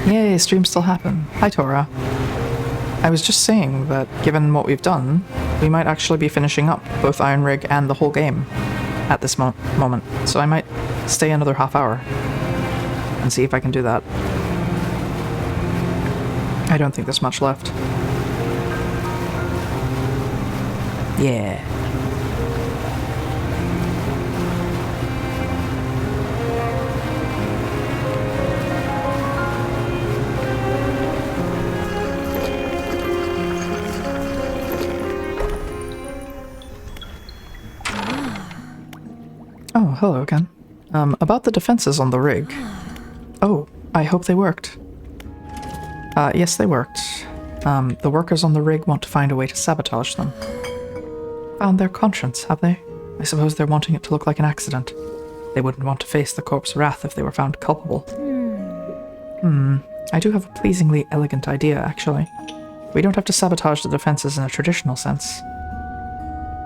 Yay, streams still happen. Hi, Tora. I was just saying that, given what we've done, we might actually be finishing up both Iron Rig and the whole game at this moment. So I might stay another half hour and see if I can do that. I don't think there's much left. Yeah. Oh, hello again. About the defenses on the rig. Oh, I hope they worked. Yes, they worked. The workers on the rig want to find a way to sabotage them. Found their conscience, have they? I suppose they're wanting it to look like an accident. They wouldn't want to face the corp's wrath if they were found culpable. I do have a pleasingly elegant idea, actually. We don't have to sabotage the defenses in a traditional sense.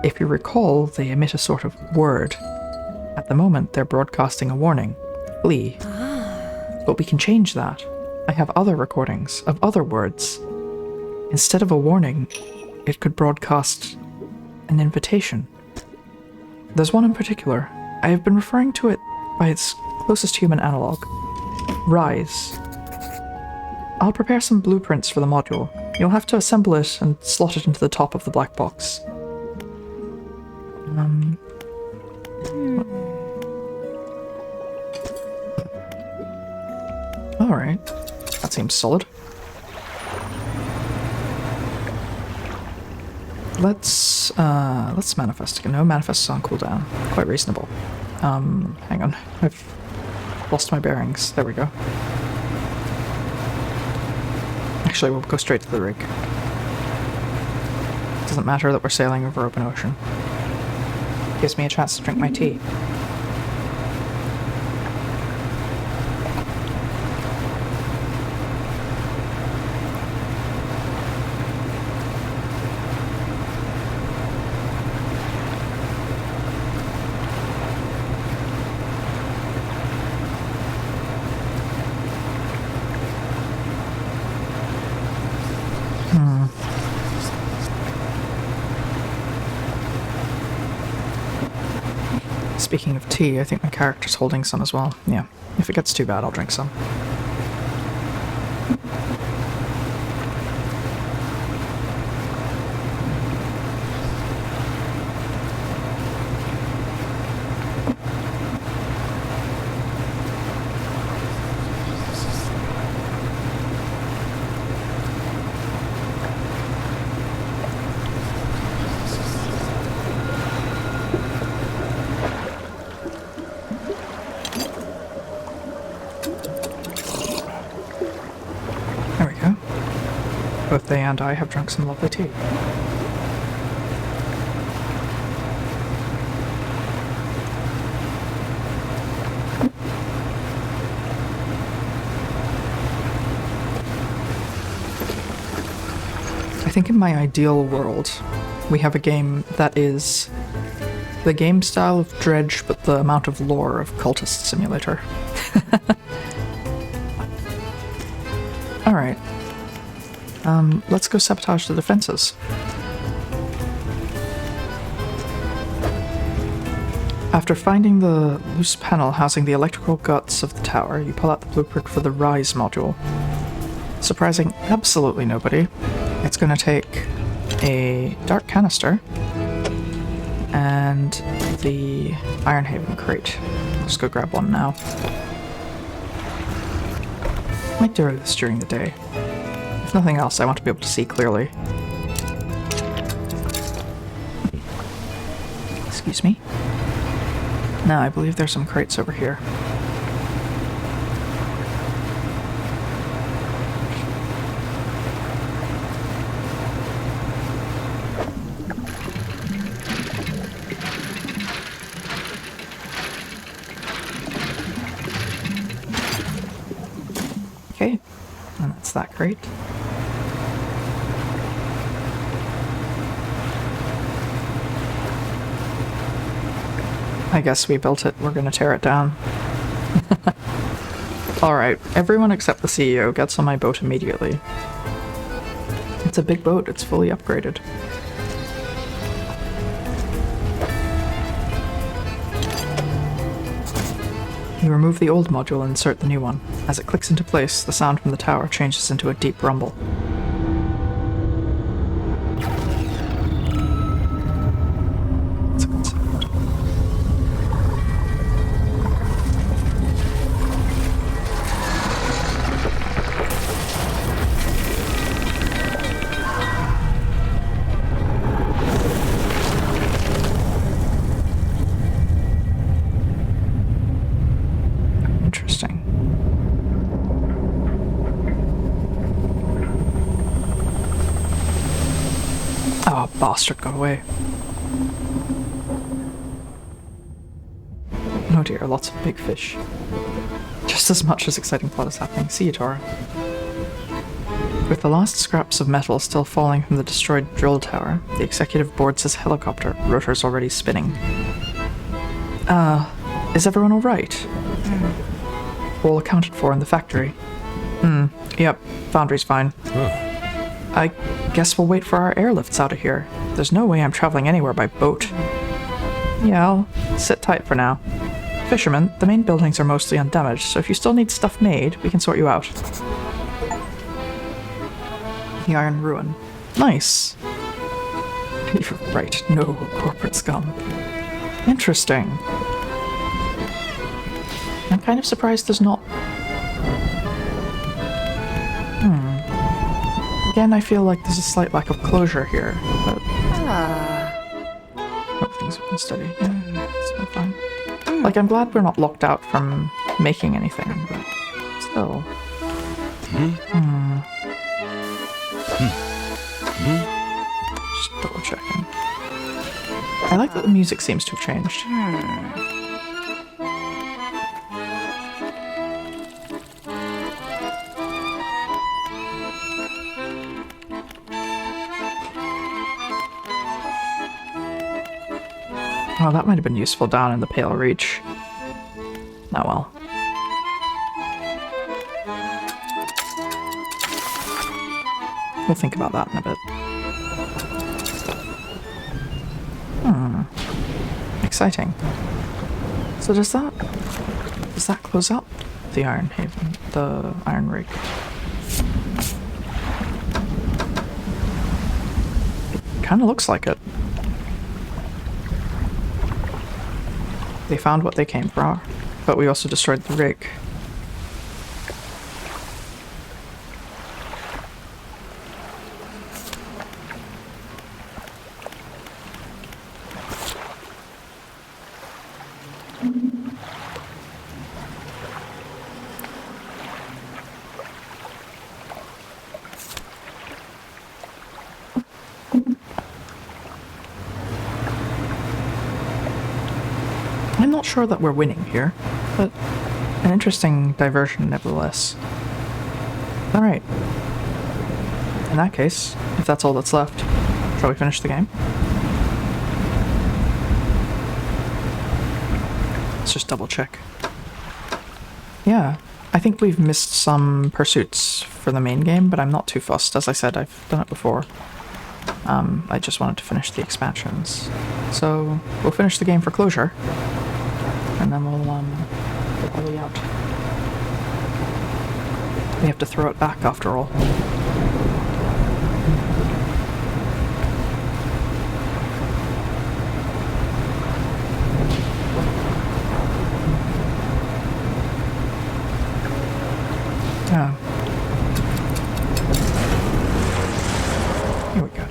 If you recall, they emit a sort of word. At the moment, they're broadcasting a warning. Flee. But we can change that. I have other recordings of other words. Instead of a warning, it could broadcast an invitation. There's one in particular. I have been referring to it by its closest human analog. Rise. I'll prepare some blueprints for the module. You'll have to assemble it and slot it into the top of the black box. Alright. That seems solid. Let's manifest again. No, manifest is on cooldown. Quite reasonable. Hang on. I've lost my bearings. There we go. Actually, we'll go straight to the rig. Doesn't matter that we're sailing over open ocean. Gives me a chance to drink my tea. Speaking of tea, I think my character's holding some as well. Yeah, if it gets too bad, I'll drink some. Both they and I have drunk some lovely tea. I think in my ideal world, we have a game that is the game style of Dredge, but the amount of lore of Cultist Simulator. Alright. Let's go sabotage the defenses. After finding the loose panel housing the electrical guts of the tower, you pull out the blueprint for the Rise module. Surprising absolutely nobody, it's going to take a dark canister and the Ironhaven crate. Let's go grab one now. Might do this during the day. If nothing else, I want to be able to see clearly. Excuse me. No, I believe there's some crates over here. Okay, and that's that crate. I guess we built it, we're gonna tear it down. Alright, everyone except the CEO gets on my boat immediately. It's a big boat, it's fully upgraded. You remove the old module and insert the new one. As it clicks into place, the sound from the tower changes into a deep rumble. That's a good sound. Interesting. Oh, bastard got away. Oh dear, lots of big fish. Just as much as exciting plot is happening. See you, Tora. With the last scraps of metal still falling from the destroyed drill tower, the executive boards his helicopter, rotors already spinning. Is everyone alright? All accounted for in the factory. Yep, foundry's fine. I guess we'll wait for our airlifts out of here. There's no way I'm traveling anywhere by boat. Yeah, I'll sit tight for now. Fisherman, the main buildings are mostly undamaged, so if you still need stuff made, we can sort you out. The Iron Ruin. Nice. You're right, no corporate scum. Interesting. I'm kind of surprised there's not... Again, I feel like there's a slight lack of closure here, but... Hope things have been steady. Yeah, it's been fine. Like, I'm glad we're not locked out from making anything, but still... Just double checking. I like that the music seems to have changed. Oh, that might have been useful down in the Pale Reach. Oh well. We'll think about that in a bit. Exciting. So does that close up the Iron Haven, the Iron Rig? It kind of looks like it. They found what they came for, but we also destroyed the rig. I'm not sure that we're winning here, but an interesting diversion nevertheless. Alright. In that case, if that's all that's left, shall we finish the game? Let's just double check. Yeah, I think we've missed some pursuits for the main game, but I'm not too fussed. As I said, I've done it before. I just wanted to finish the expansions. So, we'll finish the game for closure. And then we'll way out. We have to throw it back after all. Yeah. Here we go.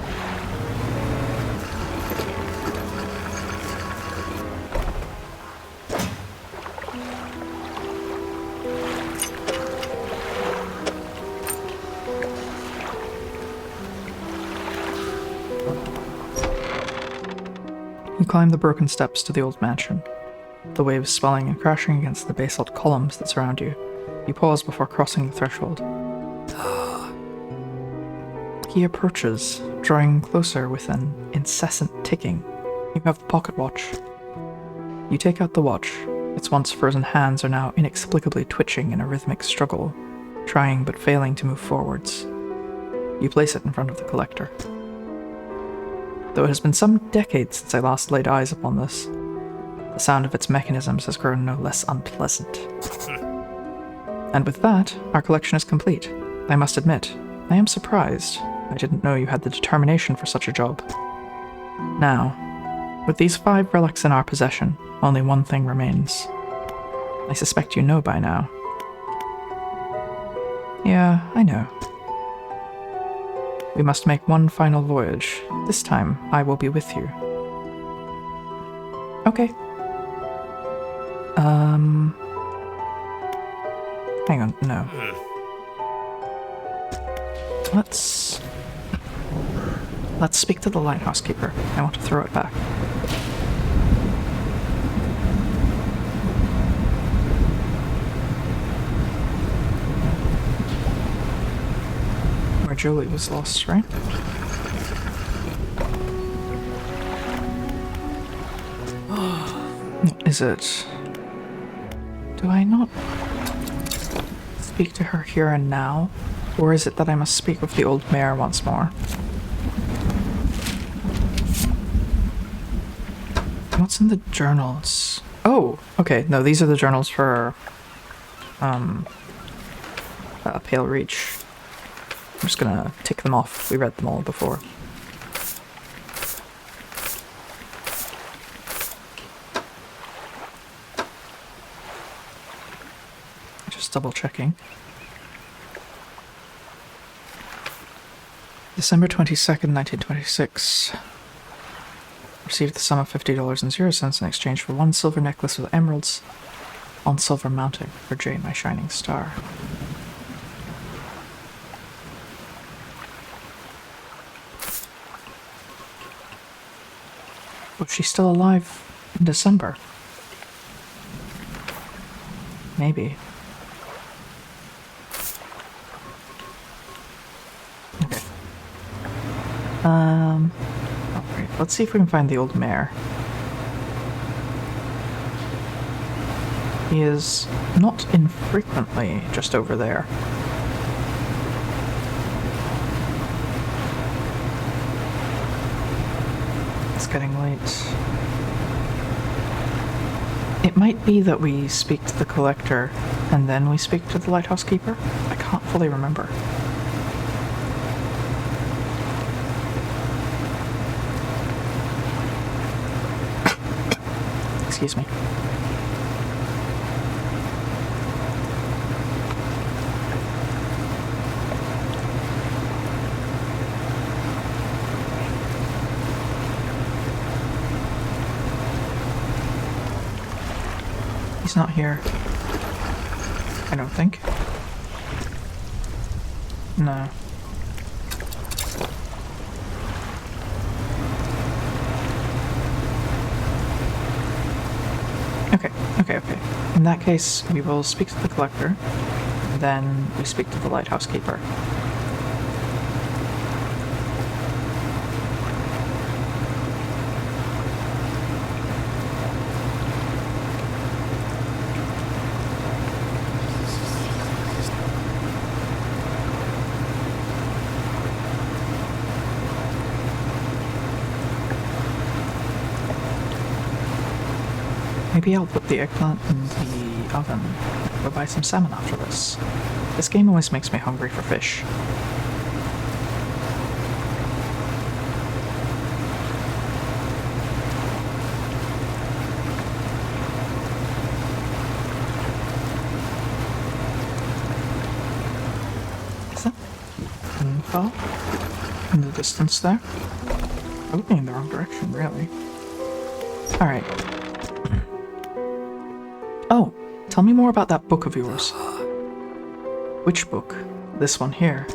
You climb the broken steps to the old mansion, the waves swelling and crashing against the basalt columns that surround you. You pause before crossing the threshold. He approaches, drawing closer with an incessant ticking. You have the pocket watch. You take out the watch. Its once frozen hands are now inexplicably twitching in a rhythmic struggle, trying but failing to move forwards. You place it in front of the collector. Though it has been some decades since I last laid eyes upon this, the sound of its mechanisms has grown no less unpleasant. And with that, our collection is complete. I must admit, I am surprised. I didn't know you had the determination for such a job. Now, with these 5 relics in our possession, only one thing remains. I suspect you know by now. Yeah, I know. We must make one final voyage. This time, I will be with you. Okay. Hang on, no. Let's speak to the lighthouse keeper. I want to throw it back. Where Julie was lost, right? Is it? Do I not speak to her here and now? Or is it that I must speak with the old mare once more? What's in the journals? Oh, okay. No, these are the journals for Pale Reach. I'm just gonna tick them off. We read them all before. Just double checking. December 22nd, 1926. Received the sum of $50.00 in exchange for 1 silver necklace with emeralds on silver mounting for Jane, my shining star. Was she still alive in December? Maybe. Okay. Alright, let's see if we can find the old mayor. He is not infrequently just over there. It's getting late. It might be that we speak to the collector and then we speak to the lighthouse keeper. I can't fully remember. Excuse me. He's not here. I don't think. No. Okay. In that case, we will speak to the collector, then we speak to the lighthouse keeper. Maybe I'll put the eggplant in the oven. Go buy some salmon after this. This game always makes me hungry for fish. Is that info in the distance there? I'm looking in the wrong direction, really. Alright. Oh, tell me more about that book of yours. Which book? This one here.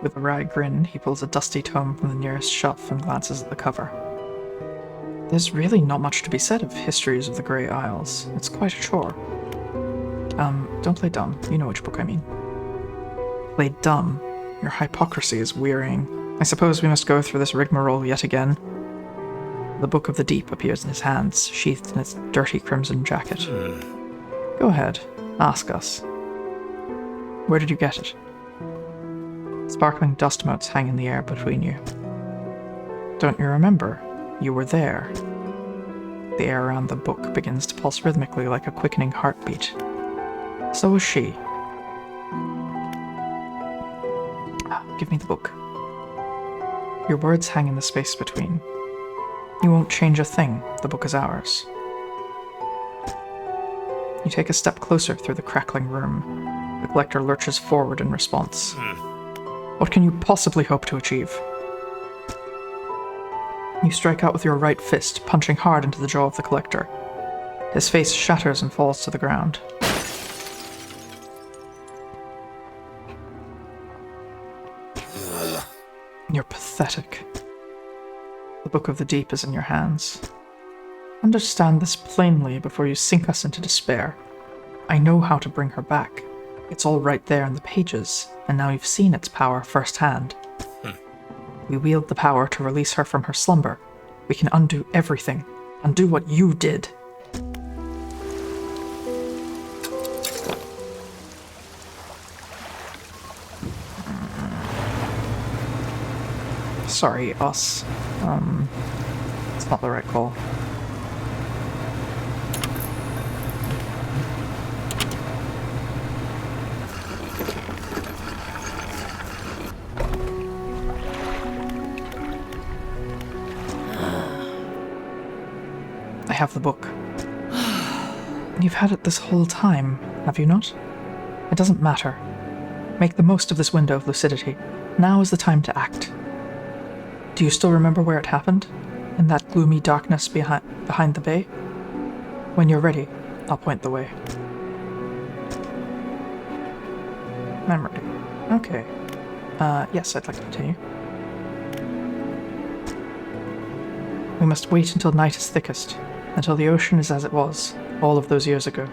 With a wry grin, he pulls a dusty tome from the nearest shelf and glances at the cover. There's really not much to be said of Histories of the Grey Isles. It's quite a chore. Don't play dumb. You know which book I mean. Play dumb? Your hypocrisy is wearying. I suppose we must go through this rigmarole yet again. The Book of the Deep appears in his hands, sheathed in its dirty crimson jacket. Go ahead, ask us. Where did you get it? Sparkling dust motes hang in the air between you. Don't you remember? You were there. The air around the book begins to pulse rhythmically like a quickening heartbeat. So was she. Give me the book. Your words hang in the space between. You won't change a thing. The book is ours. You take a step closer through the crackling room. The collector lurches forward in response. What can you possibly hope to achieve? You strike out with your right fist, punching hard into the jaw of the collector. His face shatters and falls to the ground. You're pathetic. The Book of the Deep is in your hands. Understand this plainly before you sink us into despair. I know how to bring her back. It's all right there in the pages, and now you've seen its power firsthand. We wield the power to release her from her slumber. We can undo everything. Undo what you did. Sorry, us. It's not the right call. I have the book. You've had it this whole time, have you not? It doesn't matter. Make the most of this window of lucidity. Now is the time to act. Do you still remember where it happened? In that gloomy darkness behind the bay? When you're ready, I'll point the way. Memory. Okay. Yes, I'd like to continue. We must wait until night is thickest, until the ocean is as it was, all of those years ago.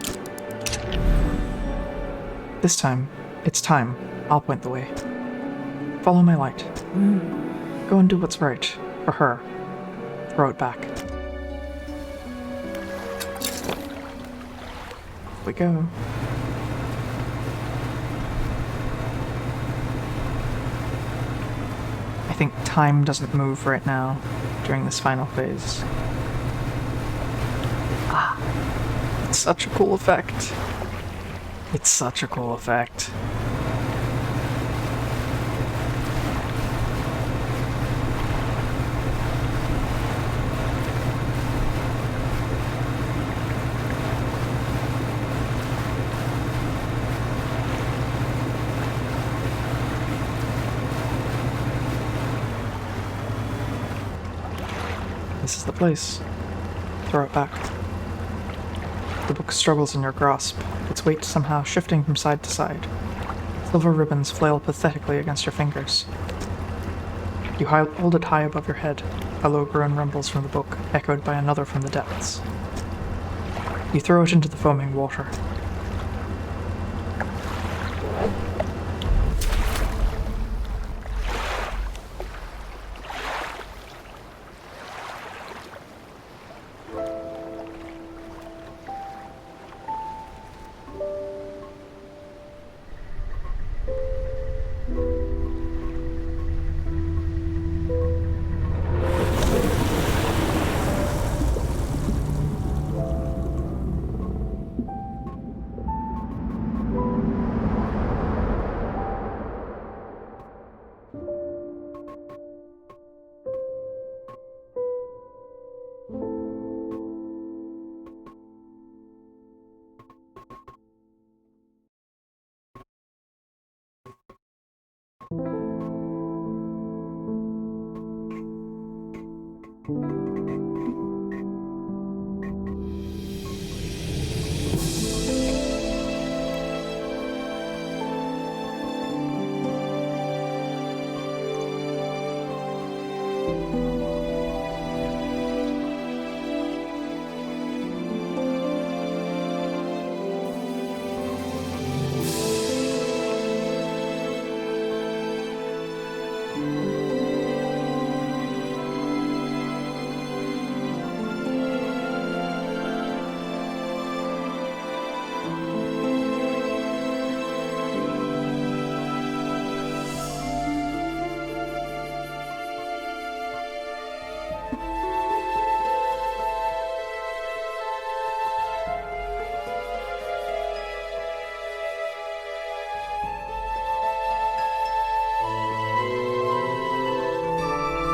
This time, it's time. I'll point the way. Follow my light. Go and do what's right. For her. Throw it back. Off we go. I think time doesn't move right now during this final phase. It's such a cool effect. It's such a cool effect. This is the place. Throw it back. The book struggles in your grasp, its weight somehow shifting from side to side. Silver ribbons flail pathetically against your fingers. You hold it high above your head, a low groan rumbles from the book, echoed by another from the depths. You throw it into the foaming water.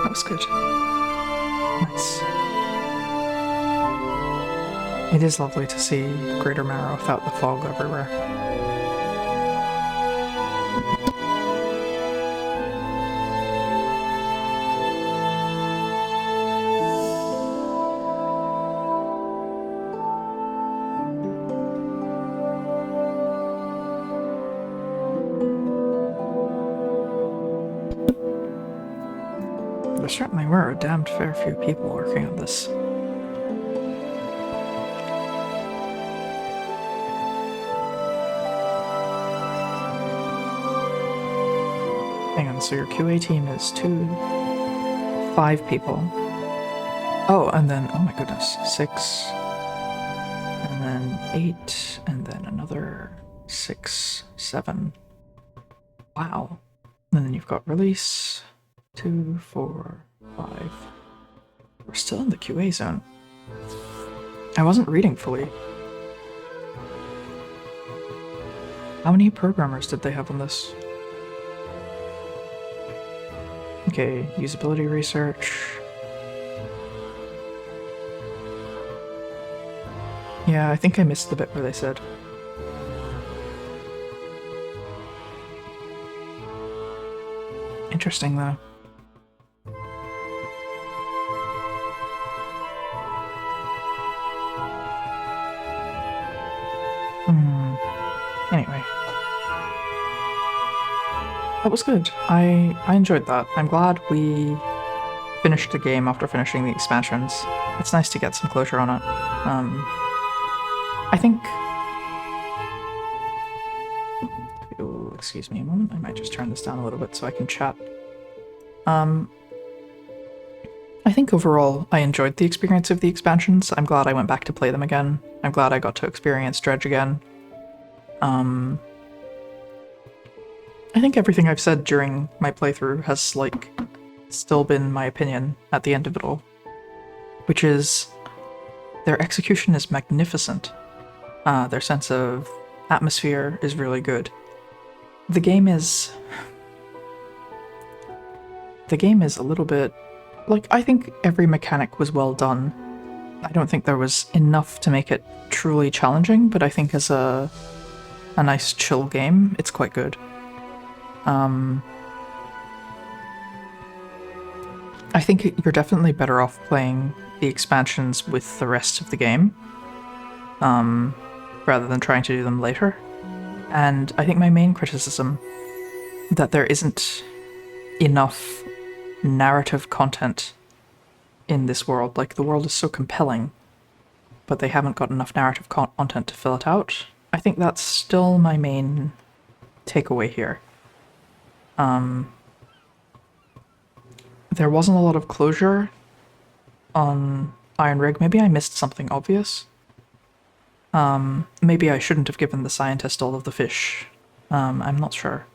That was good. Nice. It is lovely to see Greater Marrow without the fog everywhere. There certainly were a damned fair few people working on this. Hang on, so your QA team is 5 people. Oh, and then, oh my goodness, 6, and then 8, and then another 6, 7. Wow. And then you've got release, 2, 4, 5. We're still in the QA zone. I wasn't reading fully. How many programmers did they have on this? Okay, usability research. Yeah, I think I missed the bit where they said. Interesting, though. Anyway. That was good. I enjoyed that. I'm glad we finished the game after finishing the expansions. It's nice to get some closure on it. I think... Oh, excuse me a moment. I might just turn this down a little bit so I can chat. I think overall I enjoyed the experience of the expansions. I'm glad I went back to play them again. I'm glad I got to experience Dredge again. I think everything I've said during my playthrough has, like, still been my opinion at the end of it all. Which is, their execution is magnificent. Their sense of atmosphere is really good. The game is a little bit like, I think every mechanic was well done. I don't think there was enough to make it truly challenging, but I think as a nice chill game, it's quite good. I think you're definitely better off playing the expansions with the rest of the game, rather than trying to do them later. And I think my main criticism that there isn't enough narrative content in this world. Like, the world is so compelling, but they haven't got enough narrative content to fill it out. I think that's still my main takeaway here. There wasn't a lot of closure on Iron Rig. Maybe I missed something obvious. Maybe I shouldn't have given the scientist all of the fish. I'm not sure.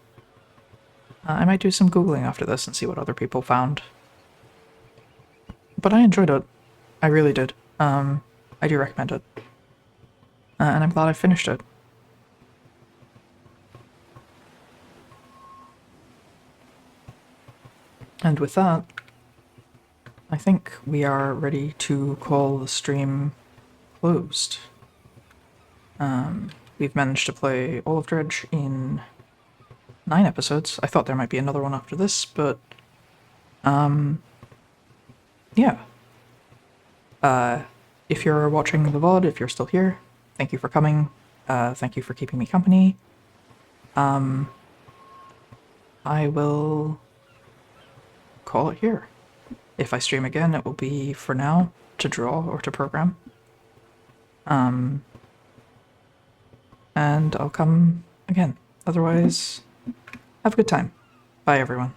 I might do some Googling after this and see what other people found. But I enjoyed it. I really did. I do recommend it. And I'm glad I finished it. And with that, I think we are ready to call the stream closed. We've managed to play all of Dredge in 9 episodes. I thought there might be another one after this, but yeah. If you're watching the VOD, if you're still here, thank you for coming. Thank you for keeping me company. I will call it here. If I stream again, it will be, for now, to draw or to program. And I'll come again. Otherwise, have a good time. Bye, everyone.